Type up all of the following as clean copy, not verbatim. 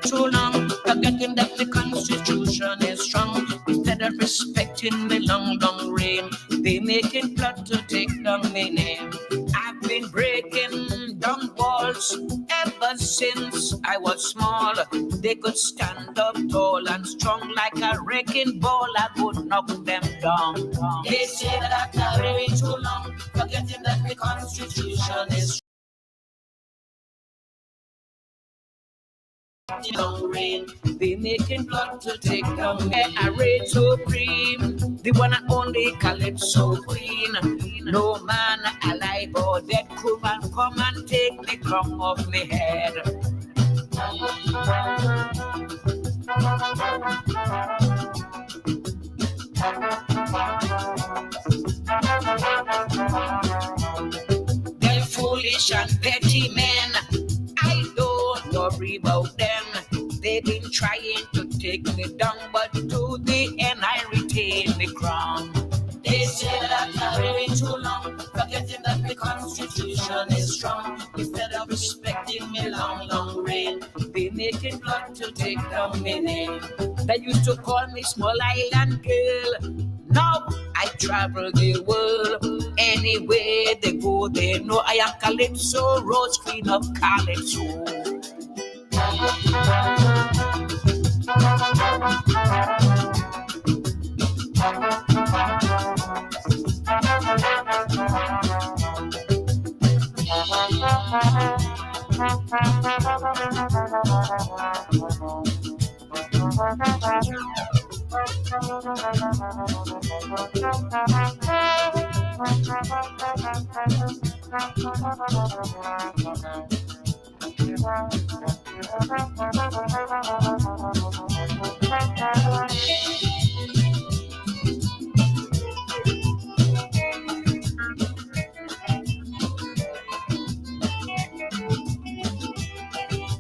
Too long, forgetting that the Constitution is strong. Instead of respecting the long, long reign, they making plot to take down my name. I've been breaking down walls ever since I was small. They could stand up tall and strong like a wrecking ball. I would knock them down. They say that I'm very too long, forgetting that the Constitution is long reign. They making plot to take down a reign supreme, the one and only Calypso queen. No man alive or dead could come and take the crown off my head. They're foolish and petty men, I don't worry about them. They've been trying to take me down, but to the end I retain the crown. They say that I'm very too long, forgetting that the Constitution is strong. Instead of respecting me long, long reign, they making plot to take down my name. They used to call me small island girl. Now I travel the world. Anywhere they go, they know I am Calypso, Rose Queen of Calypso.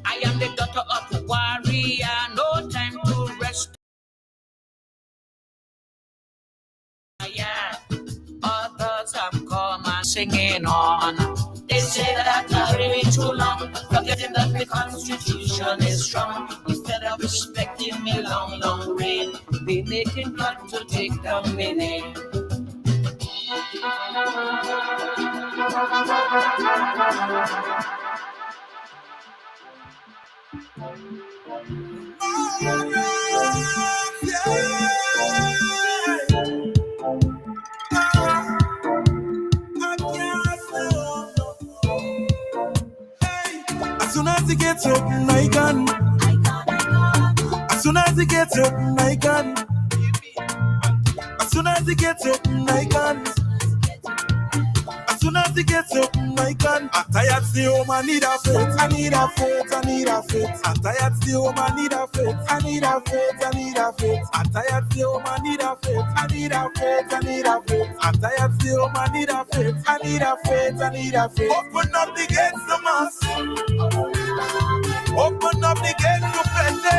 I am the daughter of a warrior, no time to rest. Others have come and singing on. They say that I'm really too long, forgetting that the Constitution is strong. Instead of respecting me long, long reign, they making plot to take down my name. As soon as it gets open, I can. As soon as it gets open, I can. As soon as it gets open, I can. As soon as it gets open, I can. I'm tired, stay home, I need a faith. I need a faith, I need a faith. I'm tired, stay home, I need a faith. I need a faith, I need a faith. I'm tired, stay home, I need a faith. I need a faith, I need a faith. I'm tired, stay home, I need a faith. I need a faith, I need a faith. Open up the gates to mass. Open up the gates to plenty.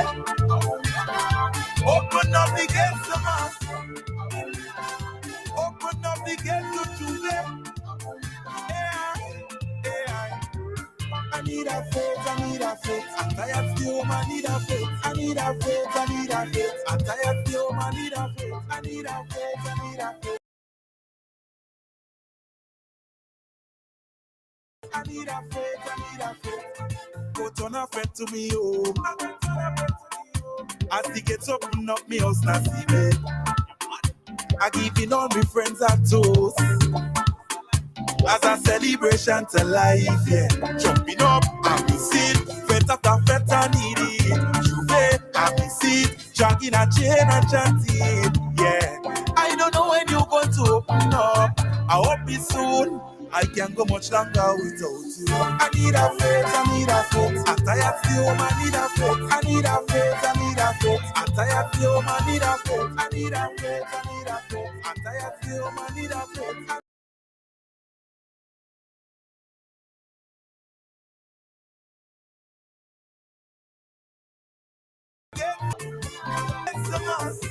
Open up the gates to mass. Open up the gates to Tuesday. I need a faith, I need a faith. I'm tired still, I need a faith. I need a faith, I need a faith. I'm tired still, I need a faith. I need a faith, I need a faith. I need a faith, I need a faith. Go turn a faith to me, oh. As the gates open up, me house not see me. I give in all my friends a toast. As a celebration to life, yeah. Jumping up, happy seat. Fete after fete, I need it. Juve, happy seat. Dragging a chain and chanting, yeah. I don't know when you're going to open up. I hope it's soon. I can't go much longer without you. I need a faith, I need a faith. I'm tired still, I need a faith. I need a faith, I need a faith. I'm tired still, I need a faith. I need a faith, I need a faith. I'm tired still, I need a faith. It's a must.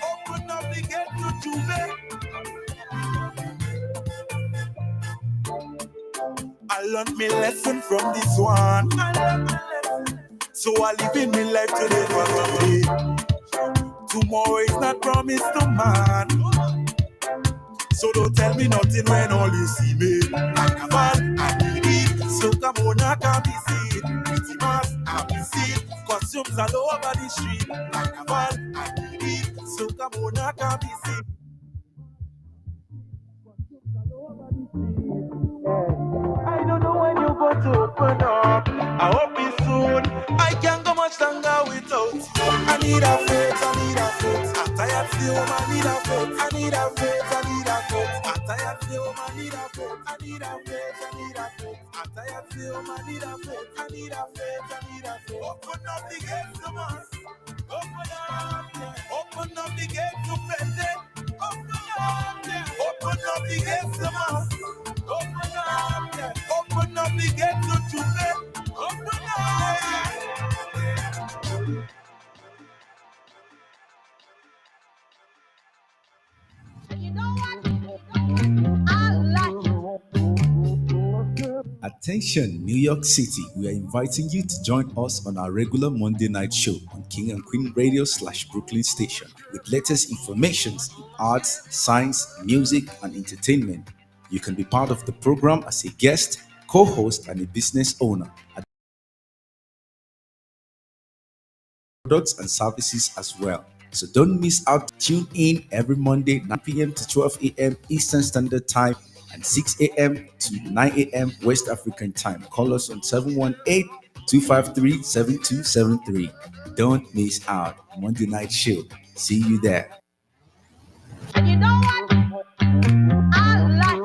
Open up the gate to Juve. I learned my lesson from this one. So I live in my life today for today. Tomorrow is not promised to man. So don't tell me nothing when all you see me. Carnival, I need it. So come on, I can be seen. Pretty mass, I be seen. Costumes all over the street. Carnival, I need it. So come on, I can be seen. I don't know when you're going to open up. I hope it's soon. I can't go much longer without you. I need a faith, I need a faith. I'm tired of you, I need a faith. I need a faith, I need a faith. I'm tired of you, I need a faith. I need a faith, I need a faith. I'm tired of you, I need a faith. I need a faith, I need a faith. Open up the gates to us. Open up, yeah. Open up the gates to Pente. Open up, yeah. Open up the gates to us. Open up, yeah. Open up the gate to Juve. Open up, yeah. You know what? I like Attention, New York City. We are inviting you to join us on our regular Monday night show on King and Queen Radio / Brooklyn Station with latest informations in arts, science, music, and entertainment. You can be part of the program as a guest, co-host, and a business owner. Products and services as well. So don't miss out. Tune in every Monday, 9 p.m. to 12 a.m. Eastern Standard Time and 6 a.m. to 9 a.m. West African Time. Call us on 718-253-7273. Don't miss out. Monday Night Show. See you there. And you know what? I like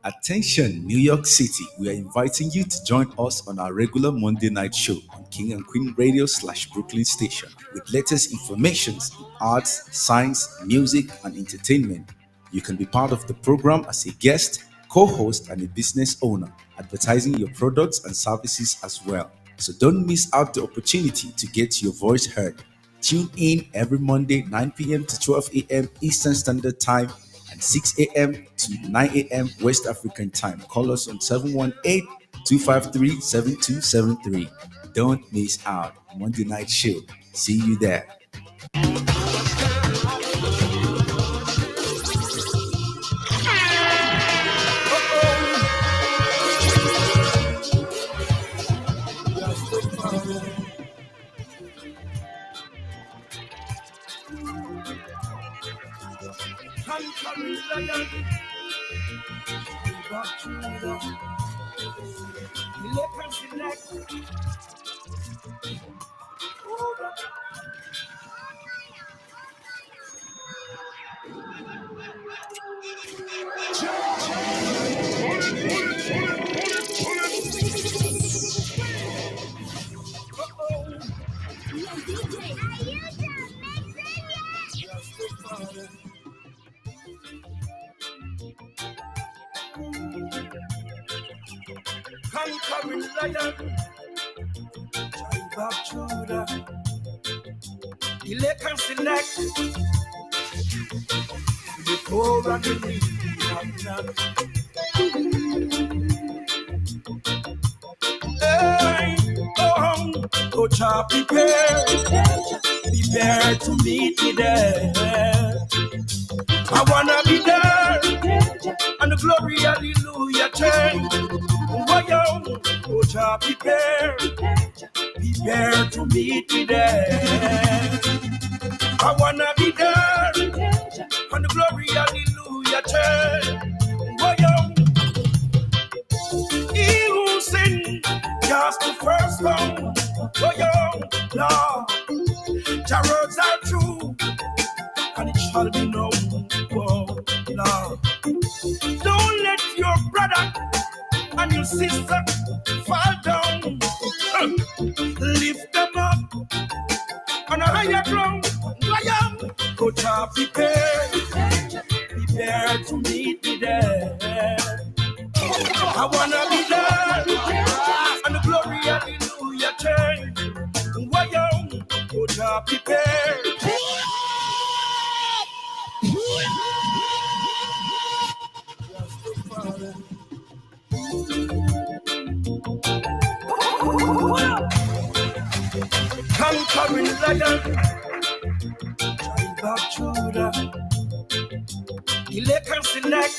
Attention, New York City. We are inviting you to join us on our regular Monday night show on King and Queen Radio / Brooklyn Station with latest informations in arts, science, music, and entertainment. You can be part of the program as a guest, co-host, and a business owner, advertising your products and services as well. So don't miss out the opportunity to get your voice heard. Tune in every Monday, 9 p.m. to 12 a.m. Eastern Standard Time and 6 a.m. to 9 a.m. West African Time. Call us on 718-253-7273. Don't miss out. Monday Night Show. See you there. Conquering lion, back to the Lakers select. Conquering lion, drive back Judah. The Lakers select the poor and the needy. Hey, oh, child, prepare to meet me there. I wanna be there, and the glory, hallelujah, change. Oh, child, prepare to meet me there. I wanna be there, and the glory, hallelujah, change. He who sinned just the first one. Lord, your words are true, and it shall be known. Lord, don't let your brother and your sister fall down. Lift them up on a higher ground. Go to prepare to meet me there. I wanna be there, and the glory, hallelujah, change. Conquering lion, tribe of Judah, elect and select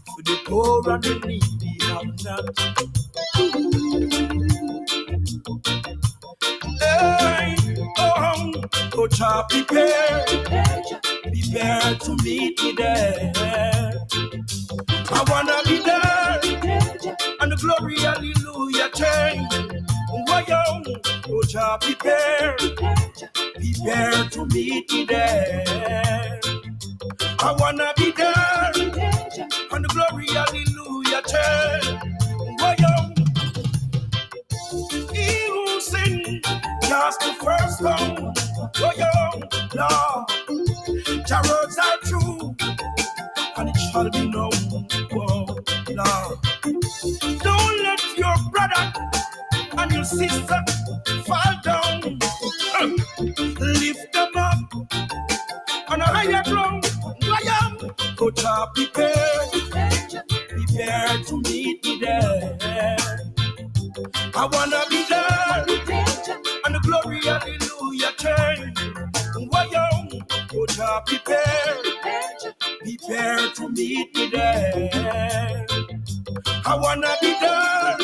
for the poor and the needy have not. Hey, Coach, prepare to meet me there. I wanna be there, and the glory, hallelujah, change. Coach, prepare to meet me there. I wanna be there, and the glory, hallelujah, change. He who sing just the first song, Lord, your words are true, and it shall be known, Lord. Don't let your brother and your sister fall down. Lift them up on a higher ground. Coach, prepare to meet me there. I wanna be there, and the glory, hallelujah, change. Coach, prepare to meet me there. I wanna be there,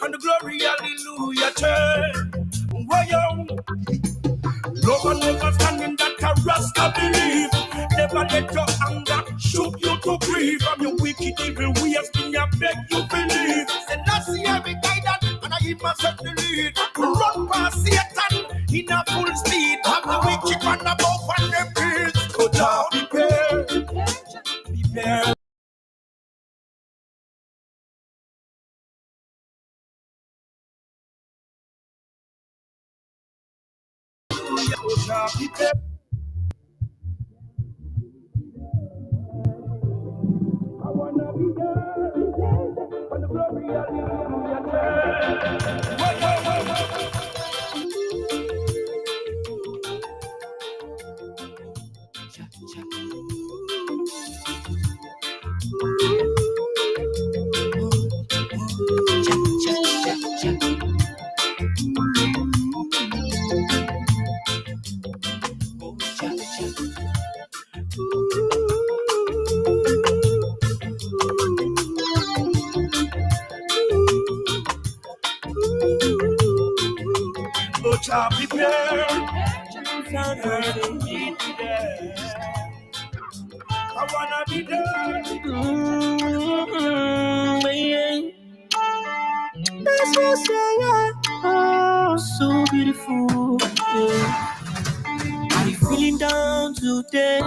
and the glory, hallelujah, change. Love and understanding that a Rasta believe. Never let your anger shoot you to grief. From your wicked evil ways, me I beg you believe. Say that's the every guidance, and I give myself the lead. Run past Satan in a full speed. Have the wicked one above and the beast. Go down, prepare. I wanna be there, and the glory, hallelujah, prepare to meet me there. I wanna be there. Yeah. That's what I say, yeah. Oh, so beautiful. Yeah. Are you feeling down today?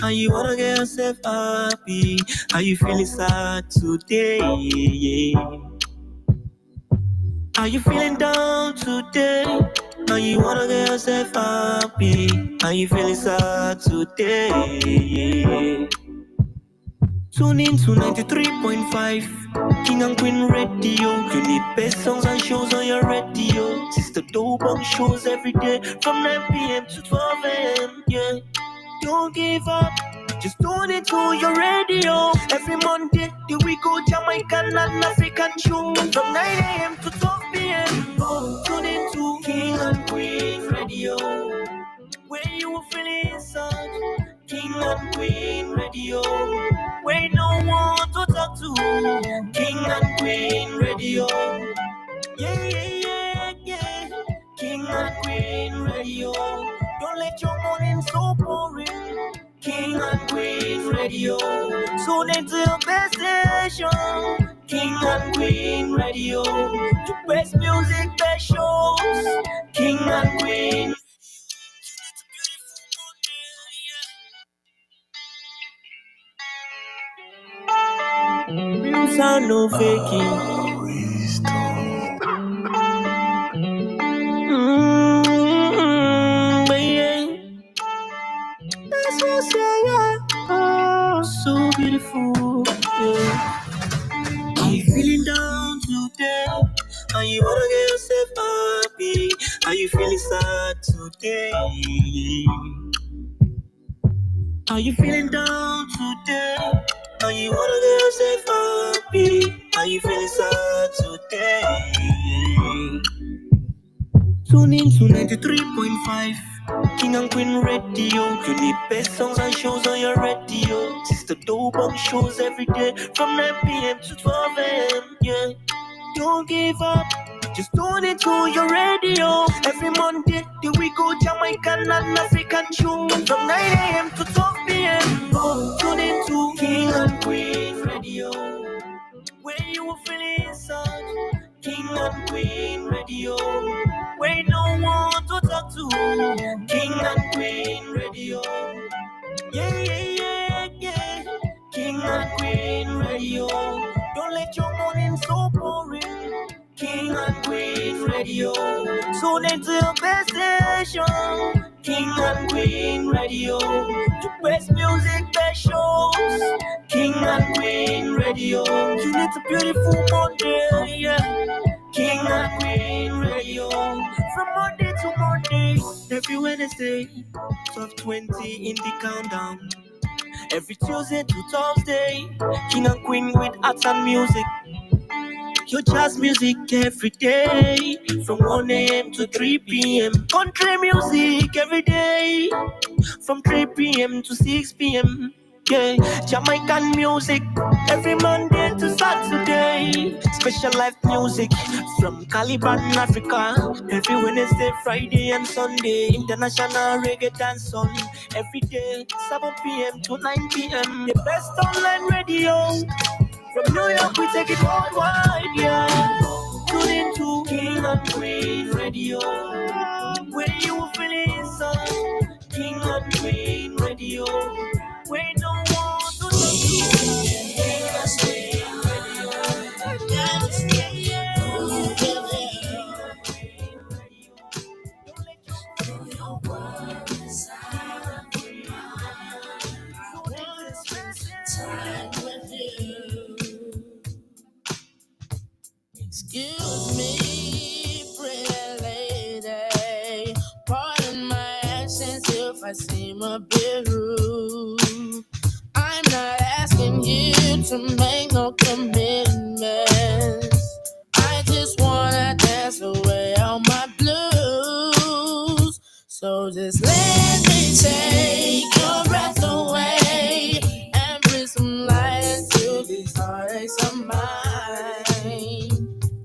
And you wanna get yourself happy? Are you feeling sad today? Yeah. Are you feeling down today? And you wanna get yourself happy? Are you feeling sad today? Yeah. Tune in to 93.5 King and Queen Radio. You need best songs and shows on your radio. Sisterdobong shows every day from 9 p.m. to 12 a.m. Yeah. Don't give up, just tune it to your radio. Every Monday, the we go Jamaican and African show from 9 a.m. to 12 p.m. Tune in to King and Queen Radio, where you will feel inside. King and Queen Radio, where no one to talk to. King and Queen Radio, yeah, yeah, yeah, yeah. King and Queen Radio, don't let your morning so boring. King and Queen Radio, tune into your best station. King and Queen Radio, the best music, best shows. King and Queen. Real sound, no faking. Yeah. That's what I say, yeah. Oh, so beautiful. Yeah. Are you feeling down today? Are you wanna get yourself happy? Are you feeling sad today? Are you feeling down today? Are you wanna get yourself happy? Are you feeling sad today? Tune in to 93.5 King and Queen Radio. You need best songs and shows on your radio. Sisterdobong shows every day from 9 p.m. to 12 a.m. Yeah, don't give up. Just tune into your radio. Every Monday, the we go Jamaican and African tune from 9 a.m. to 12 p.m. Tune into King and Queen Radio. Where you will feel inside. King and Queen Radio. Where no one to talk to. King and Queen Radio. Yeah, yeah, yeah, yeah. King and Queen Radio. Don't let your morning so boring. King and Queen Radio. Tune into your best station. King and Queen Radio. The best music, best shows. King and Queen Radio. You need a beautiful Monday, yeah. King and Queen Radio. From Monday to Monday, every Wednesday, 12:20 in the countdown. Every Tuesday to Thursday, King and Queen with arts and music. Your jazz music every day, from 1 a.m. to 3 p.m. Country music every day, from 3 p.m. to 6 p.m. Yeah, Jamaican music every Monday to Saturday. Specialized music from Caliban, Africa. Every Wednesday, Friday, and Sunday. International reggae dance song every day, 7 p.m. to 9 p.m. The best online radio. From New York, we take it worldwide, yeah. Tune into King and Queen Radio. Where you will feel inside. King and Queen Radio. Where no one to talk to. King and Queen Radio. Yeah, don't let your worries out of your mind. I want to spend time with you. Excuse me, pretty lady. Pardon my accent if I seem a bit rude. I'm not asking you to make no commitments. I just wanna dance away all my blues. So just let me take your breath away and bring some light into these heartaches of mine.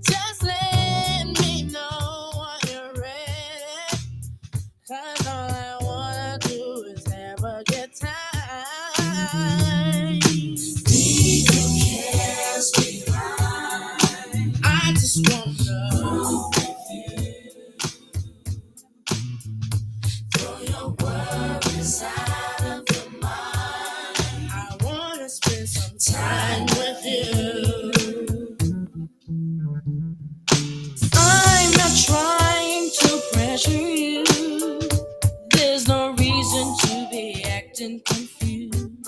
Just let me know when you're ready, 'cause all I wanna do is never get tired. Leave your cares behind. I just wanna move with you. Throw your worries out of your mind. I wanna spend some time with you. I'm not trying to pressure you. There's no reason to be acting confused.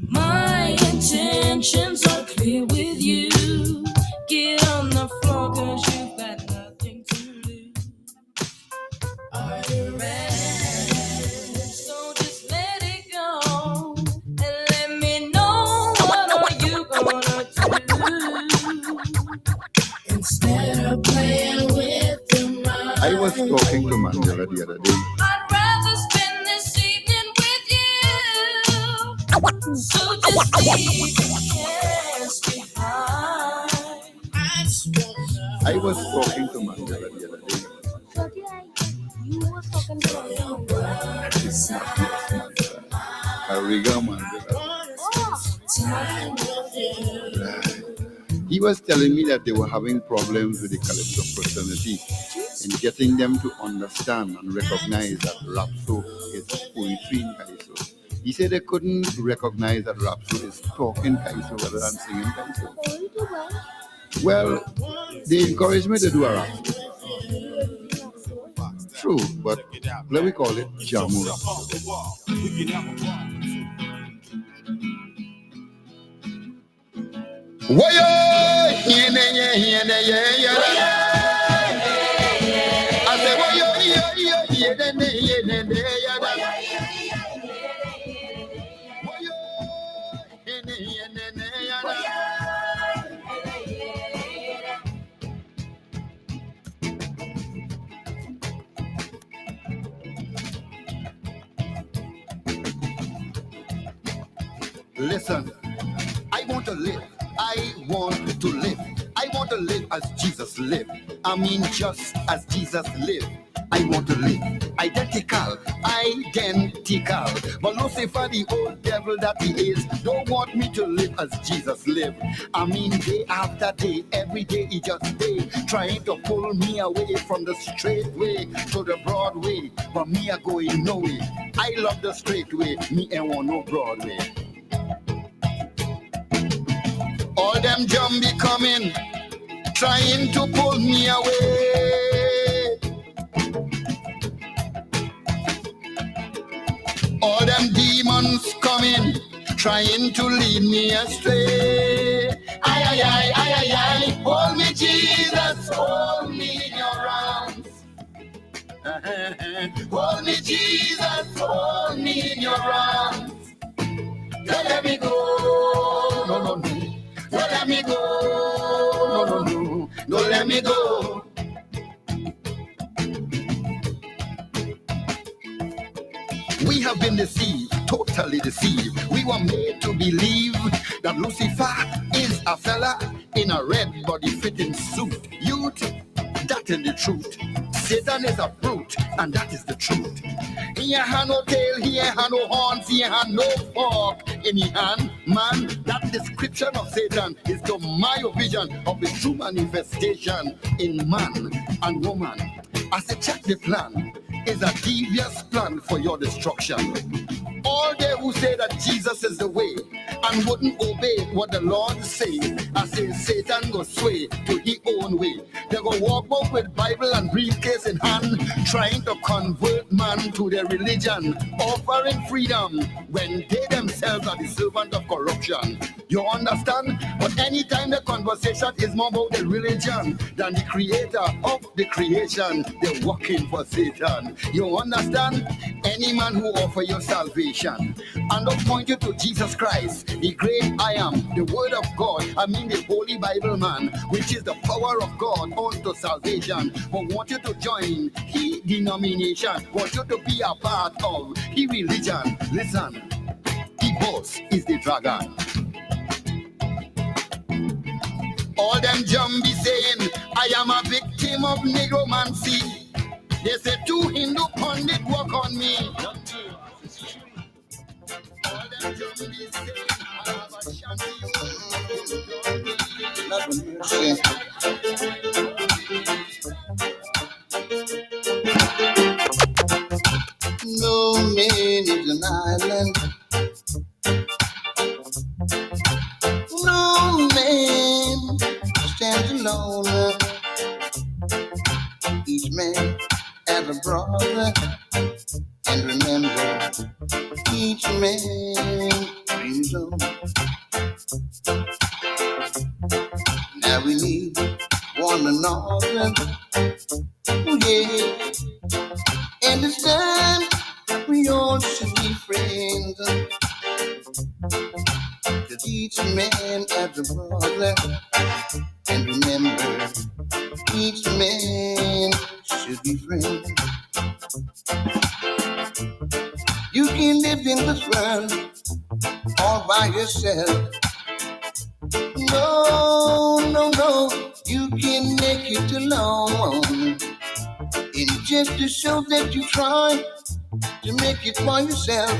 My intentions are clear with you. Get on the floor 'cause you've got nothing to lose. Are you ready? So just let it go and let me know what are you gonna do instead of playing with your mind. I was talking to Mandela the other day. I'd rather spend this evening with you. So just leave your cares behind. I just wanna. I was talking to Mandela the other day. You were talking to Ariga Mandela. Time with you. He was telling me that they were having problems with the Calypso fraternity in getting them to understand and recognize that Rapso is poetry in Kaiso. He said they couldn't recognize that Rapso is talking Kaiso rather than singing Kaiso. Well, they encouraged me to do a rap. True, but let me call it Jamu rap. Listen, I want to live. I want to live. I want to live as Jesus lived. I mean, just as Jesus lived. I want to live identical. But Lucifer, the old devil that he is, don't want me to live as Jesus lived. I mean, day after day, every day he just stay trying to pull me away from the straight way to the broad way. But me, I going no way. I love the straight way. Me, I want no broad way. All them jumbie coming, trying to pull me away. All them demons coming, trying to lead me astray. Ay, ay, ay, ay, ay, ay. Hold me, Jesus, hold me in your arms. Hold me, Jesus, hold me in your arms. Don't let me go, no, no, no. Don't let me go, no, no, no. Don't let me go. We have been deceived, totally deceived. We were made to believe that Lucifer is a fella in a red body fitting suit. Youth, that is the truth. Satan is a brute, and that is the truth. He had no tail, he had no horns, he had no fork in his hand. Man, that description of Satan is to my vision of the true manifestation in man and woman. As a check the plan, is a devious plan for your destruction. All they who say that Jesus is the way and wouldn't obey what the Lord says, I say Satan go sway to his own way. They go walk out with Bible and briefcase in hand, trying to convert man to their religion, offering freedom when they themselves are the servant of corruption. You understand? But anytime the conversation is more about the religion than the creator of the creation, they're working for Satan. You understand? Any man who offer you salvation and don't point you to Jesus Christ, the great I am, the word of God, I mean the Holy Bible man, which is the power of God unto salvation, but want you to join his denomination, want you to be a part of his religion. Listen, the boss is the dragon. All them jumbie saying, I am a victim of negromancy. They say two Hindu pundit work on me. All them jumbie saying, I have a shanty. No man is an island. No man stands alone. Each man has a brother. And remember, each man dreams on. Now we need one another. Yeah. And it's time we all should be friends. Cause each man has a brother. And remember, each man should be friends. You can live in this world all by yourself. No, no, no, you can make it alone. And just to show that you try to make it by yourself,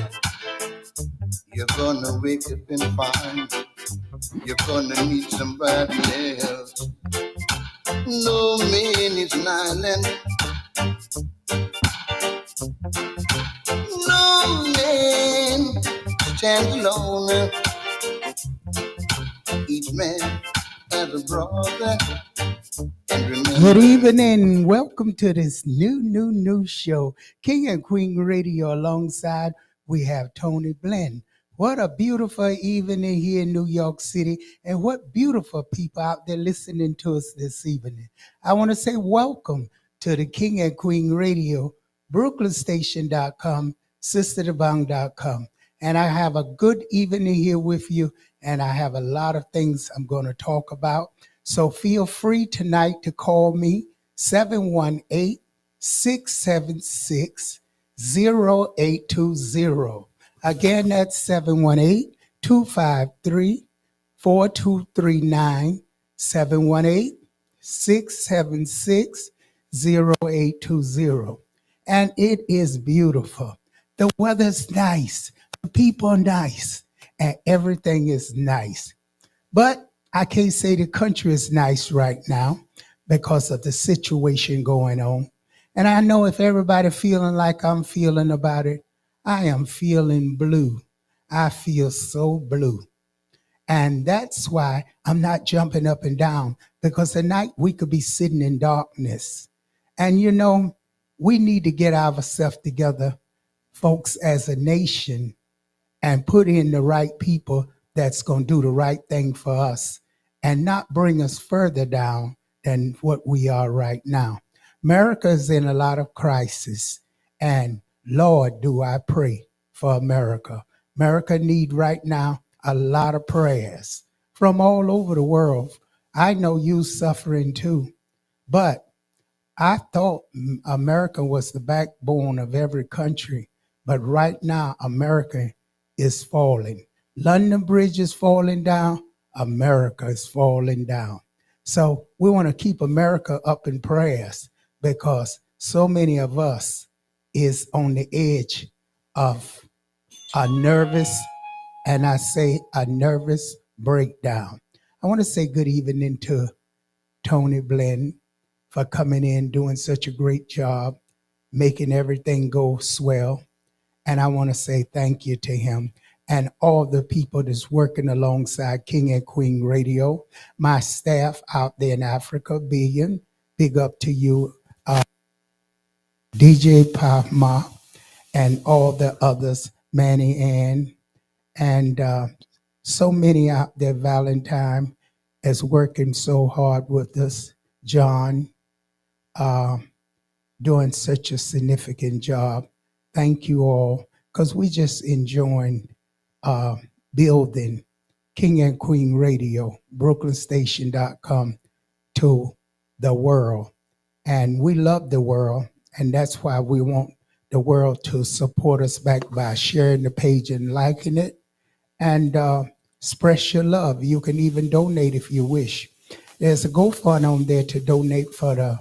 you're gonna wake up and find you're gonna need somebody else. No man is an island. No man stands alone. Each man has a brother. Good evening. Welcome to this new show, King and Queen Radio. Alongside, we have Tony Blinn. What a beautiful evening here in New York City, and what beautiful people out there listening to us this evening. I want to say welcome to the King and Queen Radio, BrooklynStation.com, Sisterdobong.com. And I have a good evening here with you, and I have a lot of things I'm going to talk about. So feel free tonight to call me, 718-676-0820. Again, that's 253 4239 718 676 0820. And it is beautiful. The weather's nice, the people are nice, and everything is nice. But I can't say the country is nice right now because of the situation going on. And I know if everybody feeling like I'm feeling about it, I am feeling blue. I feel so blue. And that's why I'm not jumping up and down, because tonight we could be sitting in darkness. And we need to get ourselves together, folks, as a nation, and put in the right people that's going to do the right thing for us and not bring us further down than what we are right now. America is in a lot of crisis, and Lord, do I pray for America. America need right now a lot of prayers from all over the world. I know you suffering too, but I thought America was the backbone of every country, but right now America is falling. London Bridge is falling down. America is falling down. So we want to keep America up in prayers, because so many of us is on the edge of a nervous, and I say a nervous breakdown. I want to say good evening to Tony Blinn for coming in, doing such a great job, making everything go swell. And I want to say thank you to him and all the people that's working alongside King and Queen Radio, my staff out there in Africa, Billion, big up to you, DJ Pavma, and all the others, Manny Ann, and so many out there. Valentine is working so hard with us. John, uh, doing such a significant job. Thank you all, because we just enjoying uh, building King and Queen Radio, BrooklynStation.com to the world. And we love the world, and that's why we want the world to support us back by sharing the page and liking it, and express your love. You can even donate if you wish. There's a GoFund on there to donate for the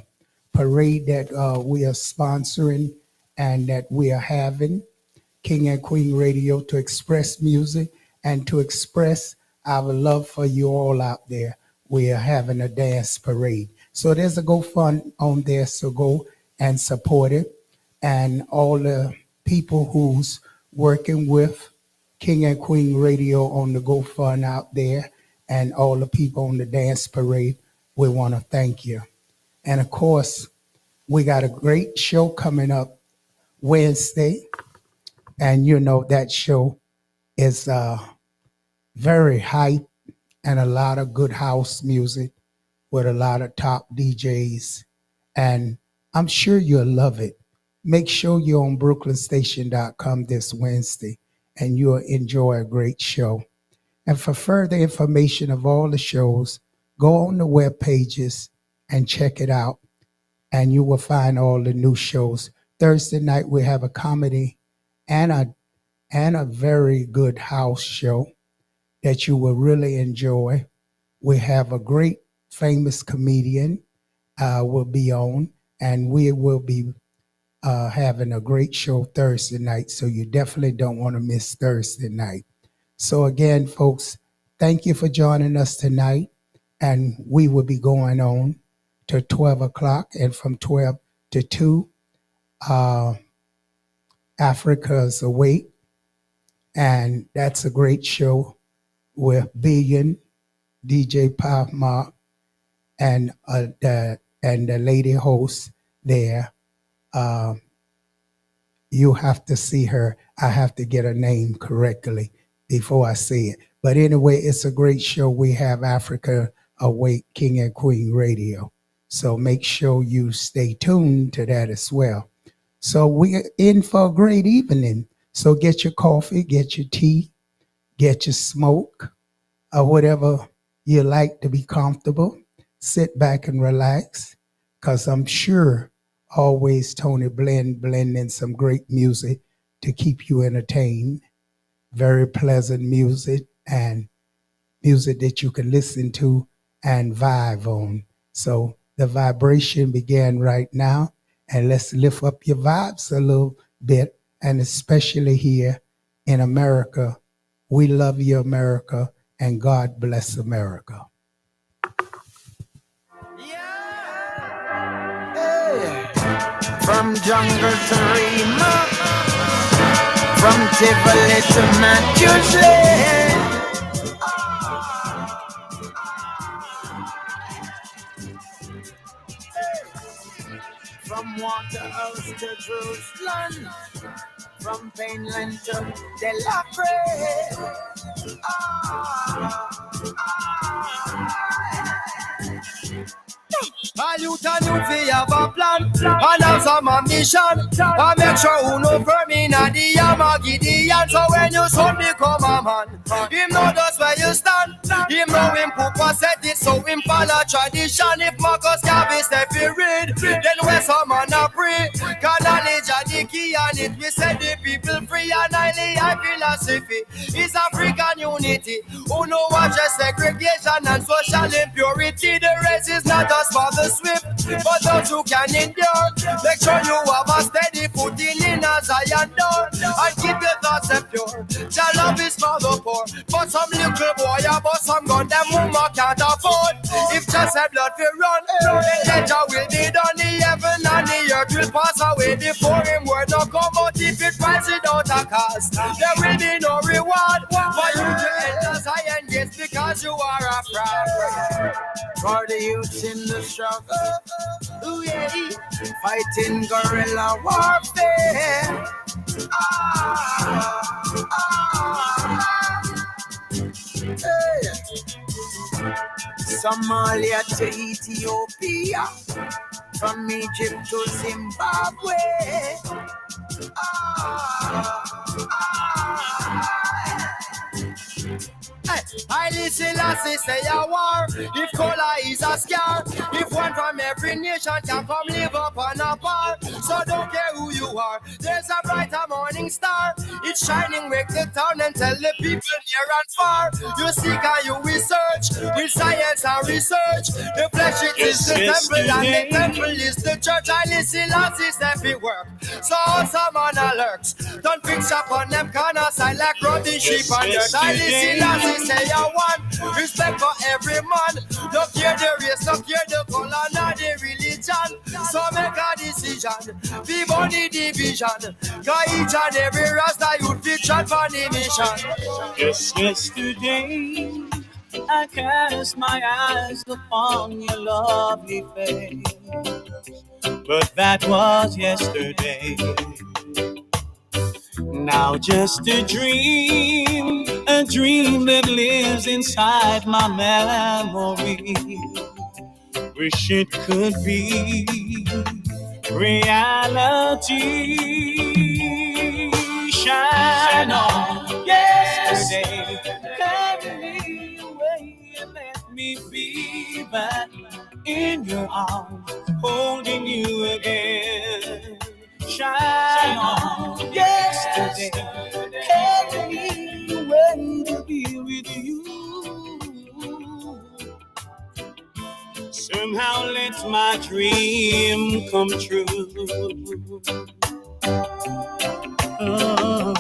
parade that we are sponsoring and that we are having, King and Queen Radio, to express music and to express our love for you all out there. We are having a dance parade. So there's a GoFund on there, so go and support it. And all the people who's working with King and Queen Radio on the GoFund out there, and all the people on the dance parade, we want to thank you. And of course, we got a great show coming up Wednesday. And that show is very hype and a lot of good house music with a lot of top DJs. And I'm sure you'll love it. Make sure you're on BrooklynStation.com this Wednesday, and you'll enjoy a great show. And for further information of all the shows, go on the web pages and check it out, and you will find all the new shows. Thursday night we have a comedy and a very good house show that you will really enjoy. We have a great famous comedian will be on, and we will be having a great show Thursday night. So you definitely don't want to miss Thursday night. So again, folks, thank you for joining us tonight. And we will be going on to 12 o'clock, and from 12 to 2, Africa's Awake. And that's a great show with Billion, DJ Pop Mark, and the lady host there. You have to see her. I have to get her name correctly before I say it. But anyway, it's a great show. We have Africa Awake, King and Queen Radio. So make sure you stay tuned to that as well. So we're in for a great evening. So get your coffee, get your tea, get your smoke, or whatever you like to be comfortable. Sit back and relax, because I'm sure always Tony blending some great music to keep you entertained. Very pleasant music and music that you can listen to and vibe on. So the vibration began right now, and let's lift up your vibes a little bit, and especially here in America. We love you, America, and God bless America. From jungle to Rima, from Tivoli to Matthews Lane. From Waterhouse to Jerusalem, from Painland to Delacre. A youth and youth we have a plan and have some ambition. I make sure who know for me na the Gideon. So when you son become a man, him know just where you stand. Him know him Papa said it, so him follow tradition. If Marcus Garvey say fi read, then where some man a pray. Cause knowledge are the key and it we set the people free. And highly high philosophy is African unity. Who know what just segregation and social impurity. The race is not just for the swift, but those who can endure. Make sure you have a steady footing in a Zion door, and keep your thoughts pure. Your love is for the poor, but some little boy about some gun them woman can't afford. If just a blood will run, then danger will be done. The heaven and the earth will pass away before him word no come out. If it rise without a cost, there will be no reward for you to enter Zion gates because you are a fraud. For the youths in the struggle, ooh yeah, fighting guerrilla warfare. Hey. Somalia to Ethiopia, from Egypt to Zimbabwe. I listen Lassie say a war. If cola is a scar, if one from every nation can come live up on a bar. So don't care who you are, there's a brighter morning star. It's shining, wake the town and tell the people near and far. You seek and you research, with science and research. The flesh it is the temple and the temple is the church. I listen Lassie every work, so some on alerts. Don't fix up on them corners, I like rotting sheep on dirt. I listen Lassie say I want respect for every man. No care the race, no care the color, nor the religion. So make a decision, be body division. Cause each and every rasta youth fiction for the mission. Just yesterday I cast my eyes upon your lovely face, but that was yesterday. Now just a dream that lives inside my memory. Wish it could be reality. Shine on yesterday, carry me away and let me be back in your arms, holding you again. Shine on yesterday, carry me away to be with you. Somehow let my dream come true. Oh.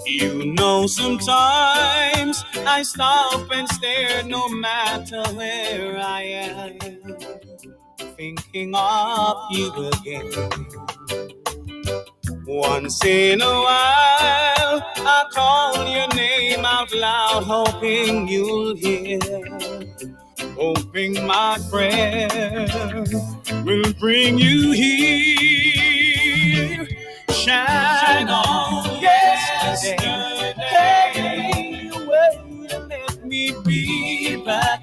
You know, sometimes I stop and stare no matter where I am, thinking of you again. Once in a while, I call your name out loud, hoping you'll hear, hoping my prayer will bring you here. Shine on yesterday, carry me away and let me be back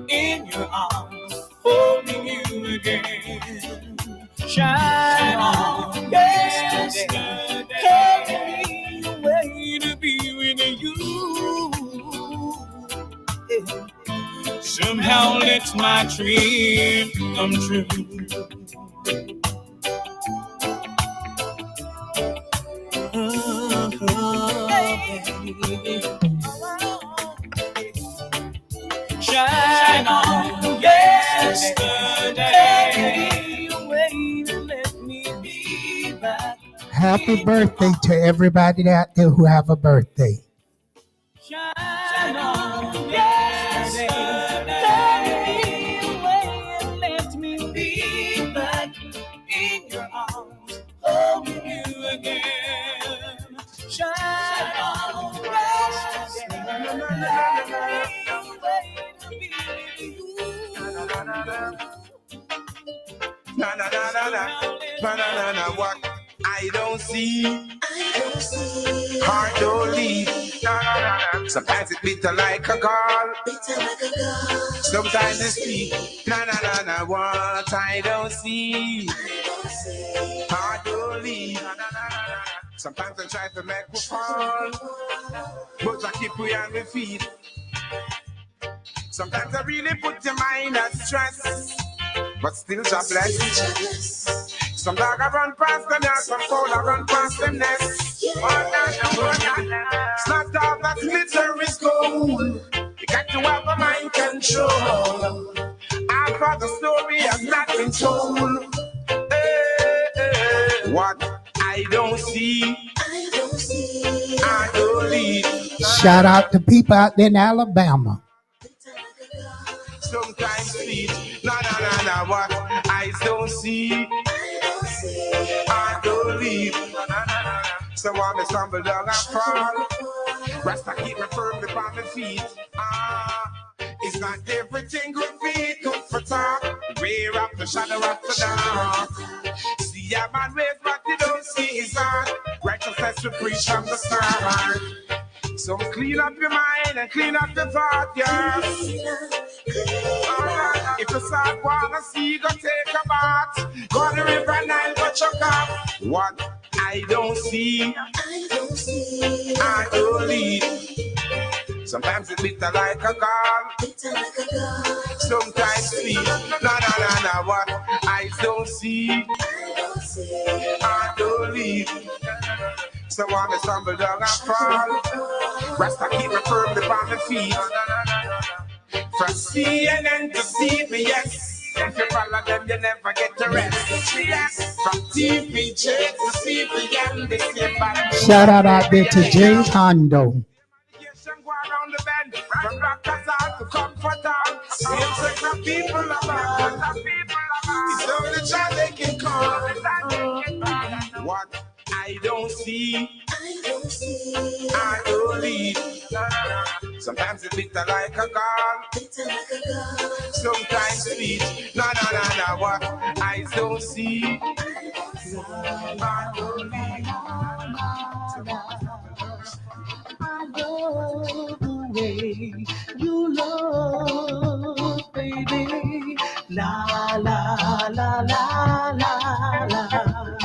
in your arms, holding you again. Shine on yesterday, carry me away to be with you. Yeah. Somehow let my dream come true. Shine on yesterday. Away and let me be back. Happy birthday to everybody out there who have a birthday. Shine on yesterday. Away and let me be back in your arms, holding you again. Shine on yesterday. Na na na na na, na na na na. What I don't see, heart don't leave. Na na na na. Sometimes it's bitter like a gall, sometimes it's sweet. Na na na na. What I don't see, heart don't leave. Na na na na. Sometimes I try to make me fall, but I keep me on my feet. Sometimes I really put your mind at stress, but still God bless. Some dog I run past them nest, some fowl I run past them nest. It's not all that glitter is gold. You got to have a mind control. Our father's story has not been told. What I don't see, I don't leave. Shout out to people out there in Alabama. Sometimes sweet, na na na na. What eyes don't see, I don't leave. Na na na na. So when me stumble down and fall, Rasta keep me firmly on my feet. It's not everything good feet, good for talk. Rear up the shadow of the dark. See a man raised, but you don't see his heart. Righteousness we preach from the start. So clean up your mind and clean up your thought, yes. If you start wanna see, go take a bath. Go to the river Nile, go chuck up. What I don't see, I don't leave. Sometimes it's bitter like a gall, sometimes sweet. Na na na na. What eyes don't see, I don't leave. So when I stumble down and fall, Rasta keep me firmly on my feet. From CNN to CBS, if you follow them, you never get to rest. Yes. From TVJ to CBN, they say bad. Shout out there to James Hondo. From doctors out to comfort out, same sex of people about. It's the only child they can call. What I don't see, I don't leave. Sometimes it's bitter like a gall, sometimes sweet. Na na na na. What eyes don't see, I don't leave. I love the way you love, baby. La la la la la la.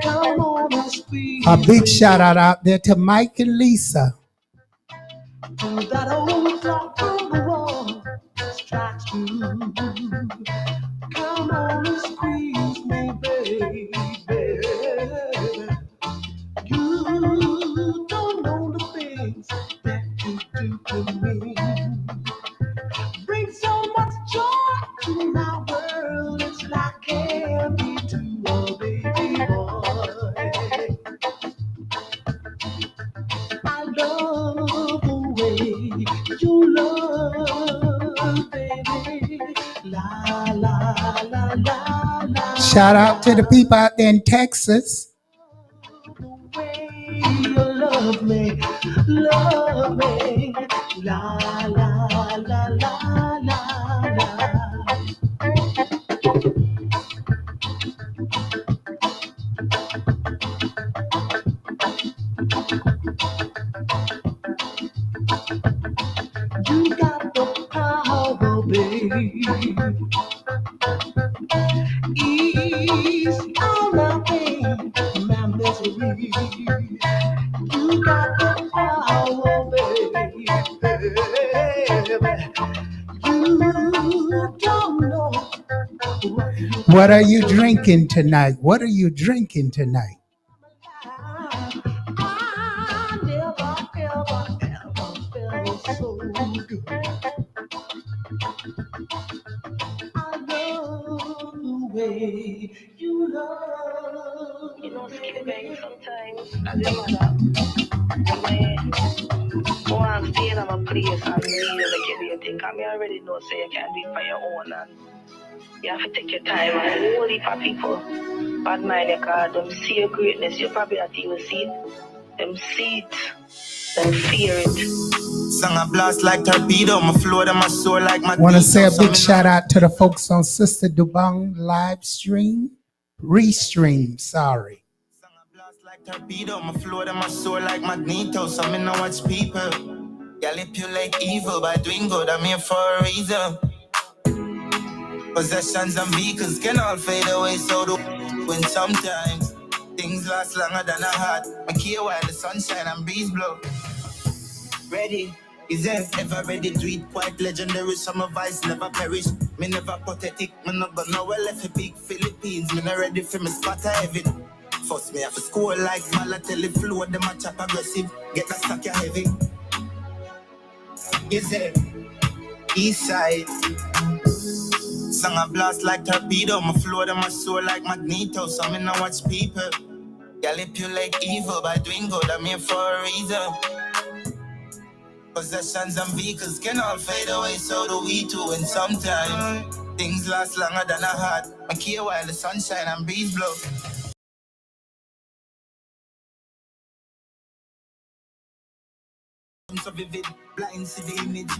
Come on and squeeze. A big shout out there to Mike and Lisa. To that old clock on the wall strikes two. Come on and squeeze me, baby. You don't know the things that you do to me. Bring so much joy to my world. It's like candy to a baby boy. I love the way you love, baby. La la la la la. Shout out to the people out there in Texas. The way you love me, love me. La la la la la la. You got the power, baby. Ease all my pain, my misery. You got the power, baby. You don't know What are you drinking tonight? What are you drinking tonight? I never felt way you love. You know, skip going sometimes as your mother. Go and stay in a place and leave you make you think. I mean, I already know, say you can do it for your own and you have to take your time and hold it for people. Bad mind your card, them see your greatness, you probably not even see it. Them see it, them fear it. Song a blast like torpedo, my flow to my soul like my. Want to say a big shout out to the folks on Sisterdobong live stream, restream. Sorry. Song a blast like torpedo, my flow to my soul like magneto. Some in watch people manipulate evil by doing good. I'm here for a reason. Possessions and vehicles can all fade away, so do when sometimes things last longer than a heart. I care while the sunshine and breeze blow. Ready? Is ever ready to eat? Quite legendary, summer vibes never perish. Me never pathetic, me not gonna well left a big Philippines. Me not ready for me spot heavy. First me have to score like Malatelli flow, them a chop aggressive. Get that stack ya heavy. Is east side. Song a blast like torpedo, my flow to my soul like magneto. Some in watch people manipulate evil by doing good. I'm here for a reason. Possessions and vehicles can all fade away, so do we too. And sometimes things last longer than a heart. I care while the sunshine and breeze blow. So vivid, blind to the image.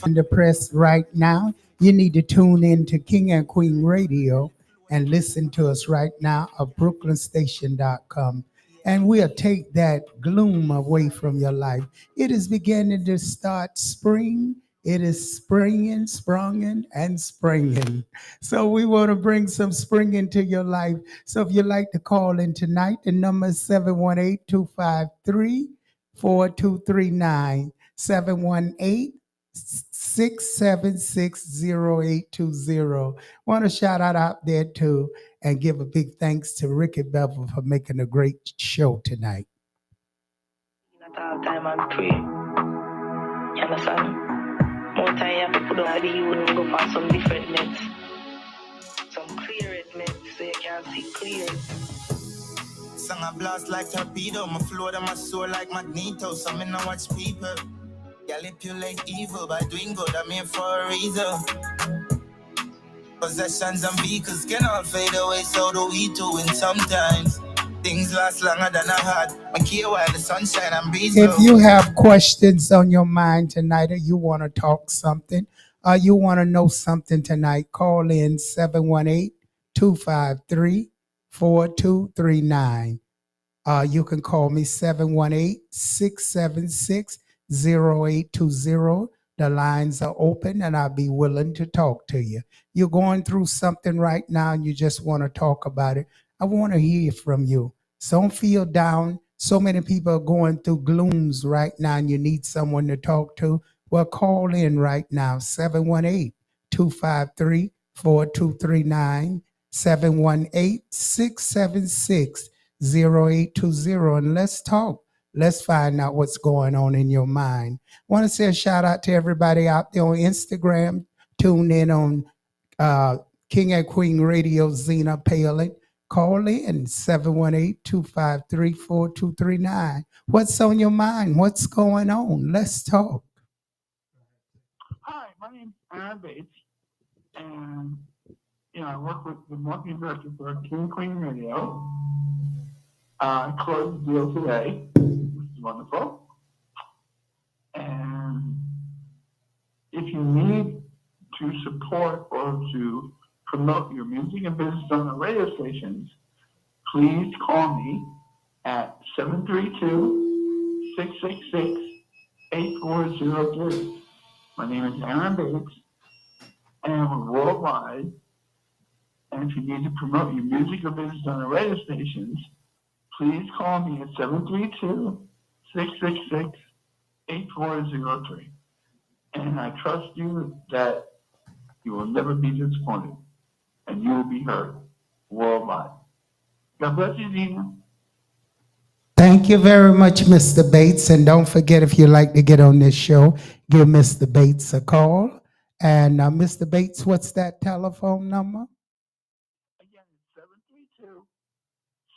In the press right now, you need to tune in to King and Queen Radio and listen to us right now at brooklynstation.com. And we'll take that gloom away from your life. It is beginning to start spring. It is springing, sprunging, and springing. So we want to bring some spring into your life. So if you'd like to call in tonight, the number is 718-253-4239, 718-676-0820. Want to shout out there too and give a big thanks to Ricky Bevel for making a great show tonight. At all time and pray. You understand? More time you have to put on the you and go for some different nets. Some clear it nets so you can see clear. Song a blast like torpedo, my flow to my soul like magneto. Some in watch people manipulate evil by doing good. I'm here for a reason. Possessions and vehicles can all fade away, so do we too. And sometimes things last longer than a heart. I care while the sunshine and breeze blow. If you have questions on your mind tonight, or you want to talk something, or you want to know something tonight, call in 718-253-4239. You can call me 718-676-0820. The lines are open and I'll be willing to talk to you. You're going through something right now and you just want to talk about it. I want to hear from you. So don't feel down. So many people are going through glooms right now and you need someone to talk to. Well, call in right now, 718-253-4239, 718-676-0820, and let's talk. Let's find out what's going on in your mind. I want to say a shout out to everybody out there on Instagram. Tune in on King and Queen Radio, Zina, Palin. Call in 718-253-4239. What's on your mind? What's going on? Let's talk. Hi, my name's Aaron Bates, and I work with the marketing director for King and Queen Radio. I closed the deal today, which is wonderful. And if you need to support or to promote your music and business on the radio stations, please call me at 732-666-8403. My name is Aaron Bates, and we're worldwide. And if you need to promote your music or business on the radio stations, please call me at 732-666-8403. And I trust you that you will never be disappointed, and you will be heard worldwide. God bless you, Zina. Thank you very much, Mr. Bates. And don't forget, if you'd like to get on this show, give Mr. Bates a call. And Mr. Bates, what's that telephone number?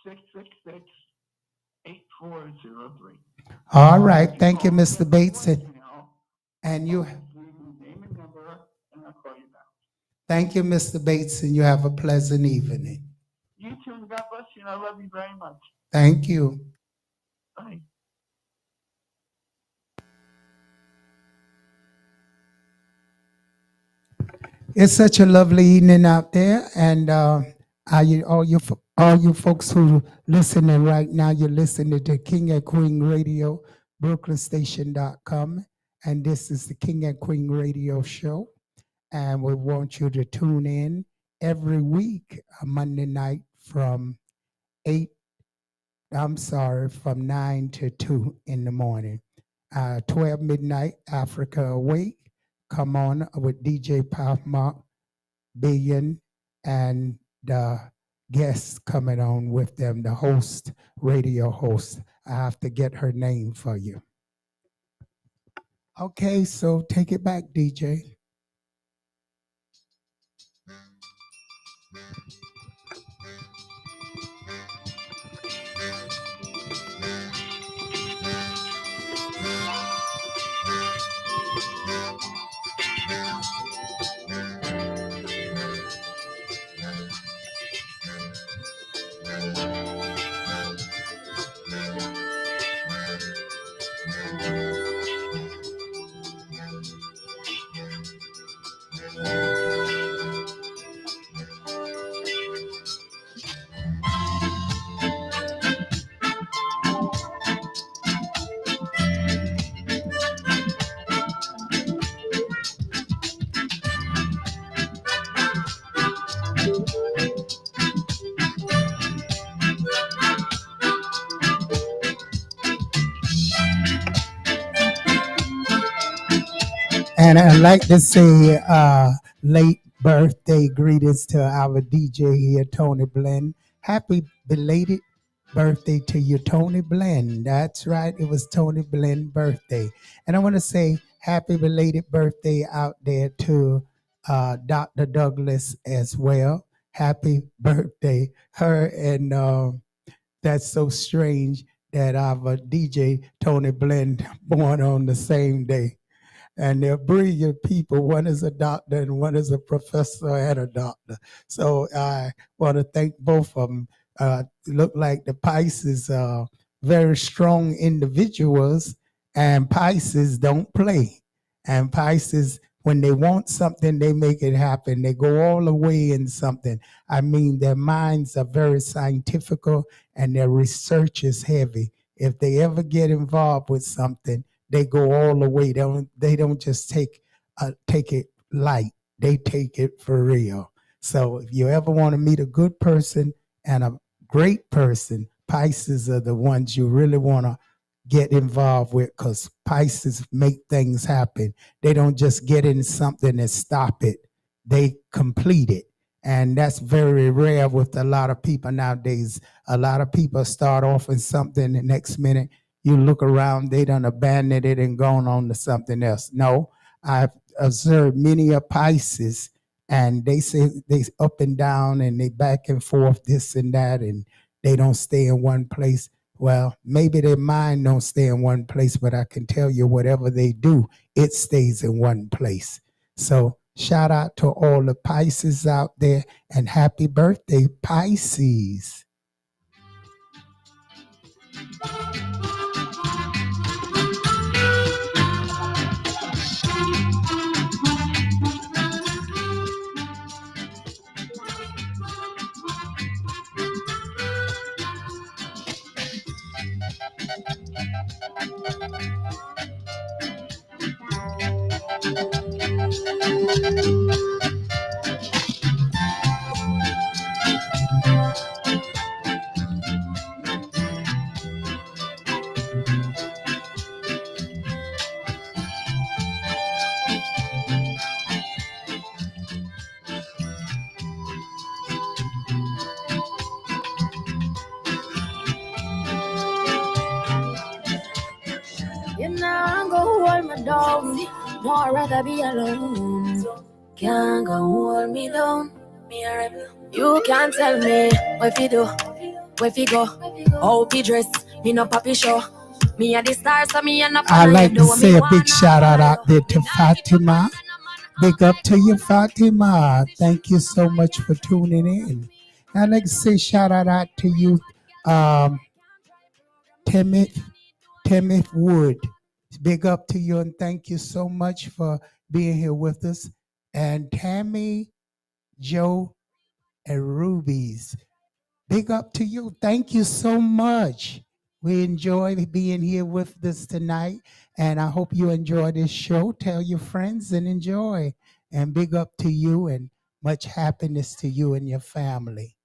666-8403. All right. Thank you, Mr. Bates. And you. Name and number, and I'll call you back. Thank you, Mr. Bates, and you have a pleasant evening. You too, and God bless you, and I love you very much. Thank you. Bye. It's such a lovely evening out there, and all you folks who listening right now, you're listening to King and Queen Radio, BrooklynStation.com, and this is the King and Queen Radio Show, and we want you to tune in every week, Monday night from 9 to 2 in the morning. 12 midnight, Africa Awake. Come on with DJ Pop Mark, Billion, and the guests coming on with them, the host, radio host. I have to get her name for you. Okay, so take it back, DJ. And I'd like to say late birthday greetings to our DJ here, Tony Blend. Happy belated birthday to you, Tony Blend. That's right, it was Tony Blend birthday. And I want to say happy belated birthday out there to Dr. Douglas as well. Happy birthday. Her and that's so strange that our DJ, Tony Blend, born on the same day. And they're brilliant people. One is a doctor and one is a professor and a doctor. So I want to thank both of them. Look like the Pisces are very strong individuals, and Pisces don't play. And Pisces, when they want something, they make it happen. They go all the way in something. I mean, their minds are very scientific and their research is heavy. If they ever get involved with something, they go all the way. They don't just take it light. They take it for real. So if you ever want to meet a good person and a great person, Pisces are the ones you really want to get involved with, because Pisces make things happen. They don't just get in something and stop it. They complete it. And that's very rare with a lot of people nowadays. A lot of people start off in something, the next minute you look around, they done abandoned it and gone on to something else. No, I've observed many of Pisces, and they say they up and down and they back and forth, this and that, and they don't stay in one place. Well, maybe their mind don't stay in one place, but I can tell you whatever they do, it stays in one place. So shout out to all the Pisces out there, and happy birthday, Pisces. You know I'm gonna hold me down. No, I'd rather be alone. Can't go hold me down. Me a rebel. You can't tell me what you do. Where fi go? How fi dress? Me no papi show. Me a the star, so me a no I follow like you. to Do say me a big wanna shout out follow out there to Fatima. Big up to you, Fatima. Thank you so much for tuning in. I'd like to say shout out to you, um, Timothy Wood. Big up to you and thank you so much for being here with us. And Tammy, Joe, and Rubies. Big up to you. Thank you so much. We enjoy being here with us tonight. And I hope you enjoy this show. Tell your friends and enjoy. And big up to you and much happiness to you and your family.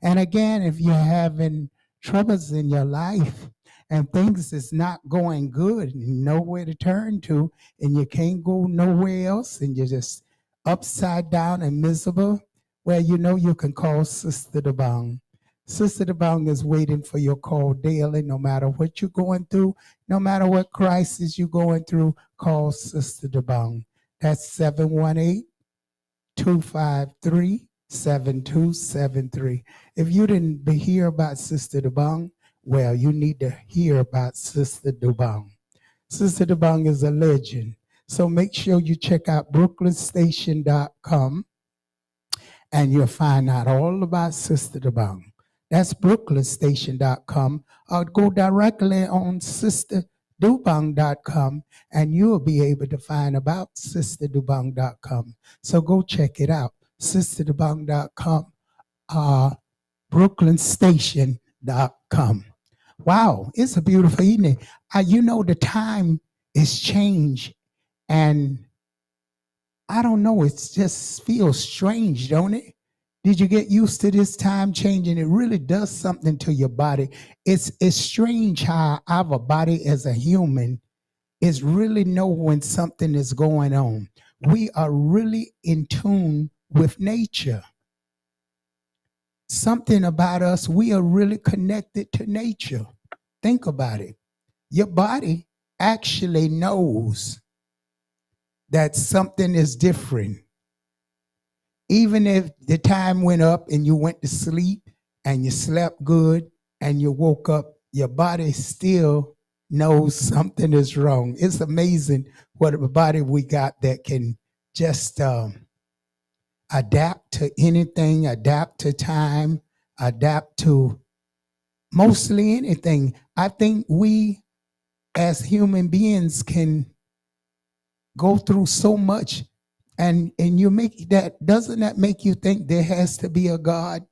And again, if you're having troubles in your life and things is not going good, nowhere to turn to, and you can't go nowhere else, and you're just upside down and miserable, well, you know you can call Sisterdobong. Sisterdobong is waiting for your call daily, no matter what you're going through, no matter what crisis you're going through, call Sisterdobong. That's 718-253-7273. If you didn't hear about Sisterdobong, well, you need to hear about Sisterdobong. Sisterdobong is a legend. So make sure you check out brooklynstation.com and you'll find out all about Sisterdobong. That's brooklynstation.com. Or go directly on sisterdobong.com and you'll be able to find about sisterdobong.com. So go check it out. Sisterdobong.com, brooklynstation.com. Wow, it's a beautiful evening. You know, the time is changed, and I don't know, it just feels strange, don't it? Did you get used to this time changing? It really does something to your body. It's strange how our body as a human is really know when something is going on. We are really in tune with nature. Something about us, we are really connected to nature. Think about it. Your body actually knows that something is different. Even if the time went up and you went to sleep and you slept good and you woke up, your body still knows something is wrong. It's amazing what a body we got that can just adapt to anything, adapt to time, adapt to mostly anything. I think we as human beings can go through so much, and you make that, doesn't that make you think there has to be a God?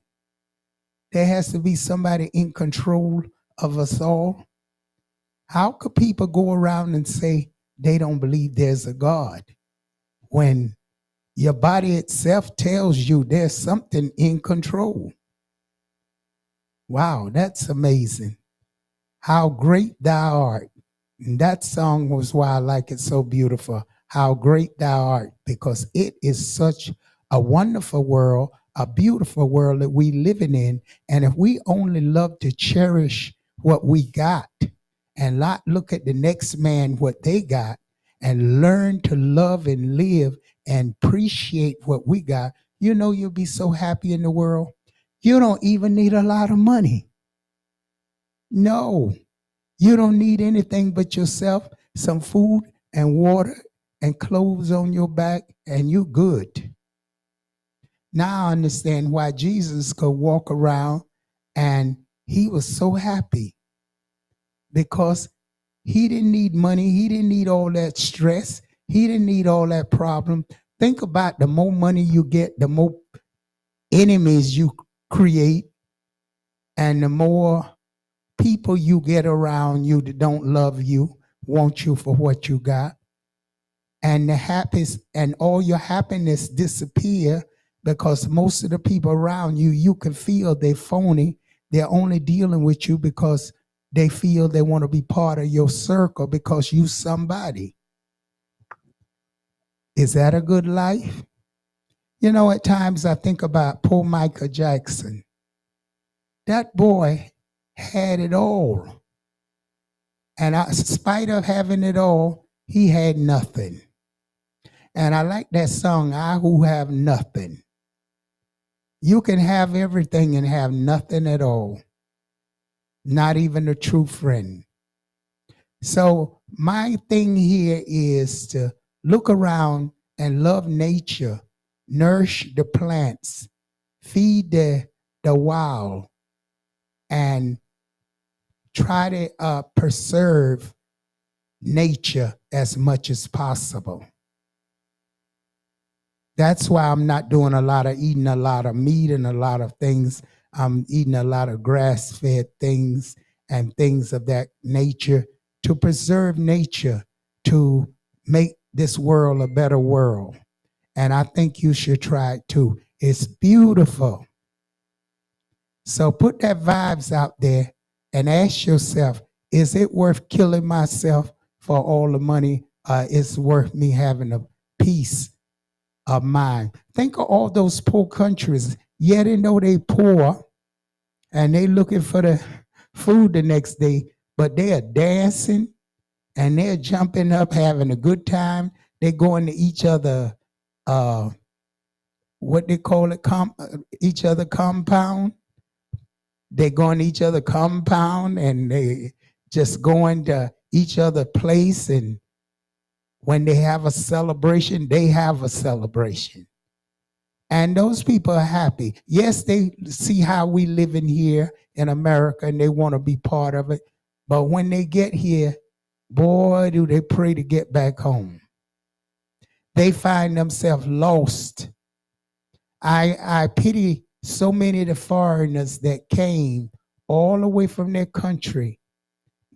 There has to be somebody in control of us all. How could people go around and say they don't believe there's a God when your body itself tells you there's something in control? Wow, that's amazing. How great thou art. And that song was why I like it so beautiful. How great thou art, because it is such a wonderful world, a beautiful world that we living in. And if we only love to cherish what we got and not look at the next man, what they got, and learn to love and live and appreciate what we got, you know, you'll be so happy in the world. You don't even need a lot of money. No. You don't need anything but yourself, some food and water and clothes on your back, and you're good. Now I understand why Jesus could walk around and he was so happy, because he didn't need money. He didn't need all that stress. He didn't need all that problem. Think about the more money you get, the more enemies you create, and the more people you get around you that don't love you, want you for what you got. And the happiness and all your happiness disappear, because most of the people around you, you can feel they're phony. They're only dealing with you because they feel they want to be part of your circle because you somebody. Is that a good life? You know, at times I think about poor Michael Jackson. That boy had it all. And in spite of having it all, he had nothing. And I like that song, I Who Have Nothing. You can have everything and have nothing at all. not even a true friend. So my thing here is to look around and love nature, nourish the plants, feed the wild, and try to preserve nature as much as possible. That's why I'm not doing eating a lot of meat and a lot of things. I'm eating a lot of grass-fed things and things of that nature to preserve nature, to make this world a better world. And I think you should try it too. It's beautiful. So put that vibes out there and ask yourself, is it worth killing myself for all the money? It's worth me having a peace of mind. Think of all those poor countries, yet they know they poor and they looking for the food the next day, but they are dancing and they're jumping up, having a good time. They going to each other, what they call it, each other compound. They going to each other compound and they just going to each other place, and when they have a celebration, they have a celebration. And those people are happy. Yes, they see how we live in here in America and they want to be part of it. But when they get here, boy, do they pray to get back home. They find themselves lost. I pity so many of the foreigners that came all the way from their country,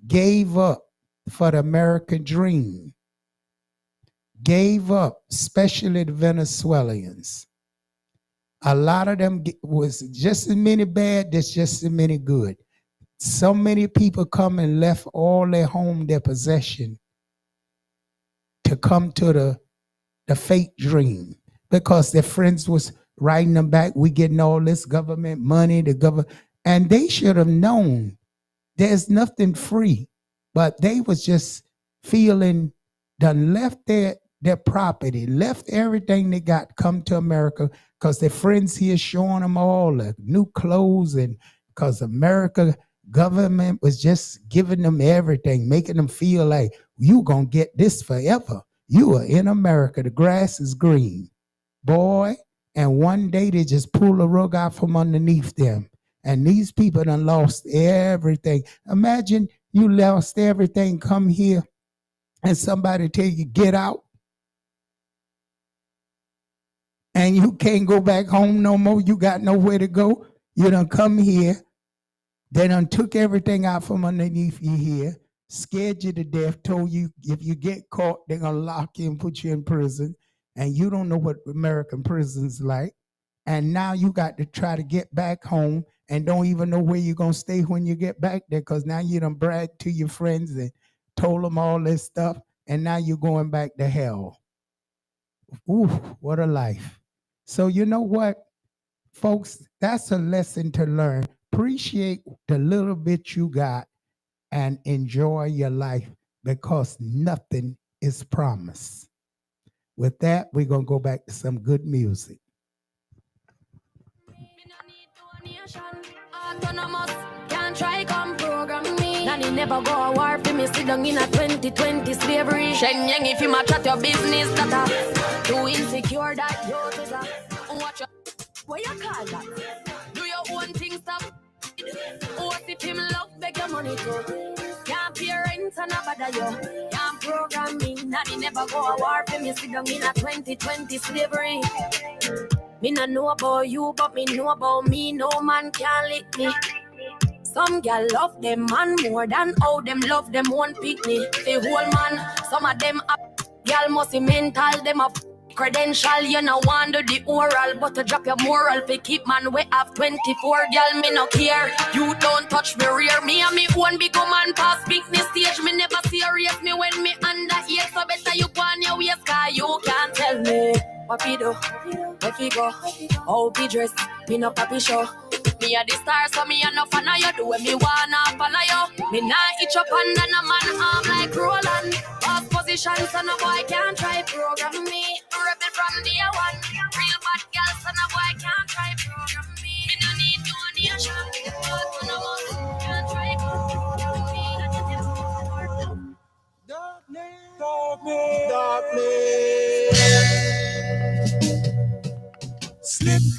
gave up for the American dream, gave up, especially the Venezuelans. A lot of them was just as many bad, there's just as many good. So many people come and left all their home, their possession, to come to the fake dream because their friends was writing them back. We getting all this government money, the government, and they should have known there's nothing free. But they was just feeling done left their property, left everything they got, come to America because their friends here showing them all the new clothes, and because America government was just giving them everything, making them feel like you gonna get this forever. You are in America, the grass is green. Boy, and one day they just pull the rug out from underneath them. And these people done lost everything. Imagine you lost everything, come here, and somebody tell you, get out. And you can't go back home no more. You got nowhere to go. You done come here. They done took everything out from underneath you here, scared you to death, told you if you get caught, they're going to lock you and put you in prison. And you don't know what American prison's like. And now you got to try to get back home and don't even know where you're going to stay when you get back there, because now you done bragged to your friends and told them all this stuff, and now you're going back to hell. Ooh, what a life. So you know what, folks, that's a lesson to learn. Appreciate the little bit you got and enjoy your life, because nothing is promised. With that, we're going to go back to some good music. Autonomous, can't try come program me. Nanny never go a war for me, sit down in a 2020 slavery. Shenyang if you match at your business, that too insecure that you're just watch your, what you call that? Do your own thing, stop. What if him love, beg your money too. Can't pay rent and a bother you. Can't program me, nanny never go a war for me, sit down in a 2020 slavery. Me not know about you, but me know about me. No man can lick me. Some gal love them man more than how them love them one pick me. The whole man, some of them up. Gal must be mental, them up credential. You know want do the oral, but to drop your moral. Fi keep man we have 24. Gal me no care. You don't touch me rear. Me and me one big man pass business stage. Me never serious me when me under here. So better you go on your waist, cause you can't tell me what we do, where we go, how we dress, me no papi show. Me a the star, so me a no fan of you. Do when me wanna follow you. Me nah itch up under a man arm like Roland. Boss position, so no boy can't try program me. Rebel from day one. Real bad girl, so no boy can't try program me. Me no need no nation. Autonomous, can't try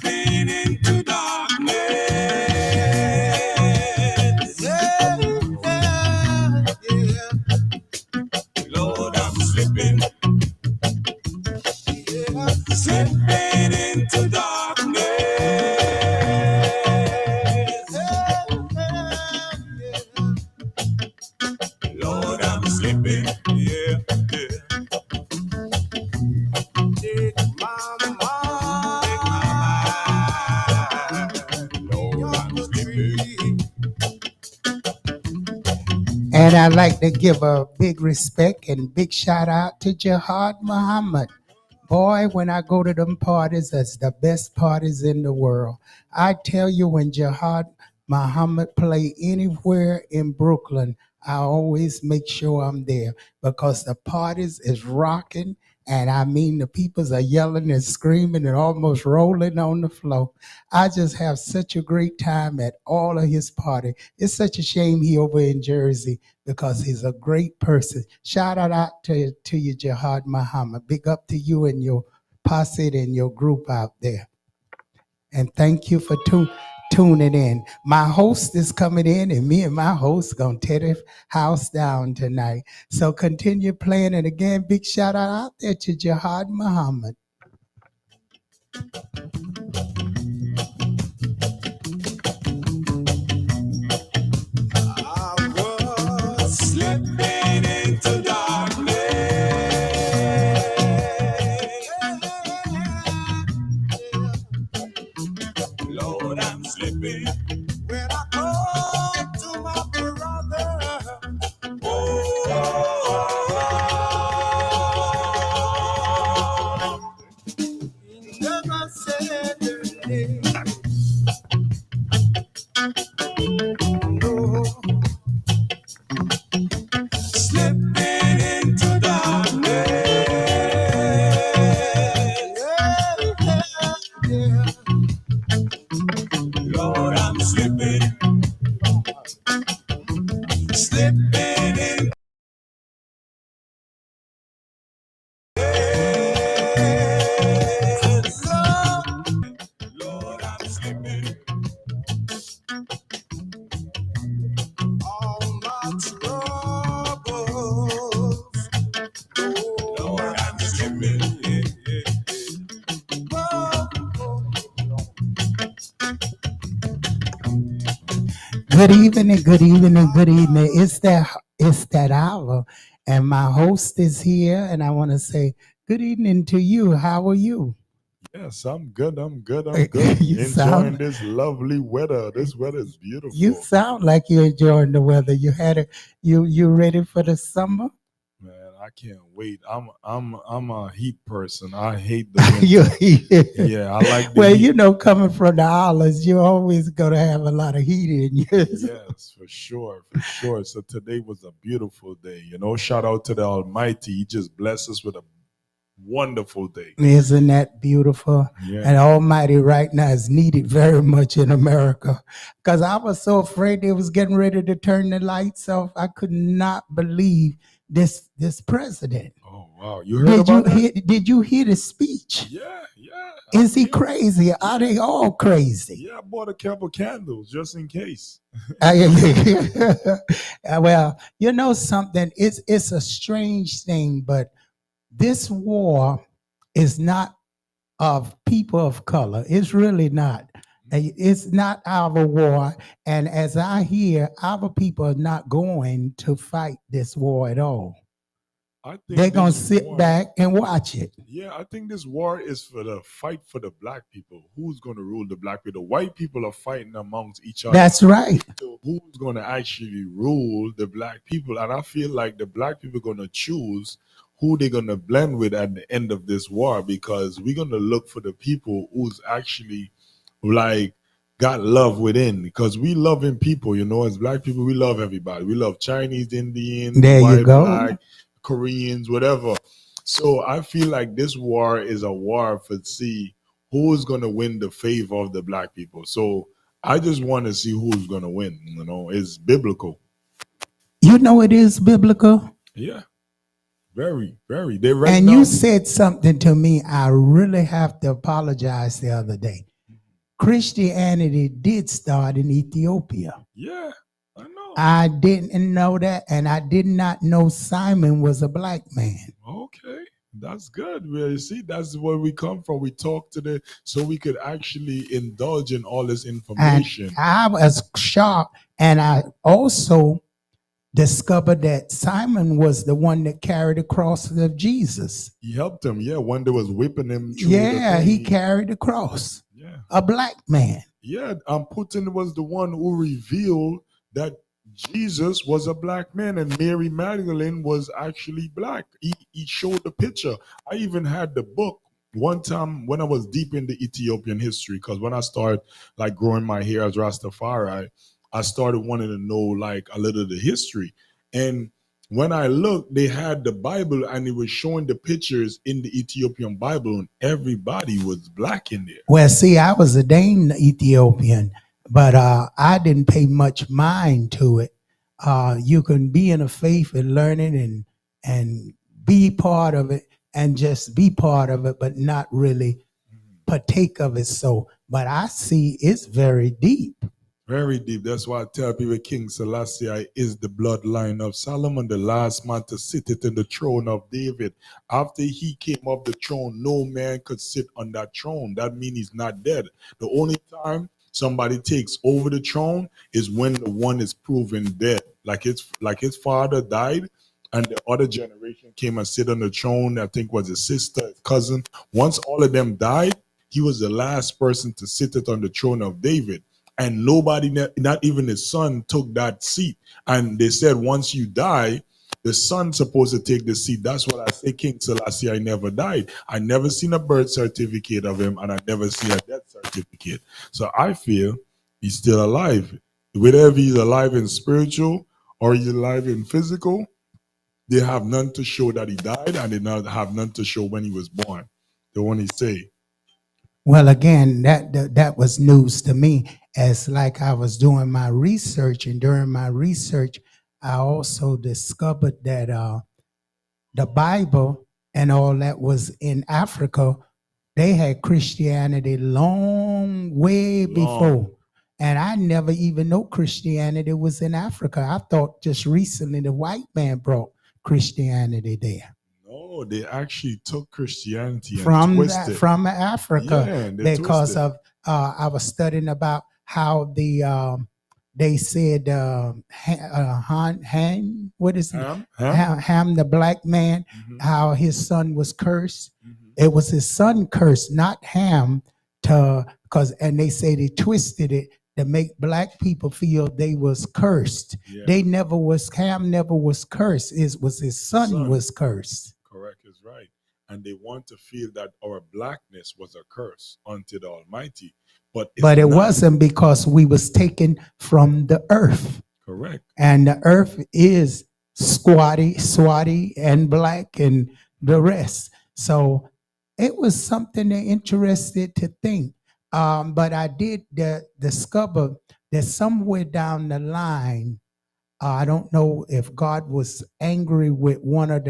slipping into darkness. Yeah, yeah. Lord, I'm slipping. Yeah, slipping into darkness. Yeah, yeah. Lord, I'm slipping. Yeah, yeah. Take my mind. Lord, I'm slipping. And I'd like to give a big respect and big shout out to Jihad Muhammad. Boy, when I go to them parties, that's the best parties in the world. I tell you, when Jihad Muhammad play anywhere in Brooklyn, I always make sure I'm there because the parties is rocking. And I mean, the peoples are yelling and screaming and almost rolling on the floor. I just have such a great time at all of his party. It's such a shame he over in Jersey because he's a great person. Shout out to you, Jihad Muhammad. Big up to you and your posse and your group out there. And thank you for tuning in. My host is coming in, and me and my host gonna tear the house down tonight. So continue playing. And again, big shout out there to Jihad Muhammad. I was slipping into darkness. Lord, I'm slipping. When I come to my brother, he never said the name. No. Slipping into darkness. Yeah, yeah. Lord, I'm slipping. Slipping in. Lord, I'm slipping. All my troubles. Oh, Lord, I'm slipping. Yeah, yeah, yeah. Whoa, whoa. Good evening, good evening, good evening. It's that hour, and my host is here, and I want to say good evening to you. How are you? Yes, I'm good. I'm good. I'm good. Enjoying this lovely weather. This weather is beautiful. You sound like you're enjoying the weather. You ready for the summer? Man, I can't wait. I'm a heat person. I hate the winter. Yeah, I like the well, heat. Coming from the islands, you're always gonna have a lot of heat in you. Yes, for sure, for sure. So today was a beautiful day. Shout out to the Almighty. He just blessed us with a wonderful day. Isn't that beautiful? Yeah. And Almighty right now is needed very much in America. Because I was so afraid they was getting ready to turn the lights off. I could not believe this president. Oh wow. You heard about that? Did you hear the speech? Yeah. Is he crazy? Are they all crazy? Yeah, I bought a couple candles just in case. Well, something, it's a strange thing, but this war is not of people of color. It's really not. It's not our war. And as I hear, our people are not going to fight this war at all. They're going to sit back and watch it. Yeah, I think this war is for the fight for the black people. Who's going to rule the black people? The white people are fighting amongst each other. That's right. So who's going to actually rule the black people? And I feel like the black people are going to choose who they're going to blend with at the end of this war, because we're going to look for the people who's actually like got love within, because we loving people, as black people, we love everybody. We love Chinese, Indians, white, black, Koreans, whatever. So I feel like this war is a war for see who's going to win the favor of the black people. So I just want to see who's going to win. It's biblical. It is biblical. Yeah. Very, very. You said something to me I really have to apologize the other day. Christianity did start in Ethiopia. Yeah, I know. I didn't know that, and I did not know Simon was a black man. Okay, that's good. Well, you see, that's where we come from. We talk today so we could actually indulge in all this And information. I was shocked, and I also discovered that Simon was the one that carried the cross of Jesus. He helped him, yeah. One day was whipping him through Yeah, the he thing. carried the cross. Yeah. A black man. Yeah, Putin was the one who revealed that Jesus was a black man and Mary Magdalene was actually black. He showed the picture. I even had the book one time when I was deep into Ethiopian history, because when I started like growing my hair as Rastafari, I started wanting to know like a little of the history. And when I looked, they had the Bible and it was showing the pictures in the Ethiopian Bible, and everybody was black in there. Well, see, I was ordained Ethiopian, but I didn't pay much mind to it. You can be in a faith and learn it and be part of it and just be part of it, but not really partake of it. So, but I see it's very deep. Very deep. That's why I tell people King Selassie is the bloodline of Solomon, the last man to sit it in the throne of David. After he came off the throne, no man could sit on that throne. That means he's not dead. The only time somebody takes over the throne is when the one is proven dead. Like his father died and the other generation came and sit on the throne. I think was his sister, his cousin. Once all of them died, he was the last person to sit it on the throne of David. And nobody, not even his son, took that seat. And they said, once you die, the son's supposed to take the seat. That's what I say, King Selassie, I never died. I never seen a birth certificate of him, and I never see a death certificate. So I feel he's still alive. Whether he's alive in spiritual or he's alive in physical, they have none to show that he died, and they not have none to show when he was born. The one he say. Well, again, that was news to me. As like I was doing my research, and during my research, I also discovered that the Bible and all that was in Africa. They had Christianity way before. And I never even know Christianity was in Africa. I thought just recently the white man brought Christianity there. No, they actually took Christianity and From twisted. from Africa, Yeah, because twisted. of I was studying about how they said Ham, what is it? Ham, the black man, how his son was cursed. It was his son cursed, not Ham, and they say they twisted it to make black people feel they was cursed. Yeah. Ham never was cursed. It was his son was cursed. Correct is right. And they want to feel that our blackness was a curse unto the Almighty. But it wasn't, because we was taken from the earth. Correct. And the earth is Swati, and black, and the rest. So it was something that interested to think. But I did discover that somewhere down the line, I don't know if God was angry with one of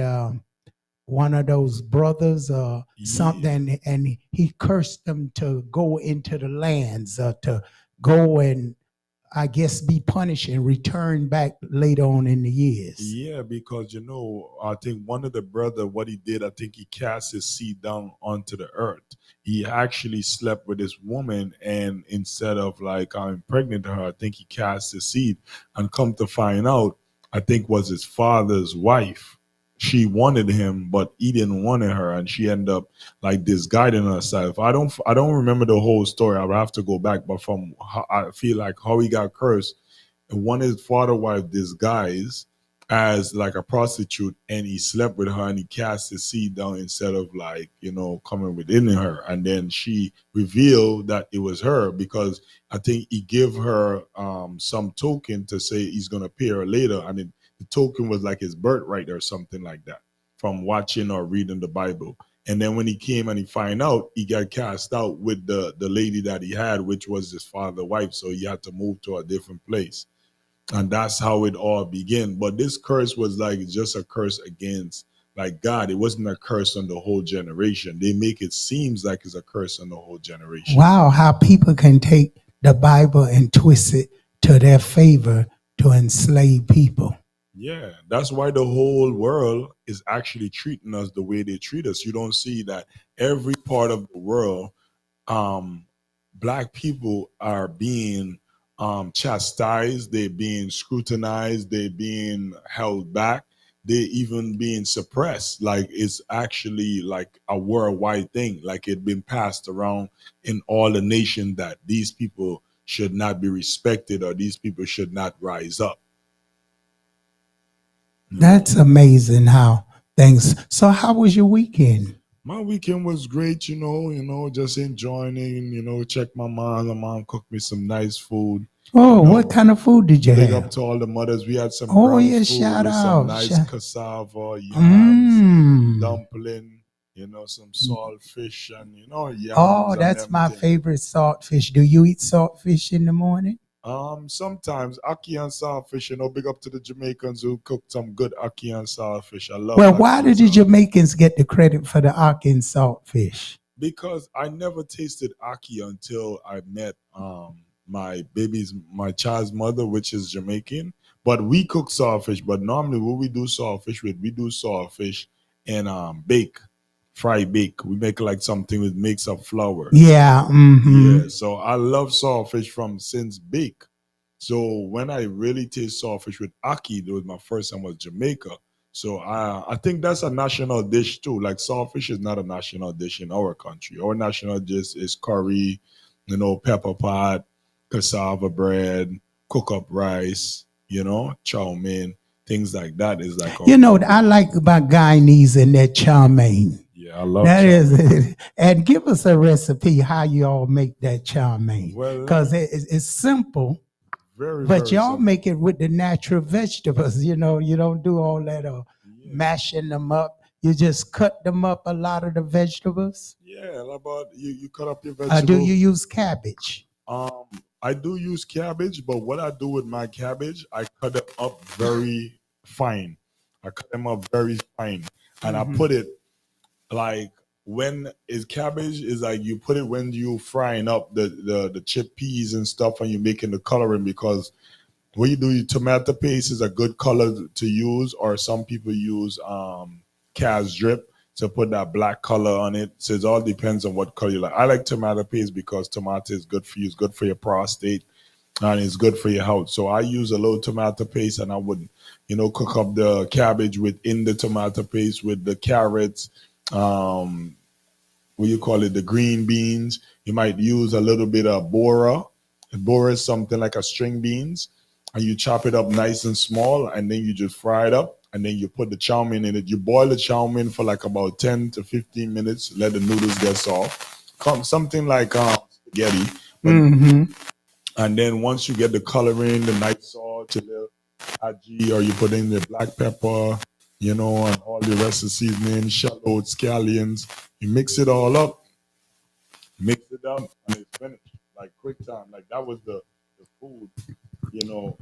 those brothers or something, and he cursed them to go into the lands, to go and, I guess, be punished and return back later on in the years. Yeah, because I think one of the brother, what he did, I think he cast his seed down onto the earth. He actually slept with this woman, and instead of like impregnating her, I think he cast his seed, and come to find out, I think was his father's wife. She wanted him, but he didn't want her, and she ended up like disguising herself. I don't remember the whole story. I would have to go back, but from how I feel like how he got cursed, and one of his father's wife disguised as like a prostitute, and he slept with her, and he cast his seed down instead of like coming within her, and then she revealed that it was her, because I think he gave her some token to say he's gonna pay her later, and the token was like his birthright or something like that from watching or reading the Bible. And then when he came and he find out, he got cast out with the lady that he had, which was his father's wife. So he had to move to a different place. And that's how it all began. But this curse was like just a curse against like God, it wasn't a curse on the whole generation. They make it seems like it's a curse on the whole generation. Wow, how people can take the Bible and twist it to their favor to enslave people. Yeah, that's why the whole world is actually treating us the way they treat us. You don't see that every part of the world, black people are being chastised, they're being scrutinized, they're being held back, they're even being suppressed. Like it's actually like a worldwide thing, like it been passed around in all the nation that these people should not be respected or these people should not rise up. That's amazing how things. So, how was your weekend? My weekend was great, just enjoying it, check my mom. My mom cooked me some nice food. Oh, what kind of food did you Big have? up to all the mothers. We had some Oh, brown yeah, food shout with out. some nice cassava, yams, dumpling, some saltfish and yams. Oh, and that's my everything. favorite saltfish. Do you eat saltfish in the morning? Sometimes ackee and saltfish, big up to the Jamaicans who cooked some good ackee and saltfish. I love Well, ackee why and did the saltfish. Jamaicans get the credit for the ackee and saltfish? Because I never tasted ackee until I met my child's mother, which is Jamaican. But we cook saltfish. But normally, what we do saltfish with, we do saltfish and fry bake. We make like something with mix of flour. Yeah. Yeah. So I love saltfish from since bake. So when I really taste saltfish with ackee, that was my first time was Jamaica. So I think that's a national dish too. Like saltfish is not a national dish in our country. Our national dish is curry, pepper pot, cassava bread, cook up rice, chow mein, things like that is like. I like about Guyanese and that chow mein. Yeah, I love that. chow mein. Is, and give us a recipe how you all make that chow mein. Well, because it's simple. Very, but very y'all simple. make it with the natural vegetables. You don't do all that mashing them up. You just cut them up, a lot of the vegetables. Yeah, about you cut up your vegetables. Do you use cabbage? I do use cabbage, but what I do with my cabbage, I cut them up very fine. I cut them up very fine, and I put it like when is cabbage is like you put it when you frying up the chickpeas and stuff, and you're making the coloring, because what you do, your tomato paste is a good color to use, or some people use Cas drip to put that black color on it. So it all depends on what color you like. I like tomato paste because tomato is good for you. It's good for your prostate and it's good for your health. So I use a little tomato paste, and I would, cook up the cabbage within the tomato paste with the carrots, what you call it, the green beans. You might use a little bit of bora. Bora is something like a string beans, and you chop it up nice and small, and then you just fry it up, and then you put the chow mein in it. You boil the chow mein for like about 10 to 15 minutes, let the noodles get soft. Something like spaghetti. And then once you get the coloring, the nice salt, your little aji, or you put in the black pepper, and all the rest of the seasoning, shallots, scallions, you mix it all up, mix it up, and it's finished. Like quick time. Like that was the food,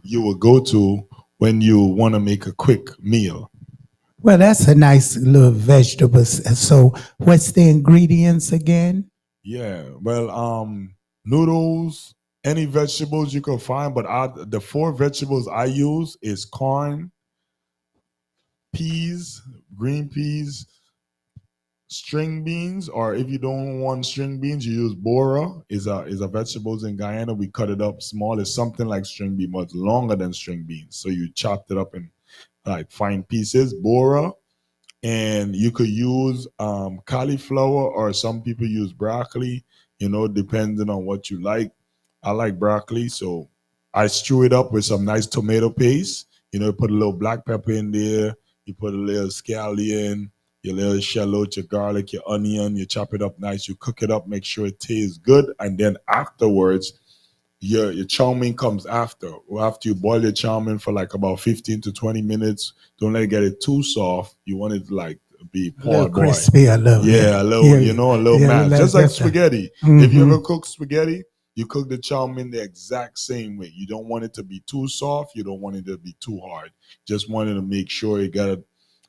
you will go to when you want to make a quick meal. Well, that's a nice little vegetable. So what's the ingredients again? Yeah, well, noodles, any vegetables you can find, but the 4 vegetables I use is corn, peas, green peas, string beans, or if you don't want string beans, you use bora. Is a vegetables in Guyana. We cut it up small. It's something like string bean, but longer than string beans. So you chopped it up in like fine pieces. Bora, and you could use cauliflower, or some people use broccoli. Depending on what you like. I like broccoli, so I stew it up with some nice tomato paste. Put a little black pepper in there. You put a little scallion, your little shallot, your garlic, your onion. You chop it up nice. You cook it up, make sure it tastes good, and then afterwards, your chow mein comes after. After you boil your chow mein for like about 15 to 20 minutes, don't let it get it too soft. You want it to like be a crispy, a little. Yeah, a little, a little mash. Just like spaghetti. If you ever cook spaghetti, you cook the chow mein the exact same way. You don't want it to be too soft. You don't want it to be too hard. Just wanted to make sure it got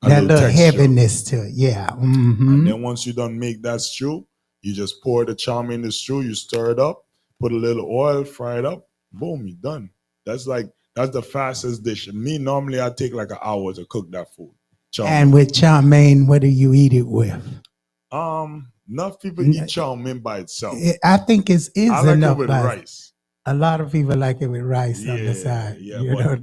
that little texture. heaviness to it. Yeah. And then once you done make that stew, you just pour the chow mein in the stew, you stir it up, put a little oil, fry it up, boom, you're done. That's the fastest dish. Me, normally I take like an hour to cook that food. Chow mein. With chow mein, what do you eat it with? Enough people eat chow mein by itself. I think I like enough it with rice. A lot of people like it with rice on the side. Yeah,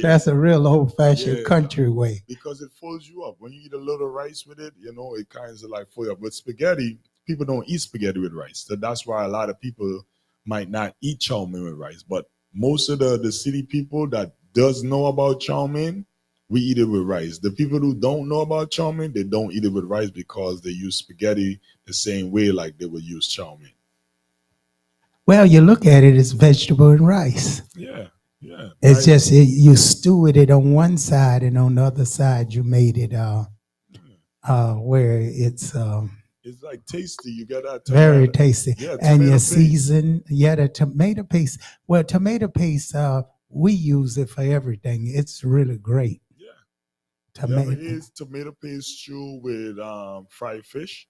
that's a real old-fashioned country way. Because it fills you up. When you eat a little rice with it, it kind of like fill you up. With spaghetti, people don't eat spaghetti with rice. So that's why a lot of people might not eat chow mein with rice. But most of the city people that does know about chow mein, we eat it with rice. The people who don't know about chow mein, they don't eat it with rice because they use spaghetti the same way like they would use chow mein. Well, you look at it as vegetable and rice. Yeah. It's just you stewed it on one side, and on the other side you made it where it's like tasty. You got that very tasty, and you season. Yeah, the tomato paste. Well, tomato paste, we use it for everything. It's really great. Yeah. Tomato paste stew with fried fish.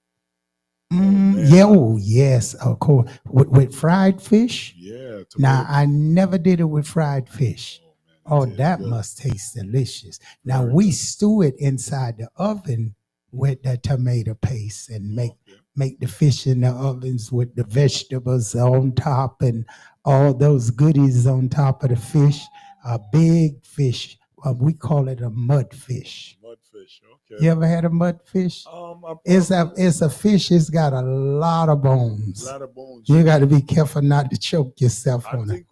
Yes, of course. With fried fish? Yeah. Now, I never did it with fried fish. That must taste delicious. Now, we stew it inside the oven with the tomato paste and make the fish in the ovens with the vegetables on top and all those goodies on top of the fish. A big fish. We call it a mudfish. Mudfish, okay. You ever had a mudfish? It's a fish. It's got a lot of bones. A lot of bones. You got to be careful not to choke yourself on it. I think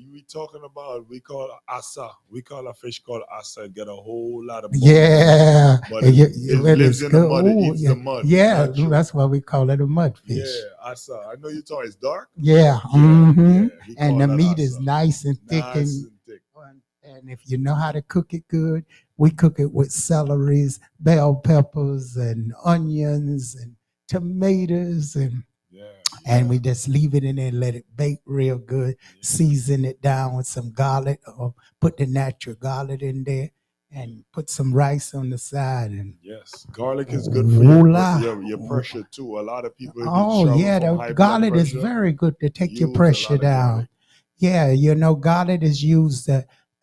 you talking about, we call asa. We call a fish called asa. It got a whole lot of bones. Yeah. But it lives in the mud. It eats the mud. Yeah, that's why we call it a mudfish. Yeah, asa. I know you're talking. It's dark. Yeah. And the meat is nice and thick. And if you know how to cook it good, we cook it with celeries, bell peppers, and onions, and tomatoes, and we just leave it in there and let it bake real good. Season it down with some garlic, or put the natural garlic in there, and put some rice on the side. And yes, garlic is good for your pressure too. A lot of people. The garlic is very good to take your pressure down. Yeah, garlic is used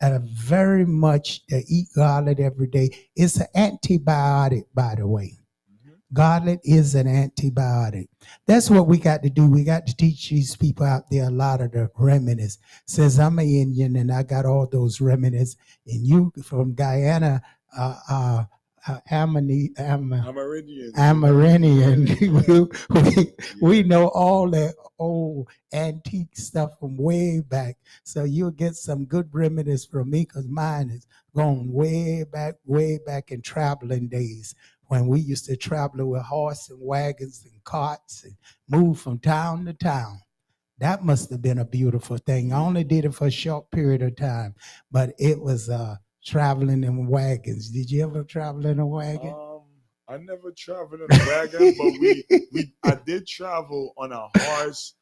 very much to eat garlic every day. It's an antibiotic, by the way. Garlic is an antibiotic. That's what we got to do. We got to teach these people out there a lot of the remedies. Since I'm an Indian and I got all those remedies, and you from Guyana, Amerindian. We know all that old antique stuff from way back. So you'll get some good remedies from me, because mine is going way back in traveling days, when we used to travel with horse and wagons and carts and move from town to town. That must have been a beautiful thing. I only did it for a short period of time, but it was traveling in wagons. Did you ever travel in a wagon? I never traveled in a wagon, but I did travel on a horse,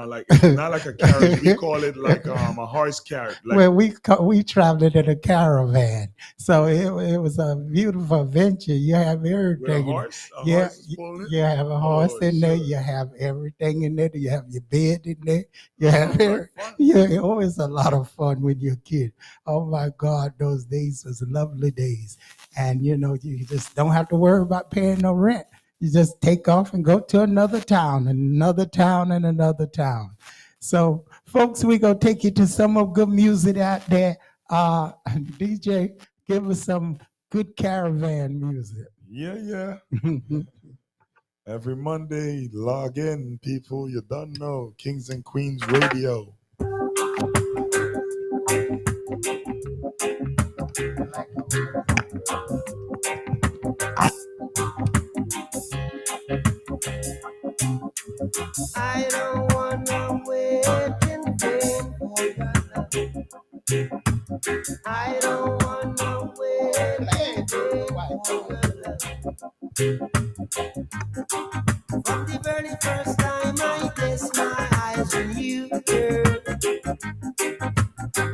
like not like a carriage. We call it like a horse carriage. Well, we traveled in a caravan, so it was a beautiful adventure. You have everything. With a horse? You have a horse in there. You have everything in there. You have your bed in there. You have it was a lot of fun when you're a kid. Oh my God, those days was lovely days, and you just don't have to worry about paying no rent. You just take off and go to another town, and another town, and another town. So, folks, we're going to take you to some of good music out there. DJ, give us some good caravan music. Yeah. Every Monday, log in, people. You don't know. Kings and Queens Radio. I don't wanna wait in vain for your love. I don't wanna wait in vain for your love. From the very first time I place my eyes on you, girl,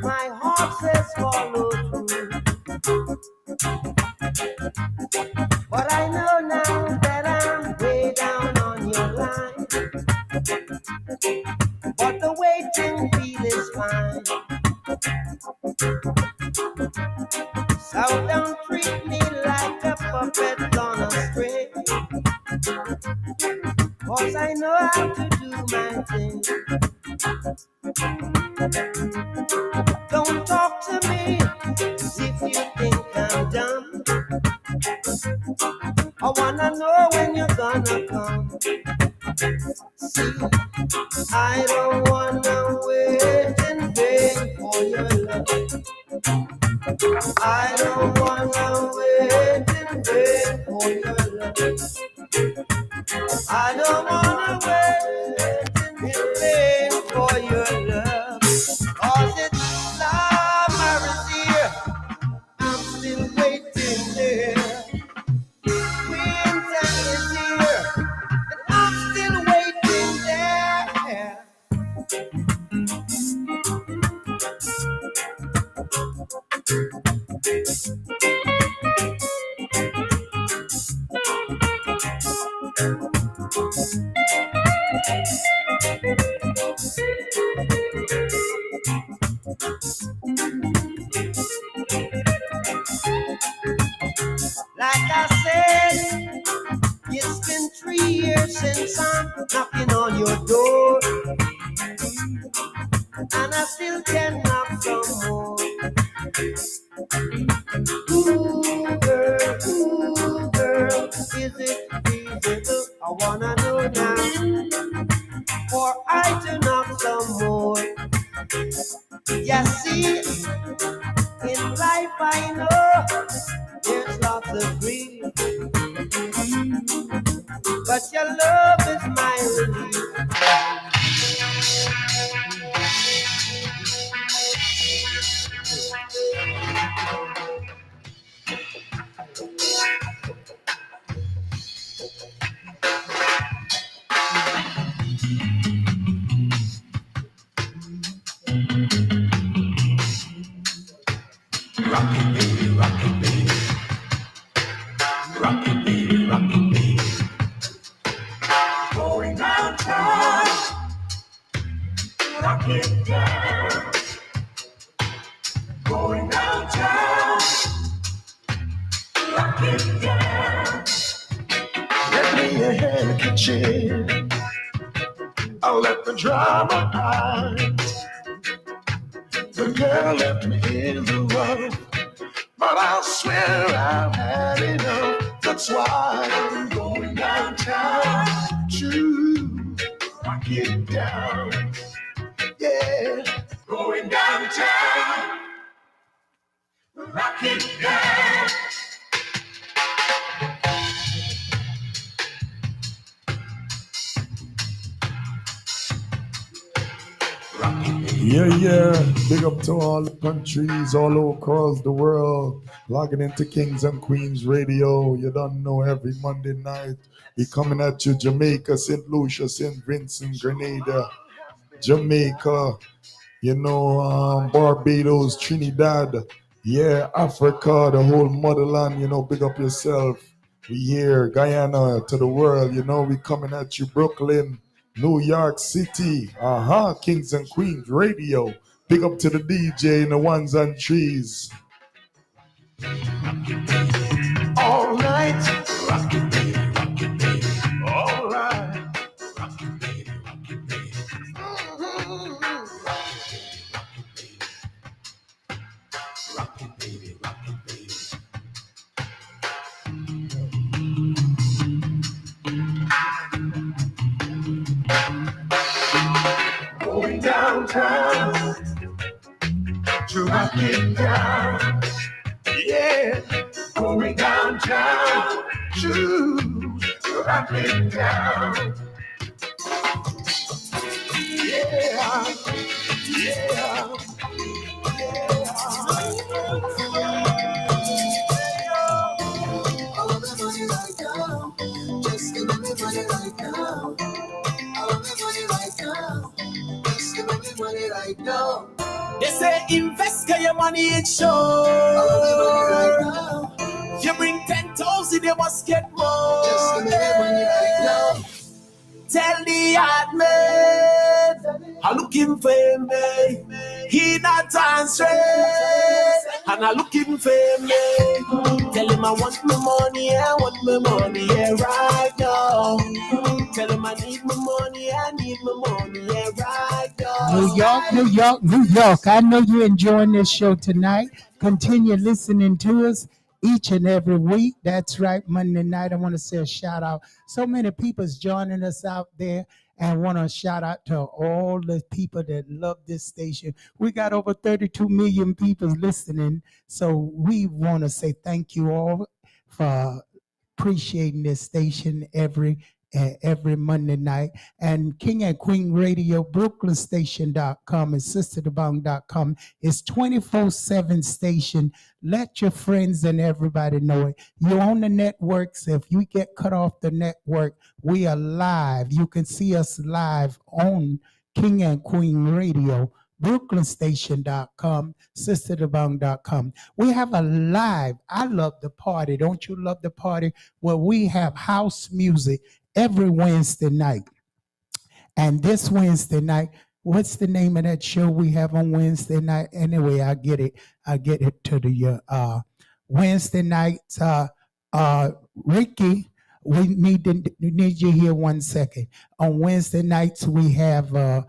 my heart says follow through. but the waiting feeling's fine. So don't treat me like a puppet on a string, 'cause I know how to do my thing. Don't talk to me if you think I'm dumb. I wanna know when you're gonna come. See, I don't wanna wait in vain for your love. I don't wanna wait in vain for your love. I don't wanna wait in vain for your love. 'Cause it's summer is here, I'm still waiting there. Winter is here, and I'm still waiting there. Like I said, it's been 3 years since I'm knocking on your door, and I still can knock some more. Ooh, girl, is it feasible? I wanna know now, for I to knock some more. You see, in life I know there's lots of grief, but your love is my relief. Going downtown, rock it down. Going downtown, rock it down. Let me a handkerchief, I'll let the drama hide. The girl left me in the rough, but I swear I've had enough. That's why I'm going downtown to rock it down. Yeah, going downtown, rock it down. Yeah. Big up to all the countries all across the world. Logging into Kings and Queens Radio. You don't know, every Monday night we coming at you. Jamaica, St. Lucia, St. Vincent, Grenada, Jamaica, Barbados, Trinidad. Yeah, Africa, the whole motherland, big up yourself. We here, Guyana, to the world, we coming at you. Brooklyn, New York City, Kings and Queens Radio. Big up to the DJ and the ones and trees. All night, rock it, baby, rock it, baby. All right, rock it, baby, rock it, baby. Rock it, baby, rock it, baby. Going downtown to rock it down. Yeah, going downtown to rock it down. Yeah. Just give me money right now. I want my money right now. Just give me money right now. They say invest your money in show. I want my money right now. You bring 10,000, you must get more. Just give me money right now. Tell the hard man, I looking for me. He not answering, and I looking for me. Tell him I want my money, I want my money, yeah, right now. Tell him I need my money, I need my money, yeah, right now. New York, New York, New York. I know you're enjoying this show tonight. Continue listening to us each and every week. That's right, Monday night. I want to say a shout out. So many people's joining us out there, and want to shout out to all the people that love this station. We got over 32 million people listening, so we want to say thank you all for appreciating this station every Monday night. And King and Queen Radio, BrooklynStation.com and Sisterdobong.com is 24/7 station. Let your friends and everybody know it. You're on the networks. If you get cut off the network, we are live. You can see us live on King and Queen Radio, BrooklynStation.com, Sisterdobong.com. We have a live, I love the party. Don't you love the party? Where we have house music every Wednesday night. And this Wednesday night, what's the name of that show we have on Wednesday night? Anyway, I get it to the Wednesday nights. Ricky, we need you here 1 second. On Wednesday nights, we have a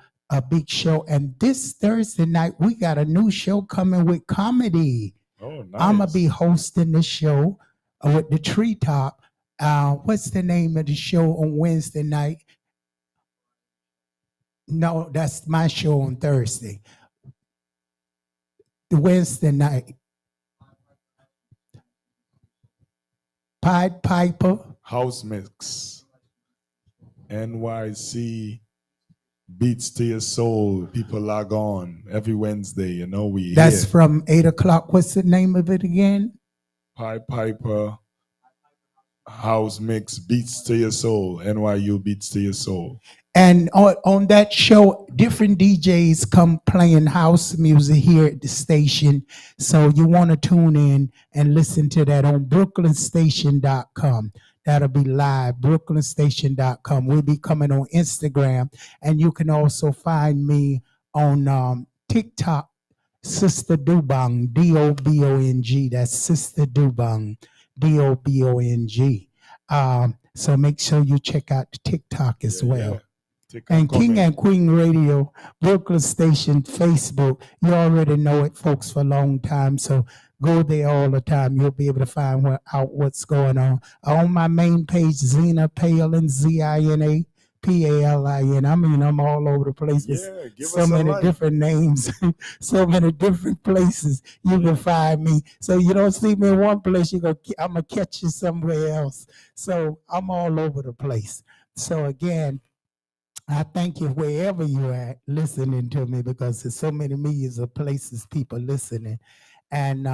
big show. And this Thursday night, we got a new show coming with comedy. Oh, nice. I'm going to be hosting the show with the Treetop. What's the name of the show on Wednesday night? No, that's my show on Thursday. The Wednesday night. Pied Piper. House Mix. NYC Beats to Your Soul. People log on every Wednesday. You know, That's here. from 8 o'clock. What's the name of it again? Pied Piper. House Mix, Beats to Your Soul, NYU Beats to Your Soul. And on that show, different DJs come playing house music here at the station. So you want to tune in and listen to that on BrooklynStation.com. That'll be live, BrooklynStation.com. We'll be coming on Instagram. And you can also find me on TikTok, Sisterdobong, D-O-B-O-N-G. That's Sisterdobong. D-O-B-O-N-G. So make sure you check out the TikTok as well. And King and Queen Radio, Brooklyn Station, Facebook. You already know it, folks, for a long time. So go there all the time. You'll be able to find out what's going on. On my main page, Zina, Palin, Z-I-N-A. Palin. I mean, I'm all over the place with so many different names, so many different places you can find me. So you don't see me in one place, I'm gonna catch you somewhere else. So I'm all over the place. So again, I thank you wherever you're at listening to me, because there's so many millions of places people listening. And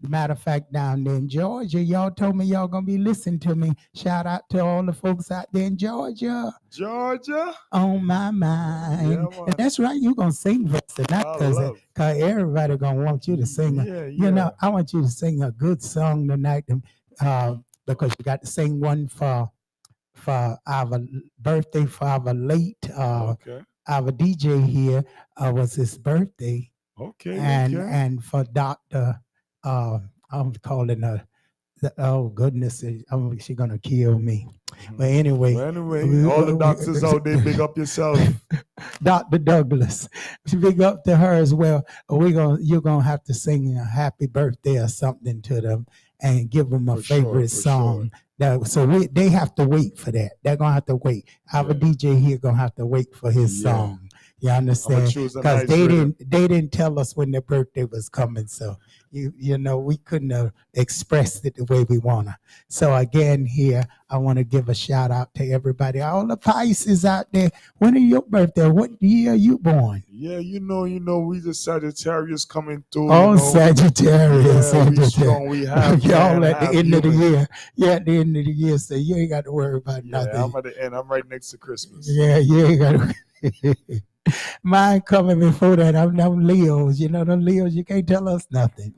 matter of fact, down there in Georgia, y'all told me y'all gonna be listening to me. Shout out to all the folks out there in Georgia. Georgia? On my mind. Yeah, and that's right, you're gonna sing for us tonight, because everybody gonna want you to sing. You know, I want you to sing a good song tonight, because you got to sing one for our birthday, for our late our DJ here was his birthday. And for Dr. I'm calling her, oh goodness, she's gonna kill me. But anyway, all the doctors out there, big up yourself. Dr. Douglas, big up to her as well. You're gonna have to sing a happy birthday or something to them and give them a favorite song. So they have to wait for that. They're gonna have to wait. Our DJ here gonna have to wait for his song. You understand? Because they didn't tell us when their birthday was coming, so you know we couldn't have expressed it the way we wanna. So again, here I want to give a shout out to everybody, all the Pisces out there. When is your birthday? What year are you born? Yeah, you know, we the Sagittarius coming through. Oh, Sagittarius. We strong. We have y'all at the end of the year. Yeah, at the end of the year, so you ain't got to worry about nothing. I'm at the end. I'm right next to Christmas. Yeah, you ain't got to. Mine coming before that. I'm Leos. You know, the Leos, you can't tell us nothing.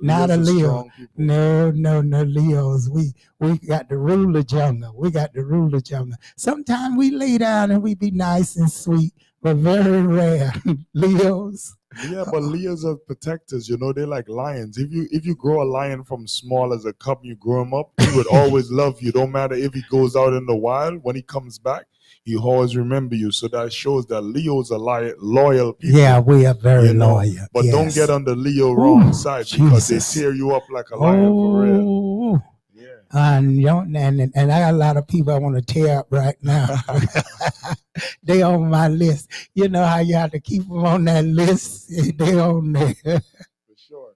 Not a Leo's are Leo. strong people. No, Leos. We got the rule of jungle. We got the rule of jungle. Sometimes we lay down and we be nice and sweet, but very rare. Leos. Yeah, but Leos are protectors. You know, they're like lions. If you grow a lion from small as a cub, you grow him up, he would always love you. Don't matter if he goes out in the wild. When he comes back, he always remember you. So that shows that Leos are loyal people. Yeah, we are very loyal. But yes. don't get on the Leo wrong side because they Jesus. tear you up like a lion for real. Yeah. And I got a lot of people I want to tear up right now. They on my list. You know how you have to keep them on that list? They on there. For sure.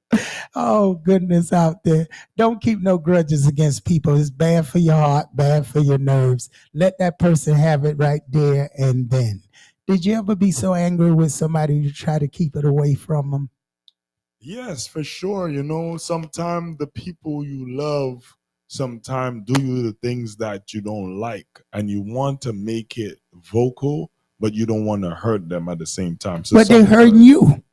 Oh, goodness out there. Don't keep no grudges against people. It's bad for your heart, bad for your nerves. Let that person have it right there and then. Did you ever be so angry with somebody you try to keep it away from them? Yes, for sure. You know, sometimes the people you love sometimes do you the things that you don't like and you want to make it vocal, but you don't want to hurt them at the same time. So but they're hurting you.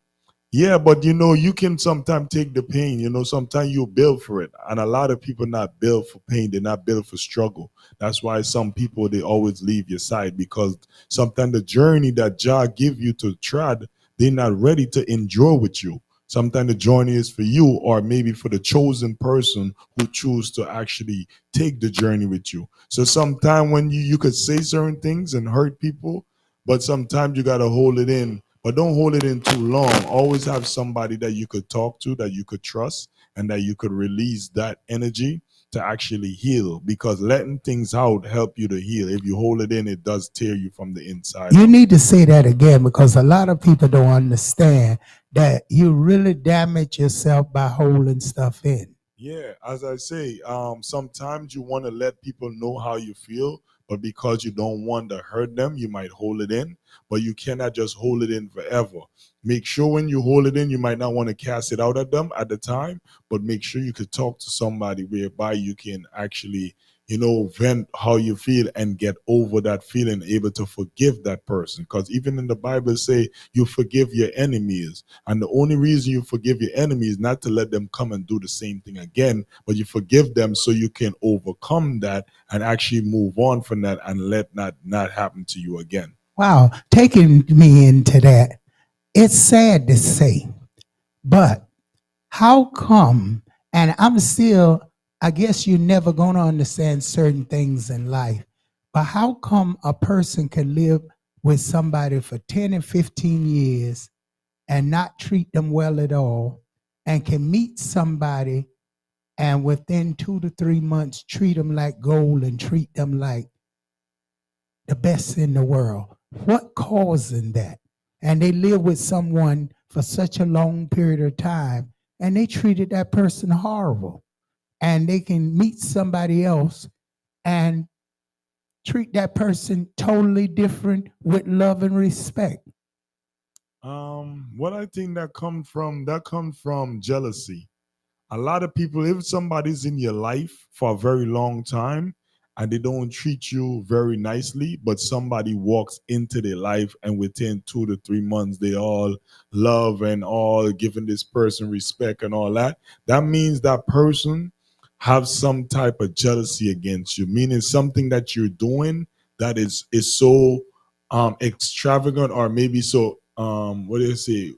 Yeah, but you know, you can sometimes take the pain. You know, sometimes you build for it. And a lot of people not built for pain. They're not built for struggle. That's why some people, they always leave your side because sometimes the journey that Jah give you to tread, they're not ready to endure with you. Sometimes the journey is for you or maybe for the chosen person who choose to actually take the journey with you. So sometimes when you could say certain things and hurt people, but sometimes you got to hold it in. But don't hold it in too long. Always have somebody that you could talk to, that you could trust, and that you could release that energy to actually heal. Because letting things out help you to heal. If you hold it in, it does tear you from the inside. You need to say that again because a lot of people don't understand that you really damage yourself by holding stuff in. Yeah, as I say, sometimes you want to let people know how you feel, but because you don't want to hurt them, you might hold it in, but you cannot just hold it in forever. Make sure when you hold it in, you might not want to cast it out at them at the time, but make sure you could talk to somebody whereby you can actually, you know, vent how you feel and get over that feeling, able to forgive that person. Because even in the Bible say you forgive your enemies. And the only reason you forgive your enemies is not to let them come and do the same thing again, but you forgive them so you can overcome that and actually move on from that and let that not happen to you again. Wow, taking me into that, it's sad to say, but how come, and I'm still, I guess you're never going to understand certain things in life, but how come a person can live with somebody for 10 and 15 years and not treat them well at all, and can meet somebody and within 2 to 3 months treat them like gold and treat them like the best in the world? What causing that? And they live with someone for such a long period of time and they treated that person horrible. And they can meet somebody else and treat that person totally different with love and respect. What I think that comes from jealousy. A lot of people, if somebody's in your life for a very long time and they don't treat you very nicely, but somebody walks into their life and within 2 to 3 months they all love and all giving this person respect and all that, that means that person have some type of jealousy against you, meaning something that you're doing that is so extravagant or maybe so what do you say,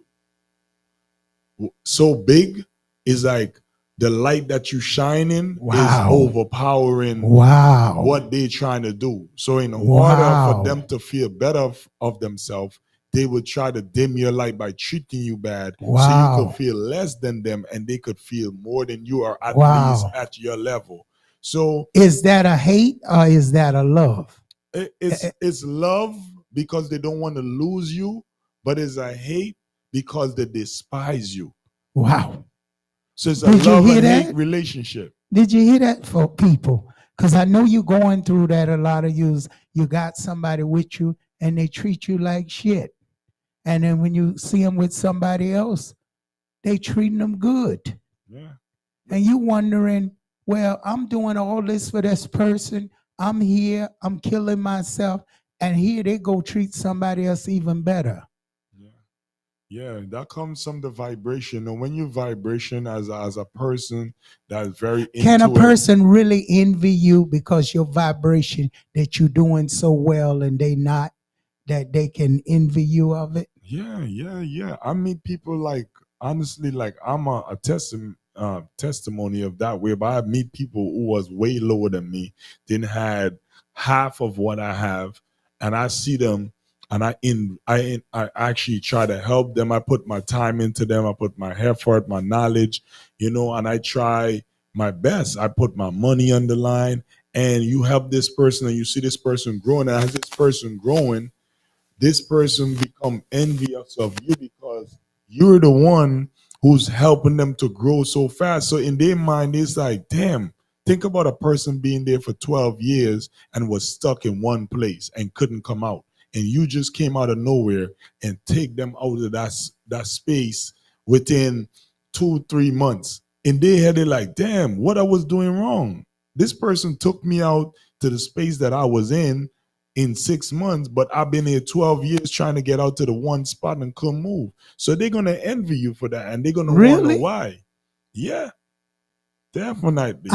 so big, is like the light that you shine in is overpowering what they're trying to do. So in order for them to feel better of themselves, they would try to dim your light by treating you bad so you could feel less than them and they could feel more than you are at least at your level. So is that a hate or is that a love? It's love because they don't want to lose you, but it's a hate because they despise you. Wow. So it's a love and hate relationship. Did you hear that for people? Because I know you're going through that. A lot of you got somebody with you and they treat you like shit. And then when you see them with somebody else, they treating them good. Yeah. And you wondering, well, I'm doing all this for this person. I'm here, I'm killing myself. And here they go treat somebody else even better. Yeah. Yeah, that comes from the vibration. And when you vibration as a person that's very Can a into it, person really envy you because your vibration that you're doing so well and they not, that they can envy you of it? yeah. I meet people like honestly, like I'm a testimony of that. Whereby I meet people who was way lower than me, didn't had half of what I have, and I see them, and I actually try to help them. I put my time into them. I put my effort, my knowledge, and I try my best. I put my money on the line, and you help this person, and you see this person growing. And as this person growing, this person become envious of you because you're the one who's helping them to grow so fast. So in their mind, it's like, damn, think about a person being there for 12 years and was stuck in one place and couldn't come out. And you just came out of nowhere and take them out of that space within 2-3 months. In their head, they're like, damn, what I was doing wrong. This person took me out to the space that I was in 6 months, but I've been here 12 years trying to get out to the one spot and couldn't move. So they're gonna envy you for that, and they're gonna want to know Really? why. Yeah, definitely.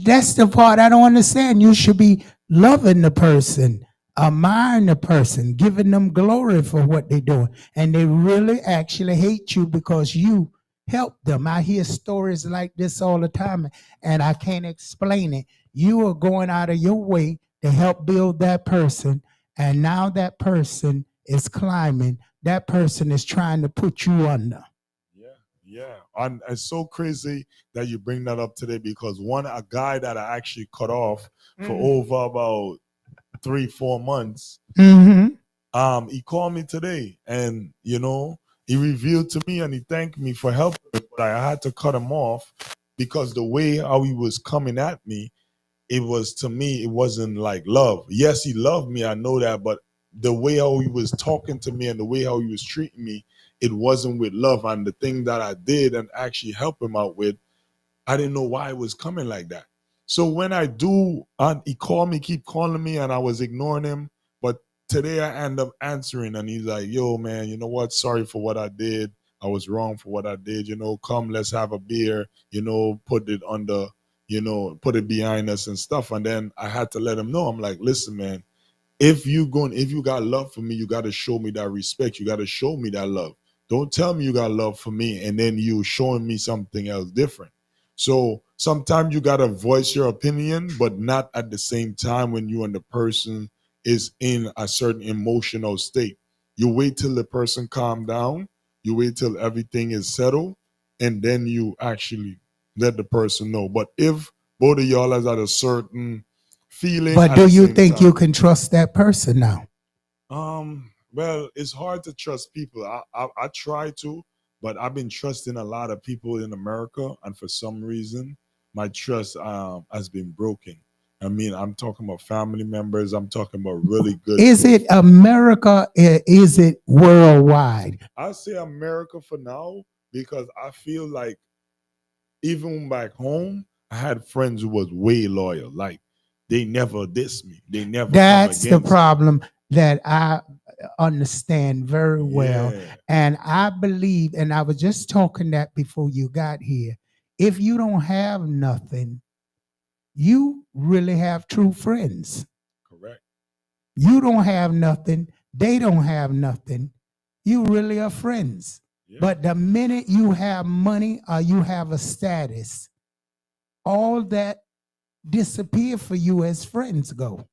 That's the part I don't understand. You should be loving the person, admiring the person, giving them glory for what they're doing, and they really actually hate you because you help them. I hear stories like this all the time, and I can't explain it. You are going out of your way to help build that person, and now that person is climbing. That person is trying to put you under. Yeah, and it's so crazy that you bring that up today because a guy that I actually cut off for over about 3-4 months, Mm-hmm. he called me today, and he revealed to me and he thanked me for helping me, but I had to cut him off because the way how he was coming at me, it was, to me, it wasn't like love. Yes, he loved me, I know that, but the way how he was talking to me and the way how he was treating me, it wasn't with love. And the thing that I did and actually help him out with, I didn't know why it was coming like that. So when I do, he called me, keep calling me, and I was ignoring him. But today I end up answering, and he's like, "Yo, man, you know what? Sorry for what I did. I was wrong for what I did. Come, let's have a beer. Put it under, put it behind us and stuff." And then I had to let him know. I'm like, "Listen, man, if you got love for me, you got to show me that respect. You got to show me that love. Don't tell me you got love for me and then you showing me something else different." So sometimes you got to voice your opinion, but not at the same time when you and the person is in a certain emotional state. You wait till the person calm down, you wait till everything is settled, and then you actually let the person know. But if both of y'all is at a certain feeling But at do the you same think you time, can trust that person now? well, it's hard to trust people. I try to, but I've been trusting a lot of people in America, and for some reason, my trust has been broken. I mean, I'm talking about family members. I'm talking about really good. Is it America? Is it worldwide? I say America for now because I feel like even back home, I had friends who was way loyal. Like they never diss me. They never come That's the against me. problem that I understand very well. Yeah. And I believe, and I was just talking that before you got here, if you don't have nothing, you really have true friends. Correct. You don't have nothing, they don't have nothing. You really are friends. Yeah. But the minute you have money or you have a status, all that disappear for you as friends go.